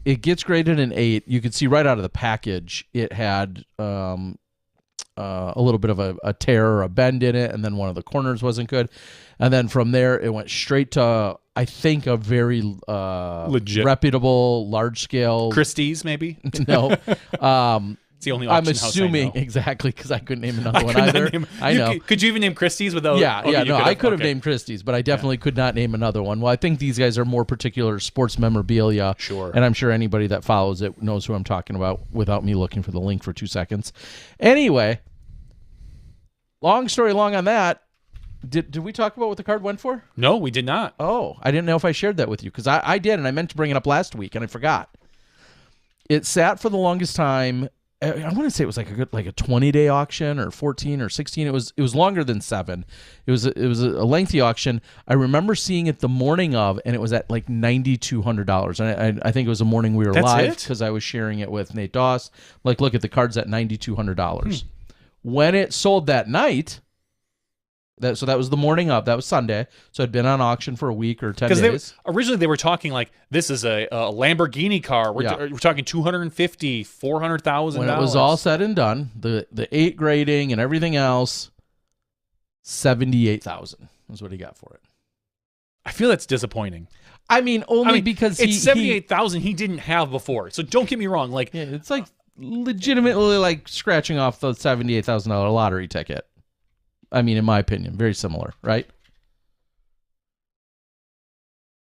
It gets graded an 8. You could see right out of the package it had a little bit of a tear or a bend in it, and then one of the corners wasn't good. And then from there, it went straight to, I think, a very legit, reputable, large-scale... Christie's, maybe? No. It's the only auction I'm assuming, house I know. Exactly, because I couldn't name another one either. I know. Could you even name Christie's without... I could have named Christie's, but I definitely could not name another one. Well, I think these guys are more particular sports memorabilia. Sure. And I'm sure anybody that follows it knows who I'm talking about without me looking for the link for 2 seconds. Anyway, long story long on that. Did we talk about what the card went for? No, we did not. Oh, I didn't know if I shared that with you, because I did, and I meant to bring it up last week, and I forgot. It sat for the longest time. I want to say it was like a 20-day auction, or 14 or 16. It was longer than 7. It was a lengthy auction. I remember seeing it the morning of, and it was at like $9,200. And I think it was the morning we were live, because I was sharing it with Nate Doss. Like, look at the cards at $9,200. When it sold that night. So that was the morning of. That was Sunday. So it'd been on auction for a week or 10 days. Originally, they were talking like, this is a Lamborghini car. We're talking $250,000, $400,000. When it was all said and done, the 8 grading and everything else, $78,000 is what he got for it. I feel that's disappointing. I mean, because it's $78,000 he didn't have before. So don't get me wrong. Like, yeah, it's like legitimately like scratching off the $78,000 lottery ticket. I mean, in my opinion, very similar, right?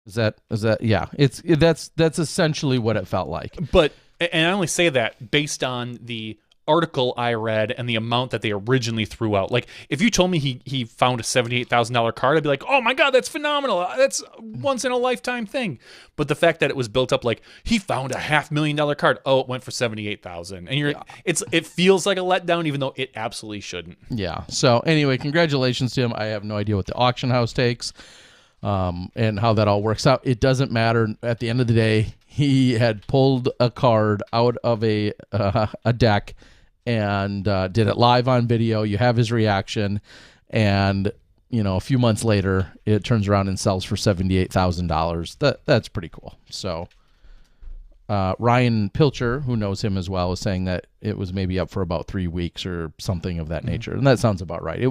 Is that yeah? That's essentially what it felt like. But, and I only say that based on the article I read and the amount that they originally threw out. Like, if you told me he found a $78,000 card, I'd be like, oh my God, that's phenomenal. That's once in a lifetime thing. But the fact that it was built up like he found a $500,000 card. Oh, it went for $78,000. And it feels like a letdown, even though it absolutely shouldn't. Yeah. So anyway, congratulations to him. I have no idea what the auction house takes, and how that all works out. It doesn't matter. At the end of the day, he had pulled a card out of a deck and did it live on video. You have his reaction, and a few months later, it turns around and sells for $78,000. That's pretty cool. So Ryan Pilcher, who knows him as well, is saying that it was maybe up for about 3 weeks or something of that nature, and that sounds about right.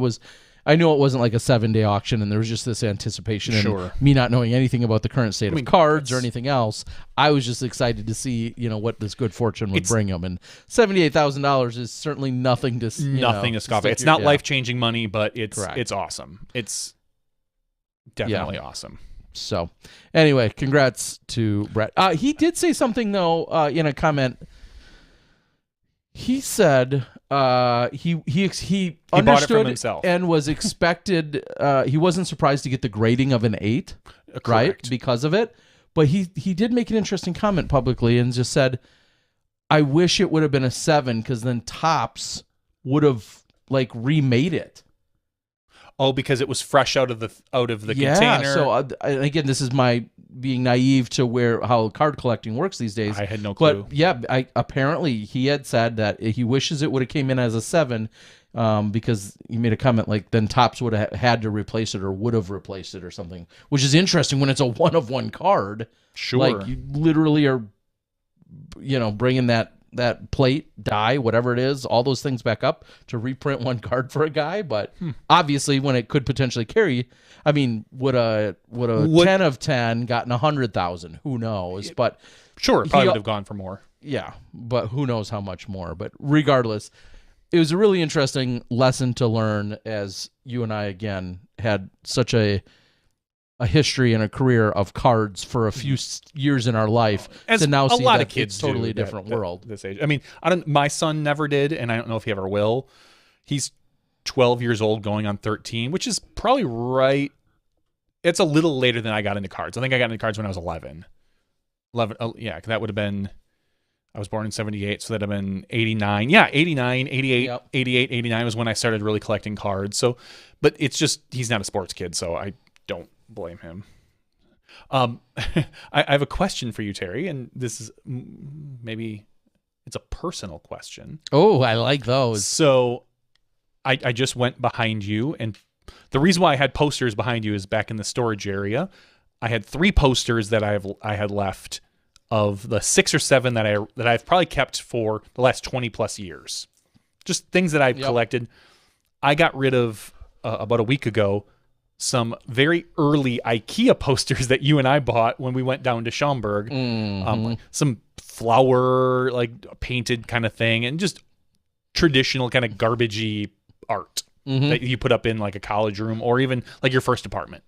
I knew it wasn't like a 7-day auction, and there was just this anticipation. Sure. And me not knowing anything about the current state of cards or anything else, I was just excited to see, what this good fortune would bring him. And $78,000 is certainly nothing to scoff at. It's not life-changing money, but it's awesome. It's definitely awesome. So, anyway, congrats to Brett. He did say something though in a comment. He said he understood himself and was expected. He wasn't surprised to get the grading of an 8, Correct. right? Because of it. But he did make an interesting comment publicly and just said, I wish it would have been a 7 because then Topps would have like remade it. Oh, because it was fresh out of the Yeah, container. so again, this is my being naive to how card collecting works these days. I had no clue. But yeah, apparently he had said that he wishes it would have came in as a 7 because he made a comment like then Topps would have had to replace it or would have replaced it or something, which is interesting when it's a 1-of-1 card. Sure. Like you literally are, bringing that plate, die, whatever it is, all those things back up to reprint one card for a guy. But obviously when it could potentially carry, I mean, would a 10 of 10 gotten 100,000? Who knows? But sure, it probably would have gone for more. Yeah, but who knows how much more. But regardless, it was a really interesting lesson to learn as you and I, again, had such a history and a career of cards for a few years in our life As to now a see lot that of kids it's totally a do different that world. this age. I mean, my son never did, and I don't know if he ever will. He's 12 years old going on 13, which is probably right. It's a little later than I got into cards. I think I got into cards when I was 11. 11, yeah, that would have been, I was born in 78, so that would have been 89. Yeah, 89, 88, Yep. 88, 89 was when I started really collecting cards. So, but it's just, he's not a sports kid, so I don't blame him. I have a question for you, Terry, and this is maybe it's a personal question. Oh, I like those. So I just went behind you, and the reason why I had posters behind you is back in the storage area. I had 3 posters that I had left of the 6 or 7 that I've probably kept for the last 20 plus years. Just things that I've collected. I got rid of about a week ago some very early IKEA posters that you and I bought when we went down to Schaumburg. Some flower, like painted kind of thing, and just traditional kind of garbagey art that you put up in like a college room or even like your first apartment.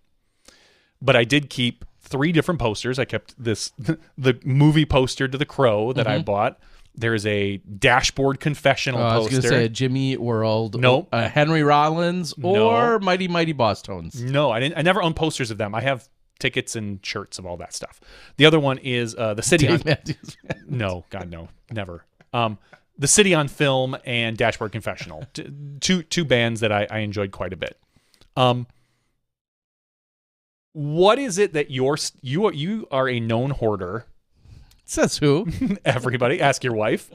But I did keep 3 different posters. I kept the movie poster to The Crow that I bought. There's a Dashboard Confessional poster. I was going to say a Jimmy Eat World. Nope. Henry Rollins or Mighty Mighty Boss Tones. No, I didn't. I never owned posters of them. I have tickets and shirts of all that stuff. The other one is the City on... No, God, no. Never. The City on Film and Dashboard Confessional. Two bands that I enjoyed quite a bit. What is it that you are a known hoarder? Says who? Everybody, ask your wife.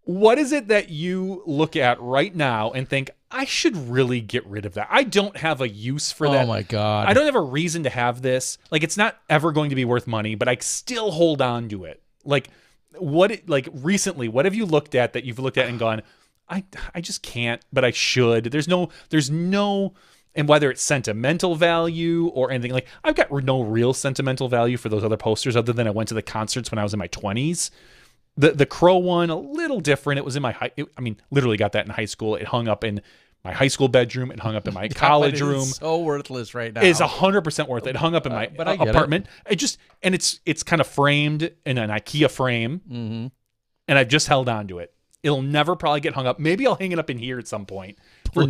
What is it that you look at right now and think, I should really get rid of that? I don't have a use for that. Oh my God. I don't have a reason to have this. Like, it's not ever going to be worth money, but I still hold on to it. Like recently, what have you looked at that you've looked at and gone, I just can't, but I should. There's no, and whether it's sentimental value or anything, like I've got no real sentimental value for those other posters other than I went to the concerts when I was in my 20s. The Crow one, a little different. It was in literally got that in high school. It hung up in my high school bedroom. It hung up in my college room. So worthless right now. It's 100% worth it. It hung up in my apartment. It's kind of framed in an IKEA frame, and I've just held on to it. It'll never probably get hung up. Maybe I'll hang it up in here at some point. For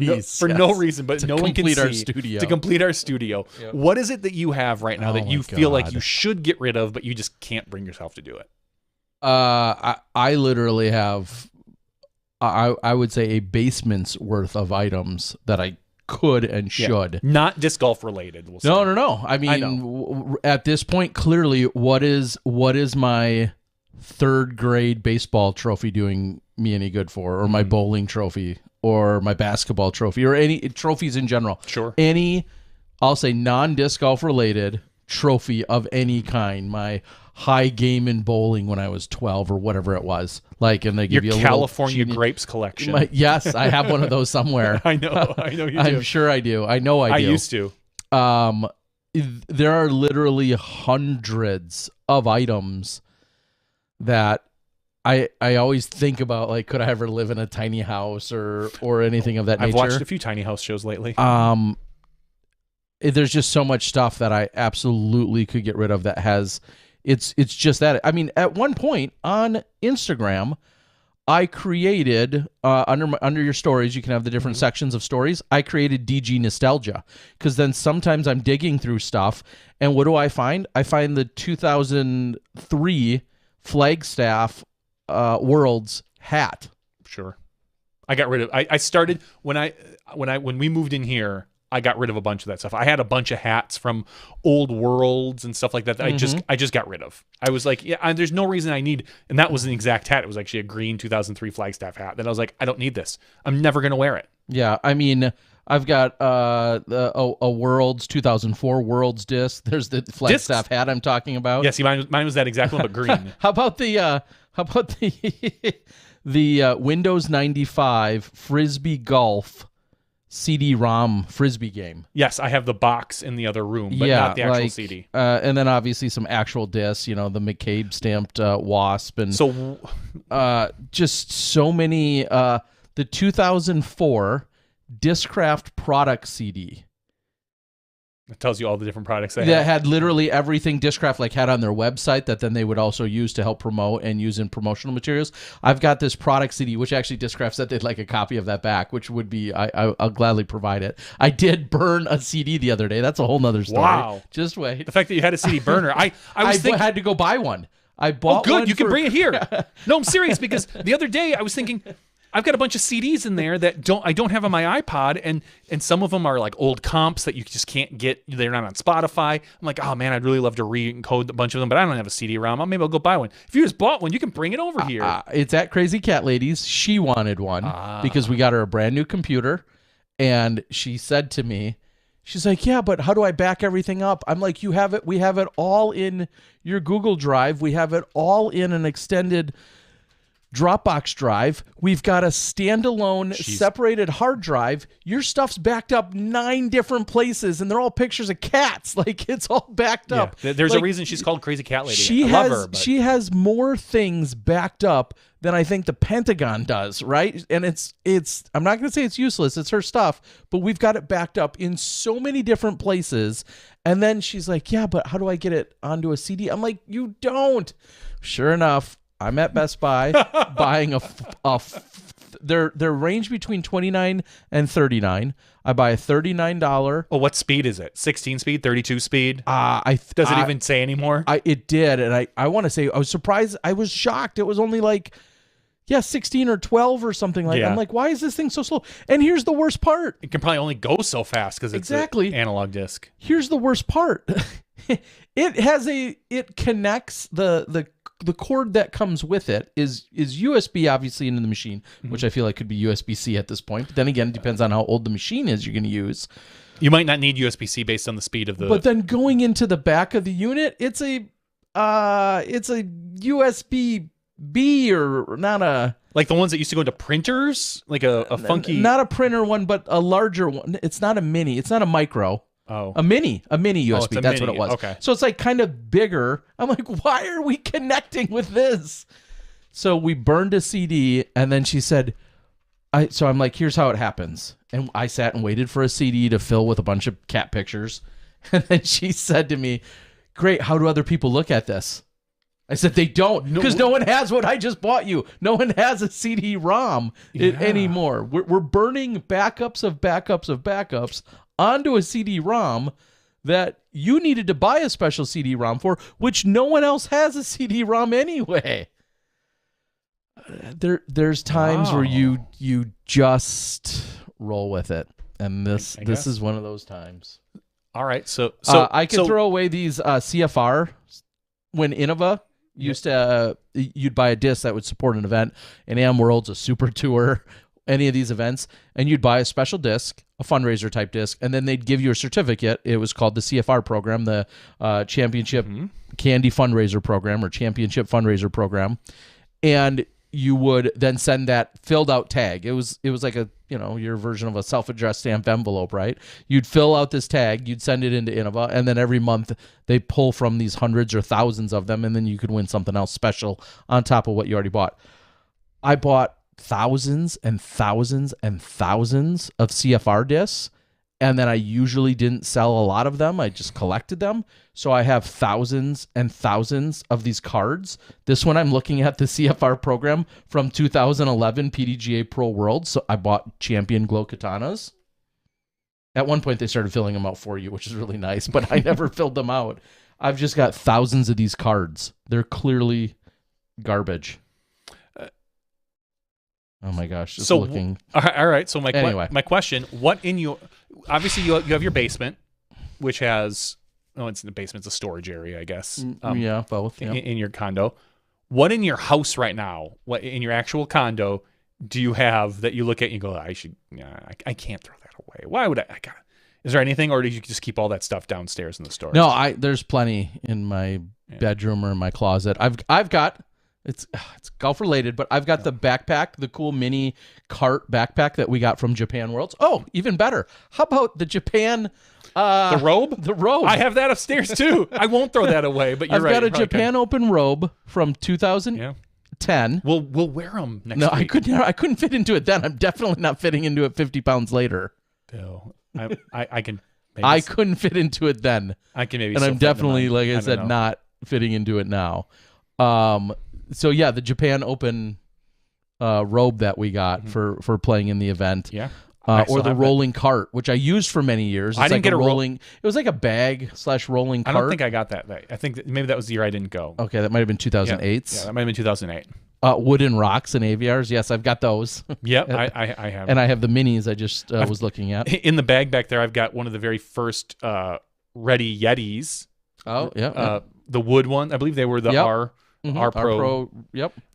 no reason, but no one can see. To complete our studio. Yep. What is it that you have right now that you feel like you should get rid of, but you just can't bring yourself to do it? I literally have, I would say, a basement's worth of items that I could and should. Not disc golf related. We'll say. No. I mean, at this point, clearly, what is my 3rd grade baseball trophy doing me any good for, or my bowling trophy, or my basketball trophy, or any trophies in general? Sure. Any, I'll say, non-disc golf related trophy of any kind. My high game in bowling when I was 12 or whatever it was. Like, and they give you a California grapes collection. Yes, I have one of those somewhere. I know you do. I'm sure I do. I know I do. I used to. There are literally hundreds of items that I always think about, like, could I ever live in a tiny house or anything of that nature? I've watched a few tiny house shows lately. There's just so much stuff that I absolutely could get rid of that has, it's just that. I mean, at one point on Instagram, I created under your stories, you can have the different sections of stories. I created DG nostalgia, because then sometimes I'm digging through stuff, and what do I find? I find the 2003 Flagstaff Worlds hat. Sure. I got rid of. I started when we moved in here. I got rid of a bunch of that stuff. I had a bunch of hats from old Worlds and stuff like that. I just got rid of. I was like, yeah, there's no reason I need. And that was an exact hat. It was actually a green 2003 Flagstaff hat. Then I was like, I don't need this. I'm never gonna wear it. Yeah, I mean, I've got a Worlds 2004 Worlds disc. There's the Flagstaff hat I'm talking about. Yeah, see, mine was that exact one, but green. How about the Windows 95 Frisbee Golf CD-ROM Frisbee game? Yes, I have the box in the other room, but not the actual CD. And then obviously some actual discs, the McCabe stamped Wasp, and so just so many. The 2004 Discraft product CD. It tells you all the different products they had literally everything Discraft had on their website that then they would also use to help promote and use in promotional materials. I've got this product CD, which actually Discraft said they'd like a copy of that back, which would be, I'll gladly provide it. I did burn a CD the other day. That's a whole nother story. Wow. Just wait. The fact that you had a CD burner. I had to go buy one. I bought good. one. You can bring it here. No, I'm serious, because the other day I was thinking, I've got a bunch of CDs in there that I don't have on my iPod, and some of them are like old comps that you just can't get. They're not on Spotify. I'm like, oh man, I'd really love to re-encode a bunch of them, but I don't have a CD-ROM. Maybe I'll go buy one. If you just bought one, you can bring it over here. It's at Crazy Cat Ladies. She wanted one because we got her a brand new computer, and she said to me, she's like, yeah, but how do I back everything up? I'm like, you have it. We have it all in your Google Drive. We have it all in an extended Dropbox drive. We've got a standalone separated hard drive. Your stuff's backed up 9 different places, and they're all pictures of cats. It's all backed up. There's a reason she's called Crazy Cat Lady. I love her. But she has more things backed up than I think the Pentagon does, right? And it's I'm not going to say it's useless. It's her stuff, but we've got it backed up in so many different places. And then she's like, yeah, but how do I get it onto a CD? I'm like, you don't. Sure enough, I'm at Best Buy buying their range between $29 and $39. I buy a $39. Oh, what speed is it? 16 speed, 32 speed? Does it even say anymore? It did, and I want to say I was surprised. I was shocked. It was only 16 or 12 or something like that. I'm like, why is this thing so slow? And here's the worst part. It can probably only go so fast because it's an analog disc. Here's the worst part. It connects the cord that comes with it is USB, obviously, into the machine, which I feel like could be USB-C at this point. But then again, it depends on how old the machine is you're going to use. You might not need USB-C based on the speed of the... But then going into the back of the unit, it's a USB-B, or not a... Like the ones that used to go into printers? Like a funky... Not a printer one, but a larger one. It's not a mini. It's not a micro. Oh. A mini USB. That's what it was. Okay. So it's kind of bigger. I'm like, why are we connecting with this? So we burned a CD, and then she said, so I'm like, here's how it happens. And I sat and waited for a CD to fill with a bunch of cat pictures. And then she said to me, great, how do other people look at this? I said, they don't, because no one has what I just bought you. No one has a CD-ROM anymore. We're burning backups of backups of backups onto a CD-ROM that you needed to buy a special CD-ROM for, which no one else has a CD-ROM anyway. There's times where you just roll with it, and this is one of those times. All right, so I could throw away these CFR when Innova used to. You'd buy a disc that would support an event, an AM Worlds, a Super Tour, any of these events, and you'd buy a special disc, a fundraiser type disc, and then they'd give you a certificate. It was called the CFR program, the Championship Candy Fundraiser Program, or Championship Fundraiser Program, and you would then send that filled out tag. It was like a your version of a self-addressed stamped envelope, right? You'd fill out this tag, you'd send it into Innova, and then every month they pull from these hundreds or thousands of them, and then you could win something else special on top of what you already bought. I bought thousands and thousands and thousands of CFR discs, And then I usually didn't sell a lot of them. I just collected them. So I have thousands and thousands of these cards. This one I'm looking at the CFR program from 2011 PDGA Pro World. So I bought Champion Glow Katanas. At one point they started filling them out for you, which is really nice, but I never filled them out. I've just got thousands of these cards. They're clearly garbage. Oh my gosh! Just looking. All right. So Anyway. my question: what in your obviously you have your basement, which has it's in the basement. It's a storage area, I guess. Yeah, both. Yeah. In your condo. What in your house right now? What in your actual condo do you have that you look at and you go, I can't throw that away. Why would I? Is there anything, or do you just keep all that stuff downstairs in the storage? No, there's plenty in my bedroom or in my closet. I've got. It's golf related, but I've got the backpack, the cool mini cart backpack that we got from Japan Worlds. Oh, even better. How about the Japan the robe? The robe. I have that upstairs too. I won't throw that away, but I've got a Japan Open robe from 2010. We'll wear them next week. I couldn't fit into it then. I'm definitely not fitting into it 50 pounds later. No. I can I couldn't fit into it then. I can maybe and I'm definitely, like I said, not fitting into it now. So yeah, the Japan Open robe that we got for playing in the event. Yeah. Or the rolling cart, which I used for many years. I didn't get a rolling. It was like a bag / rolling cart. I don't think I got that. I think maybe that was the year I didn't go. Okay, that might have been 2008. Yeah, that might have been 2008. Wooden rocks and aviars. Yes, I've got those. Yep, I have. And I have the minis I just was looking at. In the bag back there, I've got one of the very first Ready Yetis. Oh, yeah. The wood one. I believe they were the R Pro,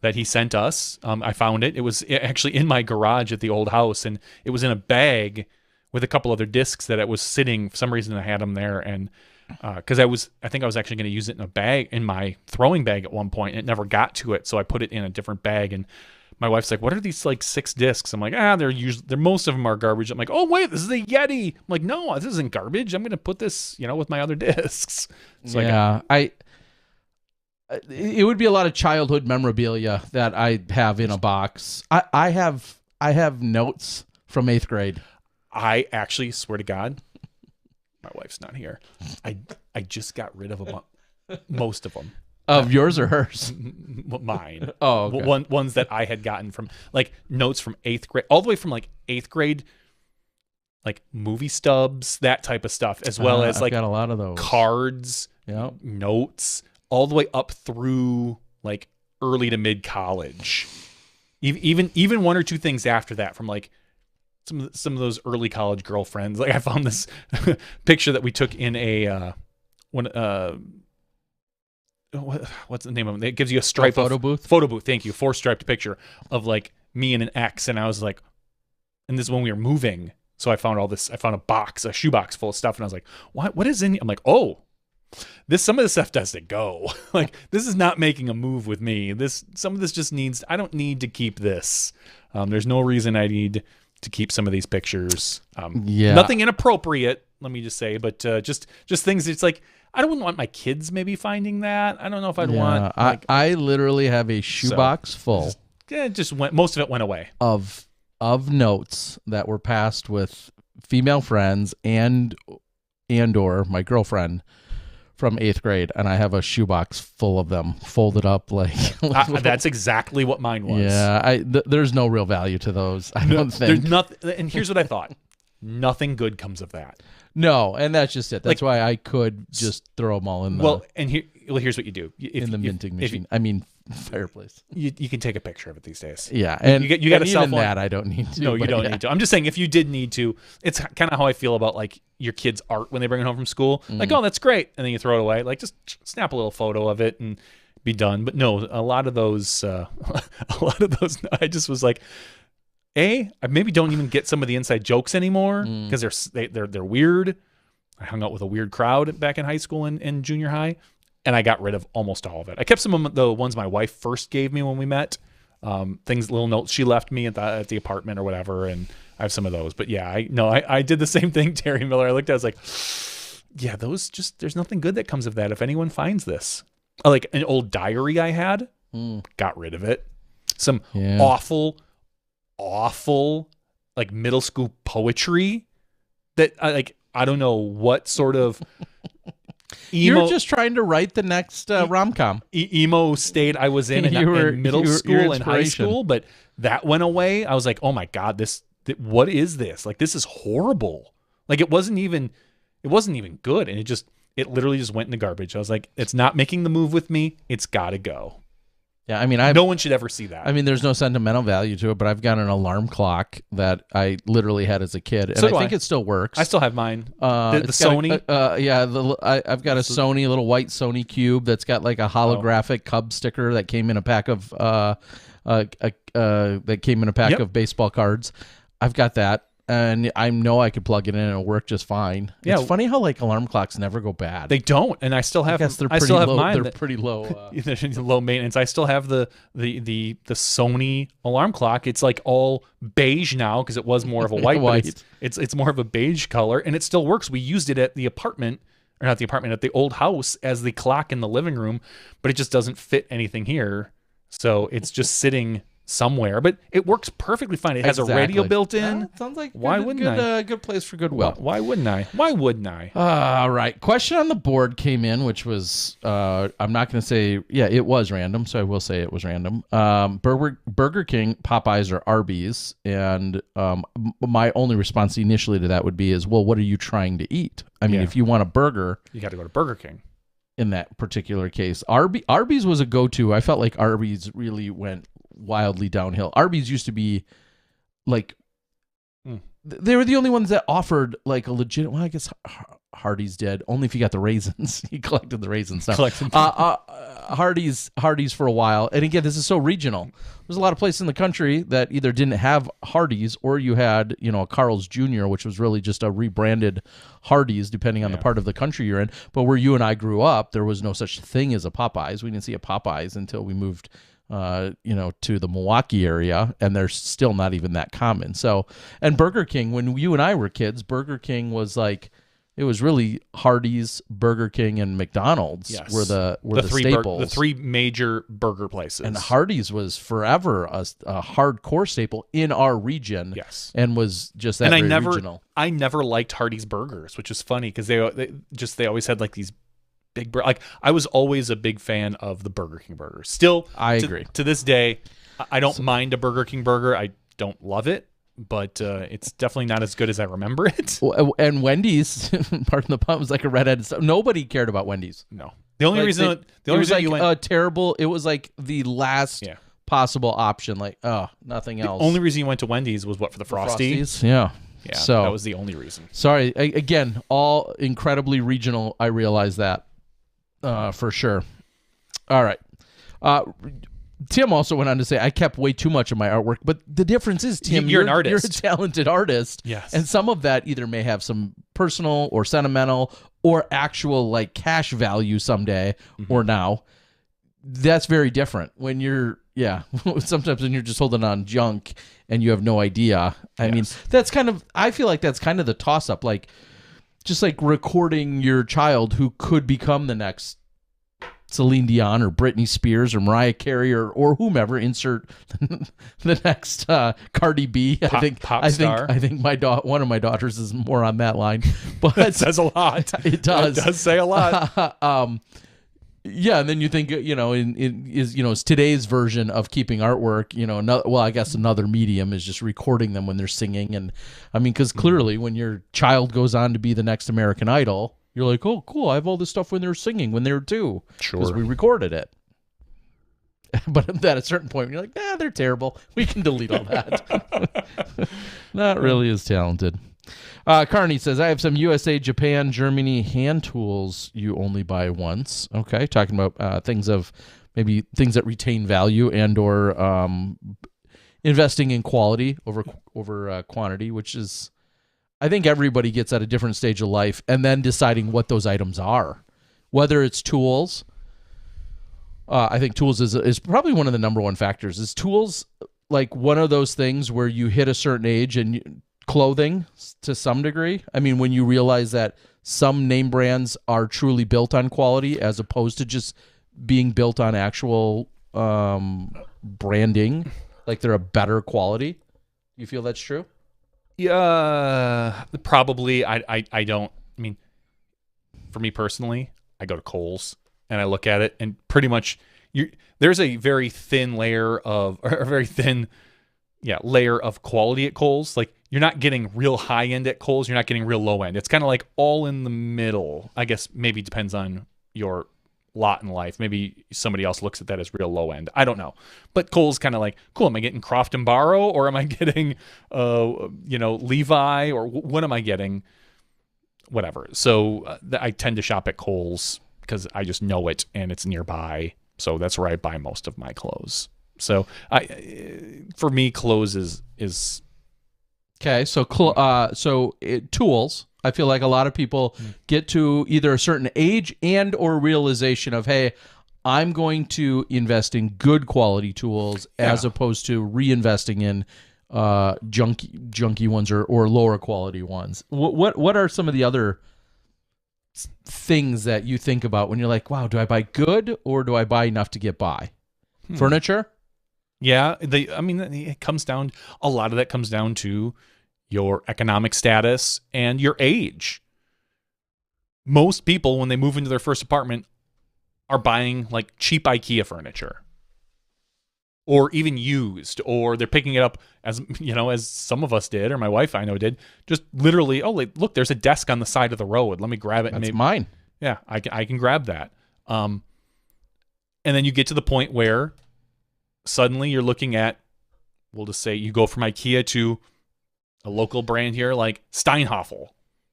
that he sent us. I found it. It was actually in my garage at the old house, and it was in a bag with a couple other discs that it was sitting. For some reason, I had them there, and because I think I was actually going to use it in a bag, in my throwing bag at one point, and it never got to it, so I put it in a different bag. And my wife's like, "What are these like 6 discs?" I'm like, they're most of them are garbage. I'm like, "Oh wait, this is a Yeti." I'm like, "No, this isn't garbage. I'm going to put this, with my other discs." So it would be a lot of childhood memorabilia that I have in a box. I have notes from 8th grade. I actually swear to God, my wife's not here. I just got rid of most of them. Of yours or hers? Mine. Oh, okay. Ones that I had gotten from like notes from 8th grade, all the way from like 8th grade, like movie stubs, that type of stuff, as well as like got a lot of those cards, notes, all the way up through like early to mid college. Even 1 or 2 things after that from like some of those early college girlfriends. Like I found this picture that we took in a what's the name of it? It gives you a stripe photo booth. Photo booth. Thank you. 4-striped picture of like me and an ex, and I was like, and this is when we were moving. So I found I found a shoebox full of stuff, and I was like, what is in here? I'm like, oh, some of this stuff has to go. Like this is not making a move with me. Some of this just needs. I don't need to keep this. There's no reason I need to keep some of these pictures. Nothing inappropriate, let me just say, but just things. It's like I don't want my kids maybe finding that. I don't know if I'd want. I literally have a shoebox full. Most of it went away of notes that were passed with female friends and or my girlfriend from 8th grade, and I have a shoebox full of them folded up like. That's exactly what mine was. Yeah, there's no real value to those. I don't think. There's nothing, and here's what I thought: nothing good comes of that. No, and that's just it. That's why I could just throw them all in the. Here's what you do: in the minting machine. Fireplace. You can take a picture of it these days. Yeah, and you got a cell phone. Even that I don't need to. No, you don't need to. I'm just saying, if you did need to, it's kind of how I feel about like your kids' art when they bring it home from school. Like, oh, that's great, and then you throw it away. Like, just snap a little photo of it and be done. But no, a lot of those, I just was like, I maybe don't even get some of the inside jokes anymore because they're weird. I hung out with a weird crowd back in high school and junior high. And I got rid of almost all of it. I kept some of the ones my wife first gave me when we met. Little notes she left me at the apartment or whatever, and I have some of those. But yeah, I did the same thing, Terry Miller. I looked at it, I was like, yeah, those there's nothing good that comes of that if anyone finds this. Like an old diary I had, got rid of it. Some awful, like middle school poetry, that I don't know what sort of emo, You're just trying to write the next rom-com. emo state I was in middle school and high school, but that went away. I was like, oh my God, what is this? Like, this is horrible. Like, it wasn't even good. And it literally just went in the garbage. I was like, it's not making the move with me. It's gotta go. Yeah, I mean, no one should ever see that. I mean, there's no sentimental value to it, but I've got an alarm clock that I literally had as a kid, and I think it still works. I still have mine. The Sony. I've got a Sony, a little white Sony Cube that's got like a holographic Cub sticker that came in a pack of of baseball cards. I've got that. And I know I could plug it in and it'll work just fine. Yeah. It's funny how like alarm clocks never go bad. They don't, and I still have. I still have mine. They're pretty low. Low maintenance. I still have the Sony alarm clock. It's like all beige now because it was more of a white. But it's more of a beige color, and it still works. We used it at the apartment, or not the apartment, at the old house as the clock in the living room, but it just doesn't fit anything here, so it's just sitting somewhere, but it works perfectly fine. It has a radio built in. Sounds like a good place for goodwill. Why wouldn't I? Why wouldn't I? All right. Question on the board came in, which was I'm not going to say, it was random, so I will say it was random. Burger King, Popeyes, or Arby's, and my only response initially to that would be well, what are you trying to eat? I mean, if you want a burger, you got to go to Burger King. In that particular case, Arby's was a go-to. I felt like Arby's really went wildly downhill. Arby's used to be like they were the only ones that offered like a legit. Well, I guess Hardee's did, only if you got the raisins. He collected the raisins. Hardee's for a while, and again, this is so regional. There's a lot of places in the country that either didn't have Hardee's, or you had a Carl's Jr., which was really just a rebranded Hardee's, depending on the part of the country you're in. But where you and I grew up, there was no such thing as a Popeyes. We didn't see a Popeyes until we moved to the Milwaukee area, and they're still not even that common. So, and Burger King, when you and I were kids, Burger King was like, it was really Hardee's, Burger King, and McDonald's were the staples. The three major burger places. And Hardee's was forever a hardcore staple in our region. Yes. And was just that regional. I never liked Hardee's burgers, which is funny because they always had like these big like I was always a big fan of the Burger King burger. Still, I agree. To this day, I don't mind a Burger King burger. I don't love it, but it's definitely not as good as I remember it. And Wendy's, pardon the pun, was like a redheaded stuff. Nobody cared about Wendy's. No. The only reason you went terrible. It was like the last possible option. Like, nothing else. The only reason you went to Wendy's was for the Frosties? Yeah. Yeah. So that was the only reason. Sorry. Again, all incredibly regional. I realize that. For sure. All right. Tim also went on to say, I kept way too much of my artwork, but the difference is, Tim, you're an artist. You're a talented artist. Yes. And some of that either may have some personal or sentimental or actual like cash value someday or now. That's very different when you're, sometimes when you're just holding on junk and you have no idea. I mean, I feel like that's kind of the toss up. Like, just like recording your child who could become the next Celine Dion or Britney Spears or Mariah Carey or whomever. Insert the next Cardi B. Pop star. I think one of my daughters is more on that line. But it says a lot. It does. It does say a lot. Yeah, and then you think, is today's version of keeping artwork, I guess another medium is just recording them when they're singing. And I mean, because clearly when your child goes on to be the next American Idol, you're like, oh, cool, I have all this stuff when they're singing, when they're two. Sure. Because we recorded it. But at a certain point, you're like, they're terrible. We can delete all that. Not really as talented. Carney says, I have some USA, Japan, Germany hand tools you only buy once. Okay, talking about things that retain value and or investing in quality over quantity, which is, I think everybody gets at a different stage of life, and then deciding what those items are. Whether it's tools, I think tools is probably one of the number one factors. Is tools like one of those things where you hit a certain age and clothing to some degree? I mean, when you realize that some name brands are truly built on quality as opposed to just being built on actual branding, like they're a better quality. You feel that's true? Yeah, probably. I don't. I mean, for me personally, I go to Kohl's and I look at it, and pretty much there's a very thin layer of, or a very thin, layer of quality at Kohl's. Like, you're not getting real high end at Kohl's. You're not getting real low end. It's kind of like all in the middle. I guess maybe depends on your lot in life. Maybe somebody else looks at that as real low end. I don't know. But Kohl's kind of like, cool, am I getting Croft and Barrow, or am I getting, Levi, or what am I getting? Whatever. So I tend to shop at Kohl's because I just know it and it's nearby. So that's where I buy most of my clothes. So for me, clothes is okay. So tools. I feel like a lot of people get to either a certain age and or realization of, hey, I'm going to invest in good quality tools as opposed to reinvesting in junky ones or lower quality ones. What are some of the other things that you think about when you're like, wow, do I buy good or do I buy enough to get by? Furniture? Yeah, it comes down, a lot of that comes down to your economic status and your age. Most people, when they move into their first apartment, are buying like cheap IKEA furniture, or even used, or they're picking it up as some of us did, or my wife I know did, just literally, look, there's a desk on the side of the road. Let me grab it. That's mine. Yeah, I can grab that. And then you get to the point where suddenly you're looking at, we'll just say you go from IKEA to a local brand here like Steinhoffel,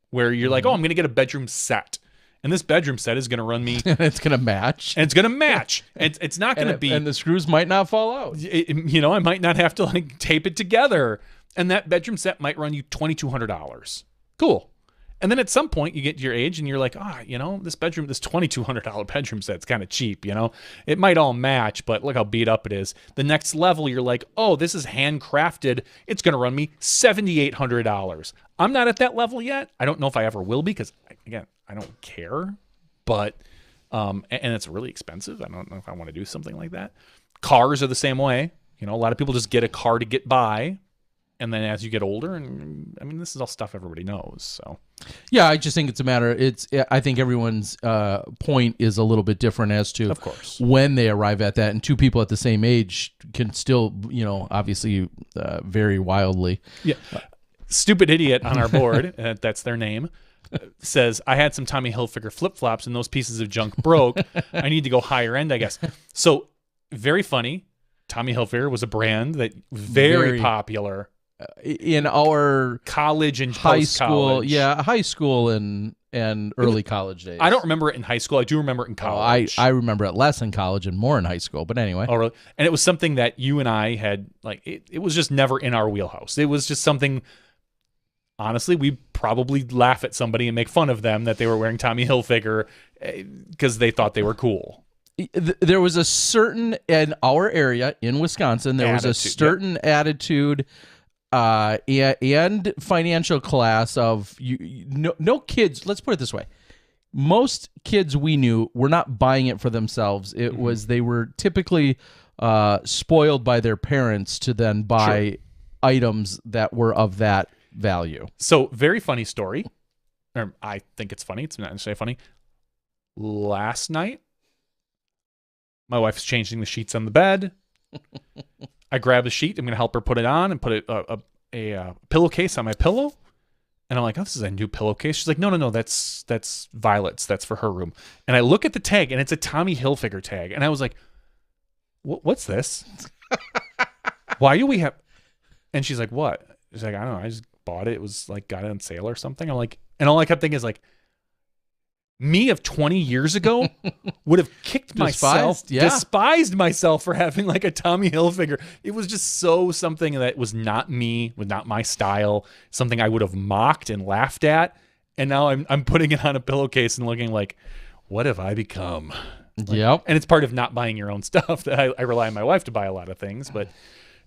where you're like, I'm going to get a bedroom set. And this bedroom set is going to run me. It's going to match. And it's going to match. And it's not going to be. And the screws might not fall out. I might not have to like tape it together. And that bedroom set might run you $2,200. Cool. And then at some point you get to your age and you're like, this $2,200 bedroom set's kind of cheap. It might all match, but look how beat up it is. The next level, you're like, this is handcrafted. It's going to run me $7,800. I'm not at that level yet. I don't know if I ever will be because, again, I don't care. But, and it's really expensive. I don't know if I want to do something like that. Cars are the same way. A lot of people just get a car to get by. And then as you get older, and this is all stuff everybody knows. So, yeah, I just think it's a matter. I think everyone's point is a little bit different as to, of course, when they arrive at that. And two people at the same age can still, obviously vary wildly. Yeah. Stupid idiot on our board, that's their name, says, I had some Tommy Hilfiger flip-flops and those pieces of junk broke. I need to go higher end, I guess. So, very funny. Tommy Hilfiger was a brand that was very popular in our college and high school. post-college. Yeah, high school and early college days. I don't remember it in high school. I do remember it in college. I remember it less in college and more in high school. But anyway. Oh, really? And it was something that you and I had, like, it was just never in our wheelhouse. It was just something, honestly, we probably laugh at somebody and make fun of them that they were wearing Tommy Hilfiger because they thought they were cool. There was a certain, in our area in Wisconsin, was a certain attitude and financial class of no kids. Let's put it this way. Most kids we knew were not buying it for themselves. It was, they were typically spoiled by their parents to then buy items that were of that value. So, very funny story. Or I think it's funny. It's not necessarily funny. Last night, my wife's changing the sheets on the bed. I grab the sheet. I'm going to help her put it on and put a pillowcase on my pillow. And I'm like, this is a new pillowcase. She's like, no, that's Violet's. That's for her room. And I look at the tag, and it's a Tommy Hilfiger tag. And I was like, what's this? Why do we have... And she's like, what? She's like, I don't know. I just bought it. It was like, got it on sale or something. I'm like, and all I kept thinking is like, me of 20 years ago would have kicked myself, despised myself for having like a Tommy Hilfiger. It was just something that was not me, was not my style, something I would have mocked and laughed at. And now I'm putting it on a pillowcase and looking like, what have I become? Yep. And it's part of not buying your own stuff that I rely on my wife to buy a lot of things,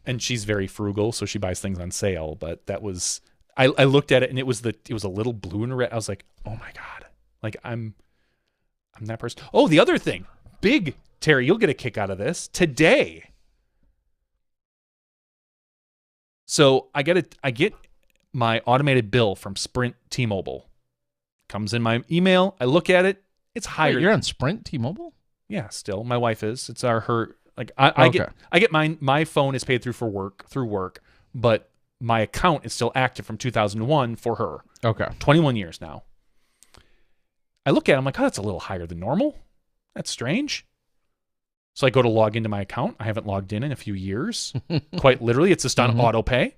and she's very frugal, so she buys things on sale. But that was, I looked at it and it was a little blue and red. I was like, oh my God. Like I'm that person. Oh, the other thing, big Terry, you'll get a kick out of this today. So I get my automated bill from Sprint T-Mobile. Comes in my email. I look at it. It's higher. Wait, you're on Sprint T-Mobile? Yeah, still. My wife is. It's her. Like I get mine. My phone is paid through work, but my account is still active from 2001 for her. Okay. 21 years now. I look at it, I'm like, oh, that's a little higher than normal. That's strange. So I go to log into my account. I haven't logged in a few years. Quite literally, it's just on auto pay.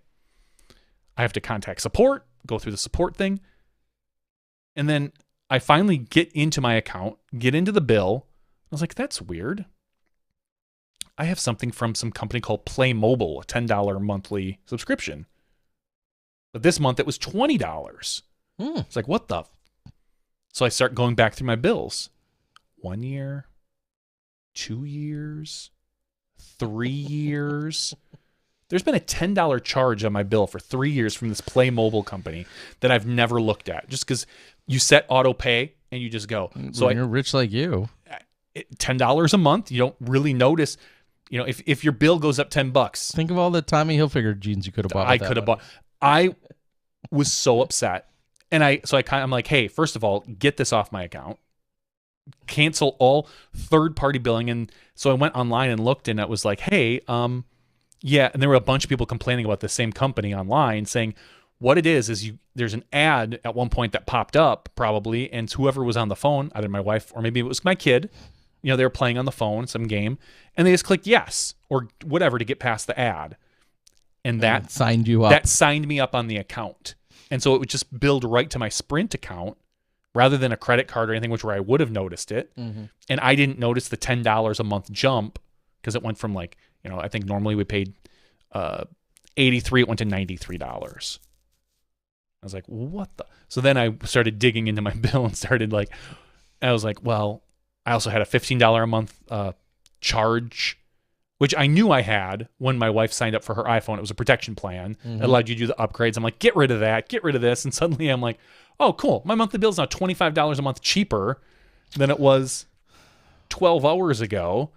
I have to contact support, go through the support thing. And then I finally get into my account, get into the bill. I was like, that's weird. I have something from some company called Play Mobile, a $10 monthly subscription. But this month it was $20. It's like, what the? So I start going back through my bills. 1 year, 2 years, 3 years. There's been a $10 charge on my bill for 3 years from this Play Mobile company that I've never looked at, just because you set auto pay and you just go. So you're rich like you. $10 a month. You don't really notice. You know, if your bill goes up $10, think of all the Tommy Hilfiger jeans you could have bought. I could have bought. I was so upset, and I'm like, hey, first of all, get this off my account. Cancel all third-party billing. And so I went online and looked, and it was like, hey, yeah. And there were a bunch of people complaining about the same company online, saying what it is there's an ad at one point that popped up probably, and whoever was on the phone, either my wife or maybe it was my kid. You know, they were playing on the phone, some game, and they just clicked yes or whatever to get past the ad. And that signed you up. That signed me up on the account. And so it would just build right to my Sprint account rather than a credit card or anything, where I would have noticed it. And I didn't notice the $10 a month jump because it went from I think normally we paid $83, it went to $93. I was like, what the? So then I started digging into my bill and I was like, well, I also had a $15 a month charge, which I knew I had when my wife signed up for her iPhone. It was a protection plan. It allowed you to do the upgrades. I'm like, get rid of that, get rid of this. And suddenly I'm like, oh, cool. My monthly bill is now $25 a month cheaper than it was 12 hours ago.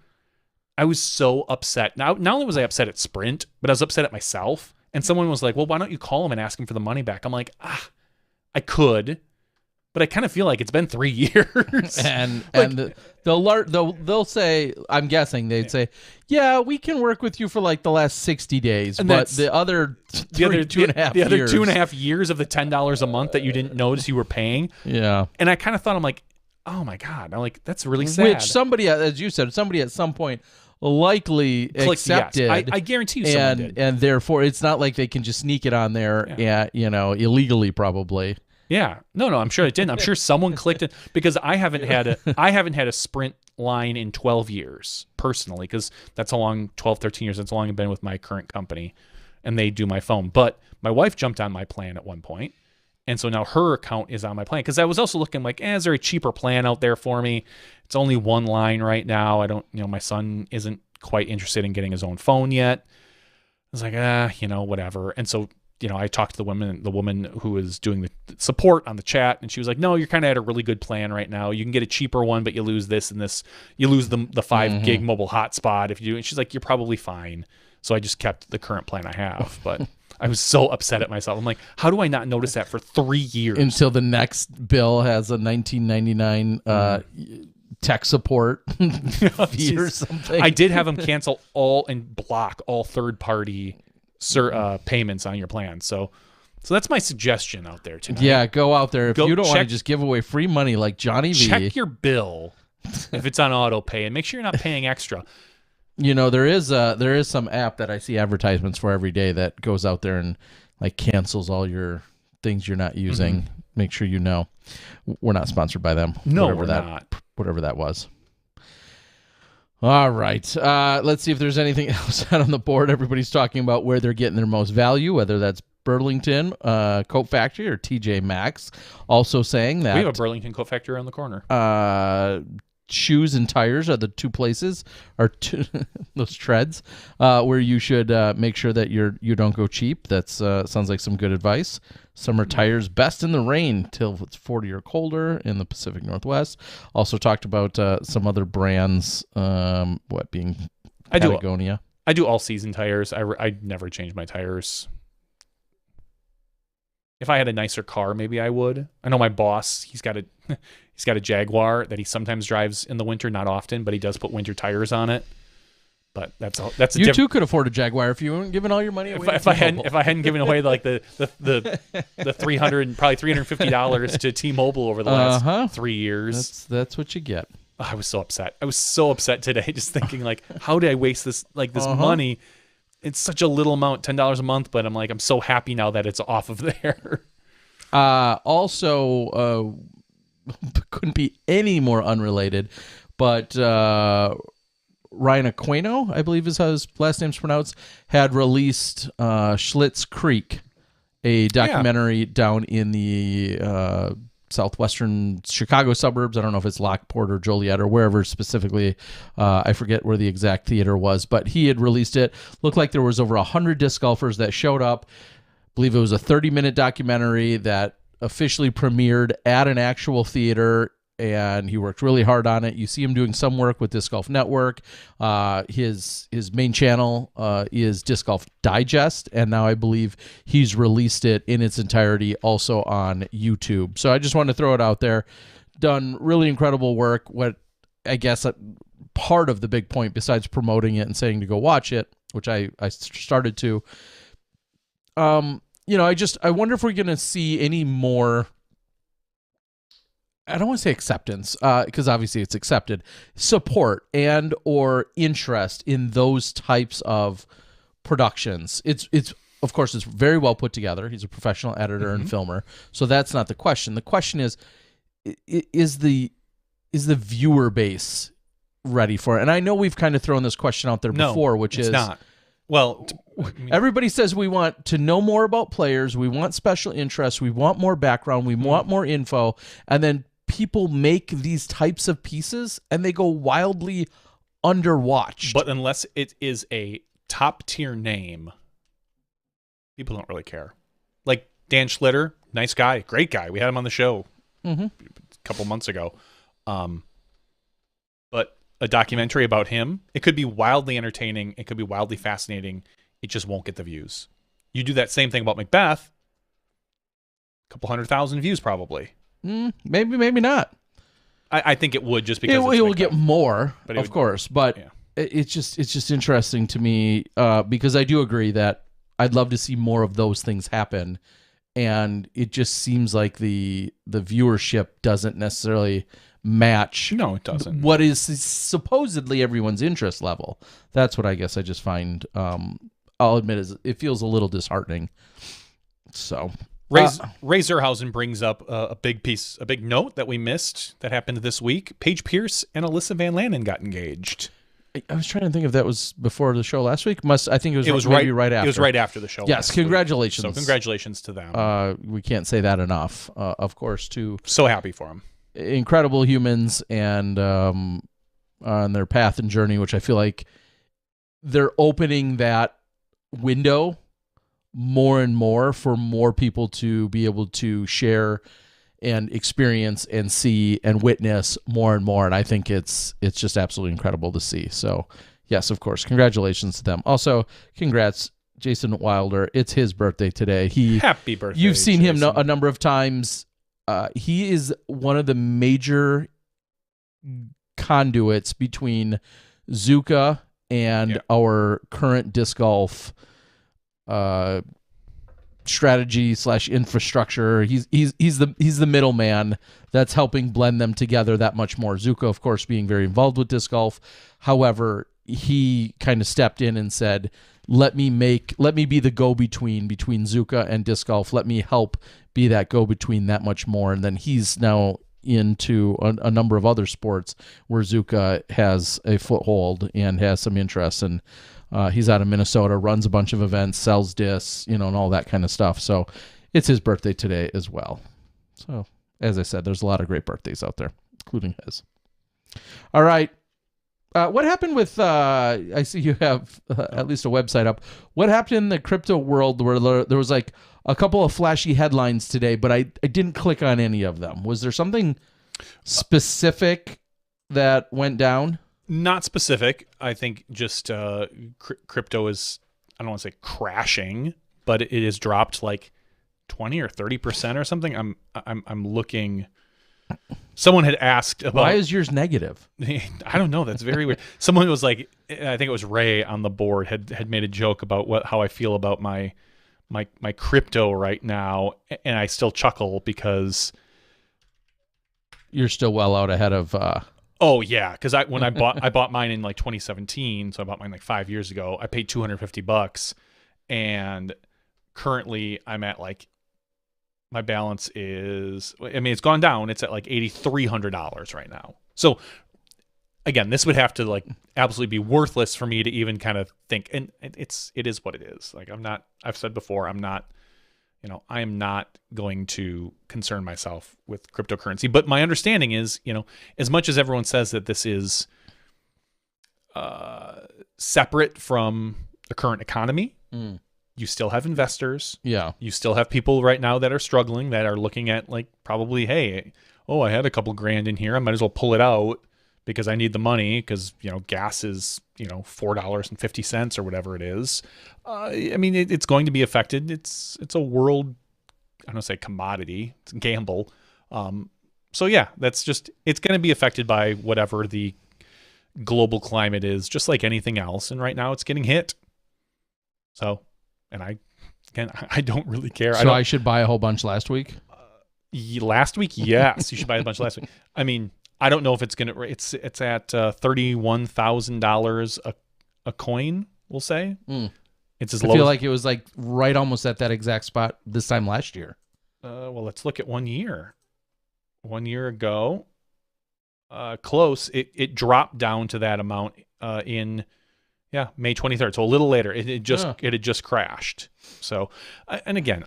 I was so upset. Now, not only was I upset at Sprint, but I was upset at myself. And someone was like, well, why don't you call them and ask them for the money back? I'm like, I could. But I kind of feel like it's been 3 years, and they'll say, I'm guessing they'd say, yeah, we can work with you for like the last 60 days, and but the other 2.5 years of the $10 a month that you didn't notice you were paying, And I kind of thought, I'm like, oh my god, I'm like, that's really sad. Which somebody, as you said, somebody at some point likely accepted. Yes. I guarantee you someone did. And therefore, it's not like they can just sneak it on there, illegally probably. Yeah, no, I'm sure it didn't. I'm sure someone clicked it, because I haven't had a Sprint line in 12 years personally, because that's how long, 12, 13 years. That's how long I've been with my current company, and they do my phone. But my wife jumped on my plan at one point, and so now her account is on my plan, because I was also looking like, is there a cheaper plan out there for me? It's only one line right now. I don't, my son isn't quite interested in getting his own phone yet. I was like, whatever. And so, I talked to the woman who was doing the support on the chat, and she was like, no, you're kind of at a really good plan right now. You can get a cheaper one, but you lose this and this. You lose the 5 gig mobile hotspot if you do. And she's like, you're probably fine. So I just kept the current plan I have. But I was so upset at myself. I'm like, how do I not notice that for 3 years? Until the next bill has a $19.99 tech support fee or something. I did have them cancel all and block all third-party payments on your plan. So that's my suggestion out there tonight. Yeah, go out there. If you don't want to just give away free money like Johnny V. Check your bill if it's on auto pay, and make sure you're not paying extra. There is some app that I see advertisements for every day that goes out there and like cancels all your things you're not using. Make sure you know. We're not sponsored by them. No, we're not. Whatever that was. All right. Let's see if there's anything else out on the board. Everybody's talking about where they're getting their most value, whether that's Burlington Coat Factory or TJ Maxx. Also saying that we have a Burlington Coat Factory on the corner. Shoes and tires are the two places, or those treads, where you should make sure that you don't go cheap. That's sounds like some good advice. Summer tires best in the rain till it's 40 or colder in the Pacific Northwest. Also talked about some other brands, being Patagonia. I do all season tires. I never change my tires. if I had a nicer car, maybe I would. I know my boss, he's got a Jaguar that he sometimes drives in the winter, not often, but he does put winter tires on it. But that's all. That's you too could afford a Jaguar if you weren't giving all your money away. If I hadn't given away like the $300 probably $350 to T-Mobile over the last 3 years. That's what you get. I was so upset. I was so upset today, just thinking like, how did I waste this money? It's such a little amount, $10 a month, but I'm so happy now that it's off of there. Also, couldn't be any more unrelated, but Ryan Aquino, I believe is how his last name's pronounced, had released Schlitz Creek, a documentary down in the southwestern Chicago suburbs. I don't know if it's Lockport or Joliet or wherever specifically. I forget where the exact theater was, but he had released it. Looked like there was over 100 disc golfers that showed up. I believe it was a 30-minute documentary that officially premiered at an actual theater, and he worked really hard on it. You see him doing some work with Disc Golf Network. His main channel is Disc Golf Digest, and now I believe he's released it in its entirety also on YouTube. So I just wanted to throw it out there. Done really incredible work. What I guess part of the big point, besides promoting it and saying to go watch it, which I started to, I wonder if we're going to see any more. I don't want to say acceptance, because obviously it's accepted, support and or interest in those types of productions. It's of course it's very well put together. He's a professional editor and filmer, so that's not the question. The question is the viewer base ready for it? And I know we've kind of thrown this question out there before, which is not. Well, everybody says we want to know more about players, we want special interests, we want more background, we want more info, and then people make these types of pieces and they go wildly underwatched. But unless it is a top tier name, people don't really care. Like Dan Schlitter, nice guy, great guy. We had him on the show a couple months ago. But a documentary about him, it could be wildly entertaining, it could be wildly fascinating. It just won't get the views. You do that same thing about Macbeth, a couple 100,000 views probably. Maybe not. I think it would, just because it will get more, but of course. But it's just interesting to me because I do agree that I'd love to see more of those things happen, and it just seems like the viewership doesn't necessarily match. No, it doesn't. What is supposedly everyone's interest level? That's what I guess I just find. I'll admit is it feels a little disheartening. So. Ray Zurhausen brings up a big note that we missed that happened this week. Paige Pierce and Alyssa Van Lannen got engaged. I was trying to think if that was before the show last week. I think it was right after. It was right after the show. Yes, congratulations. So congratulations to them. We can't say that enough. Of course, so happy for them. Incredible humans and on their path and journey, which I feel like they're opening that window more and more for more people to be able to share and experience and see and witness more and more. And I think it's just absolutely incredible to see. So yes, of course, congratulations to them. Also, congrats, Jason Wilder. It's his birthday today. Happy birthday. You've seen Jason. him a number of times. He is one of the major conduits between Zuka and our current disc golf strategy / infrastructure. He's the middleman that's helping blend them together that much more. Zuka, of course, being very involved with disc golf. However, he kind of stepped in and said, let me be the go-between between Zuka and disc golf. Let me help be that go-between that much more. And then he's now into a number of other sports where Zuka has a foothold and has some interest. And he's out of Minnesota, runs a bunch of events, sells discs, and all that kind of stuff. So it's his birthday today as well. So as I said, there's a lot of great birthdays out there, including his. All right. What happened with, I see you have at least a website up. What happened in the crypto world where there was like a couple of flashy headlines today, but I didn't click on any of them. Was there something specific that went down? Not specific. I think just crypto is, I don't want to say crashing, but it has dropped like 20 or 30% or something. I'm looking. Someone had asked about. Why is yours negative? I don't know. That's very weird. Someone was like, I think it was Ray on the board had made a joke about how I feel about my crypto right now, and I still chuckle because you're still well out ahead of. Oh yeah, because when I bought mine in like 2017, so I bought mine like 5 years ago. I paid $250, and currently I'm at like. My balance is, I mean, it's gone down. It's at like $8,300 right now. So again, this would have to like absolutely be worthless for me to even kind of think. And it is what it is. Like I've said before, I am not going to concern myself with cryptocurrency. But my understanding is, as much as everyone says that this is separate from the current economy, you still have investors. Yeah. You still have people right now that are struggling, that are looking at like probably, hey, I had a couple grand in here. I might as well pull it out because I need the money because, gas is, $4.50 or whatever it is. I mean, it's going to be affected. It's a world, I don't say commodity, it's a gamble. So yeah, it's going to be affected by whatever the global climate is, just like anything else. And right now it's getting hit. So, and I don't really care. So I should buy a whole bunch last week? Last week, yes. You should buy a bunch last week. I mean, I don't know if it's going to, it's at $31,000 a coin, we'll say. It's as low. I feel like it was like right almost at that exact spot this time last year. Well, let's look at 1 year. 1 year ago, close. It dropped down to that amount in May 23rd. So a little later, it had just crashed. So, and again,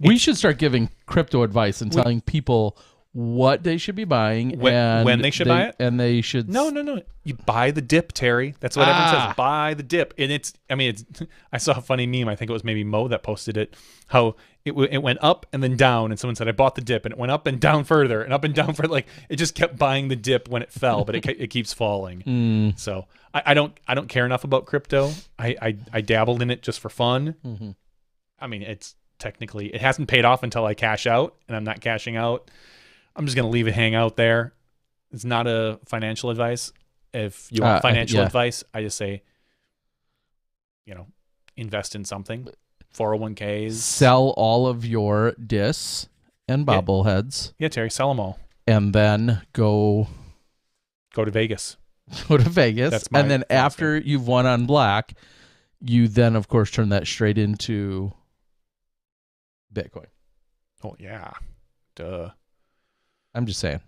we should start giving crypto advice and telling people what they should be buying when they should buy it, and they should. No. You buy the dip, Terry. That's what everyone says. Buy the dip, and it's. I saw a funny meme. I think it was maybe Mo that posted it. How it went up and then down, and someone said, "I bought the dip," and it went up and down further and up and down further. Like it just kept buying the dip when it fell, but it keeps falling. So I don't care enough about crypto. I dabbled in it just for fun. Mm-hmm. I mean, it hasn't paid off until I cash out, and I'm not cashing out. I'm just going to leave it hang out there. It's not a financial advice. If you want financial advice, I just say, invest in something. 401ks. Sell all of your discs and bobbleheads. Yeah, Terry, sell them all. And then go to Vegas. Go to Vegas. That's and then after you've won on black, you then, of course, turn that straight into Bitcoin. Oh, yeah. Duh. I'm just saying.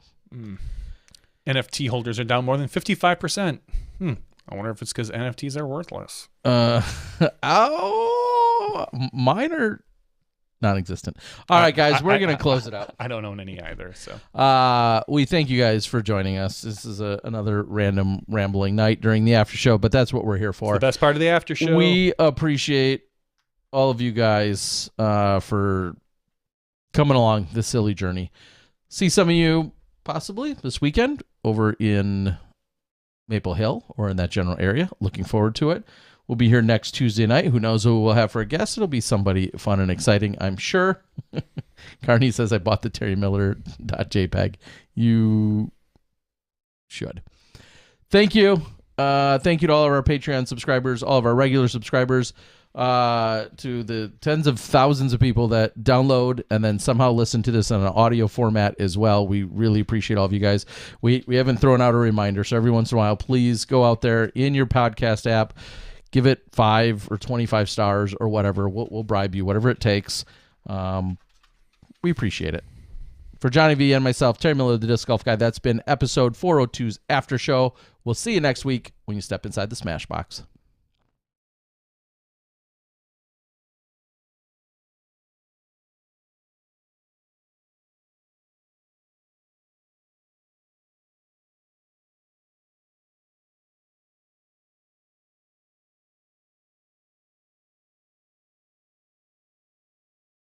NFT holders are down more than 55%. I wonder if it's because NFTs are worthless. Mine are non-existent. All right, guys, we're going to close it out. I don't own any either. So we thank you guys for joining us. This is another random rambling night during the after show, but that's what we're here for. It's the best part of the after show. We appreciate all of you guys for coming along this silly journey. See some of you possibly this weekend over in Maple Hill or in that general area. Looking forward to it. We'll be here next Tuesday night. Who knows who we'll have for a guest? It'll be somebody fun and exciting, I'm sure. Carney says, I bought the terrymiller.jpg. You should. Thank you. Thank you to all of our Patreon subscribers, all of our regular subscribers, to the tens of thousands of people that download and then somehow listen to this in an audio format as well. We really appreciate all of you guys. We haven't thrown out a reminder, so every once in a while, please go out there in your podcast app, give it 5 or 25 stars or whatever. We'll bribe you, whatever it takes. We appreciate it. For Johnny V and myself, Terry Miller, the Disc Golf Guy, that's been episode 402's After Show. We'll see you next week when you step inside the Smash Box.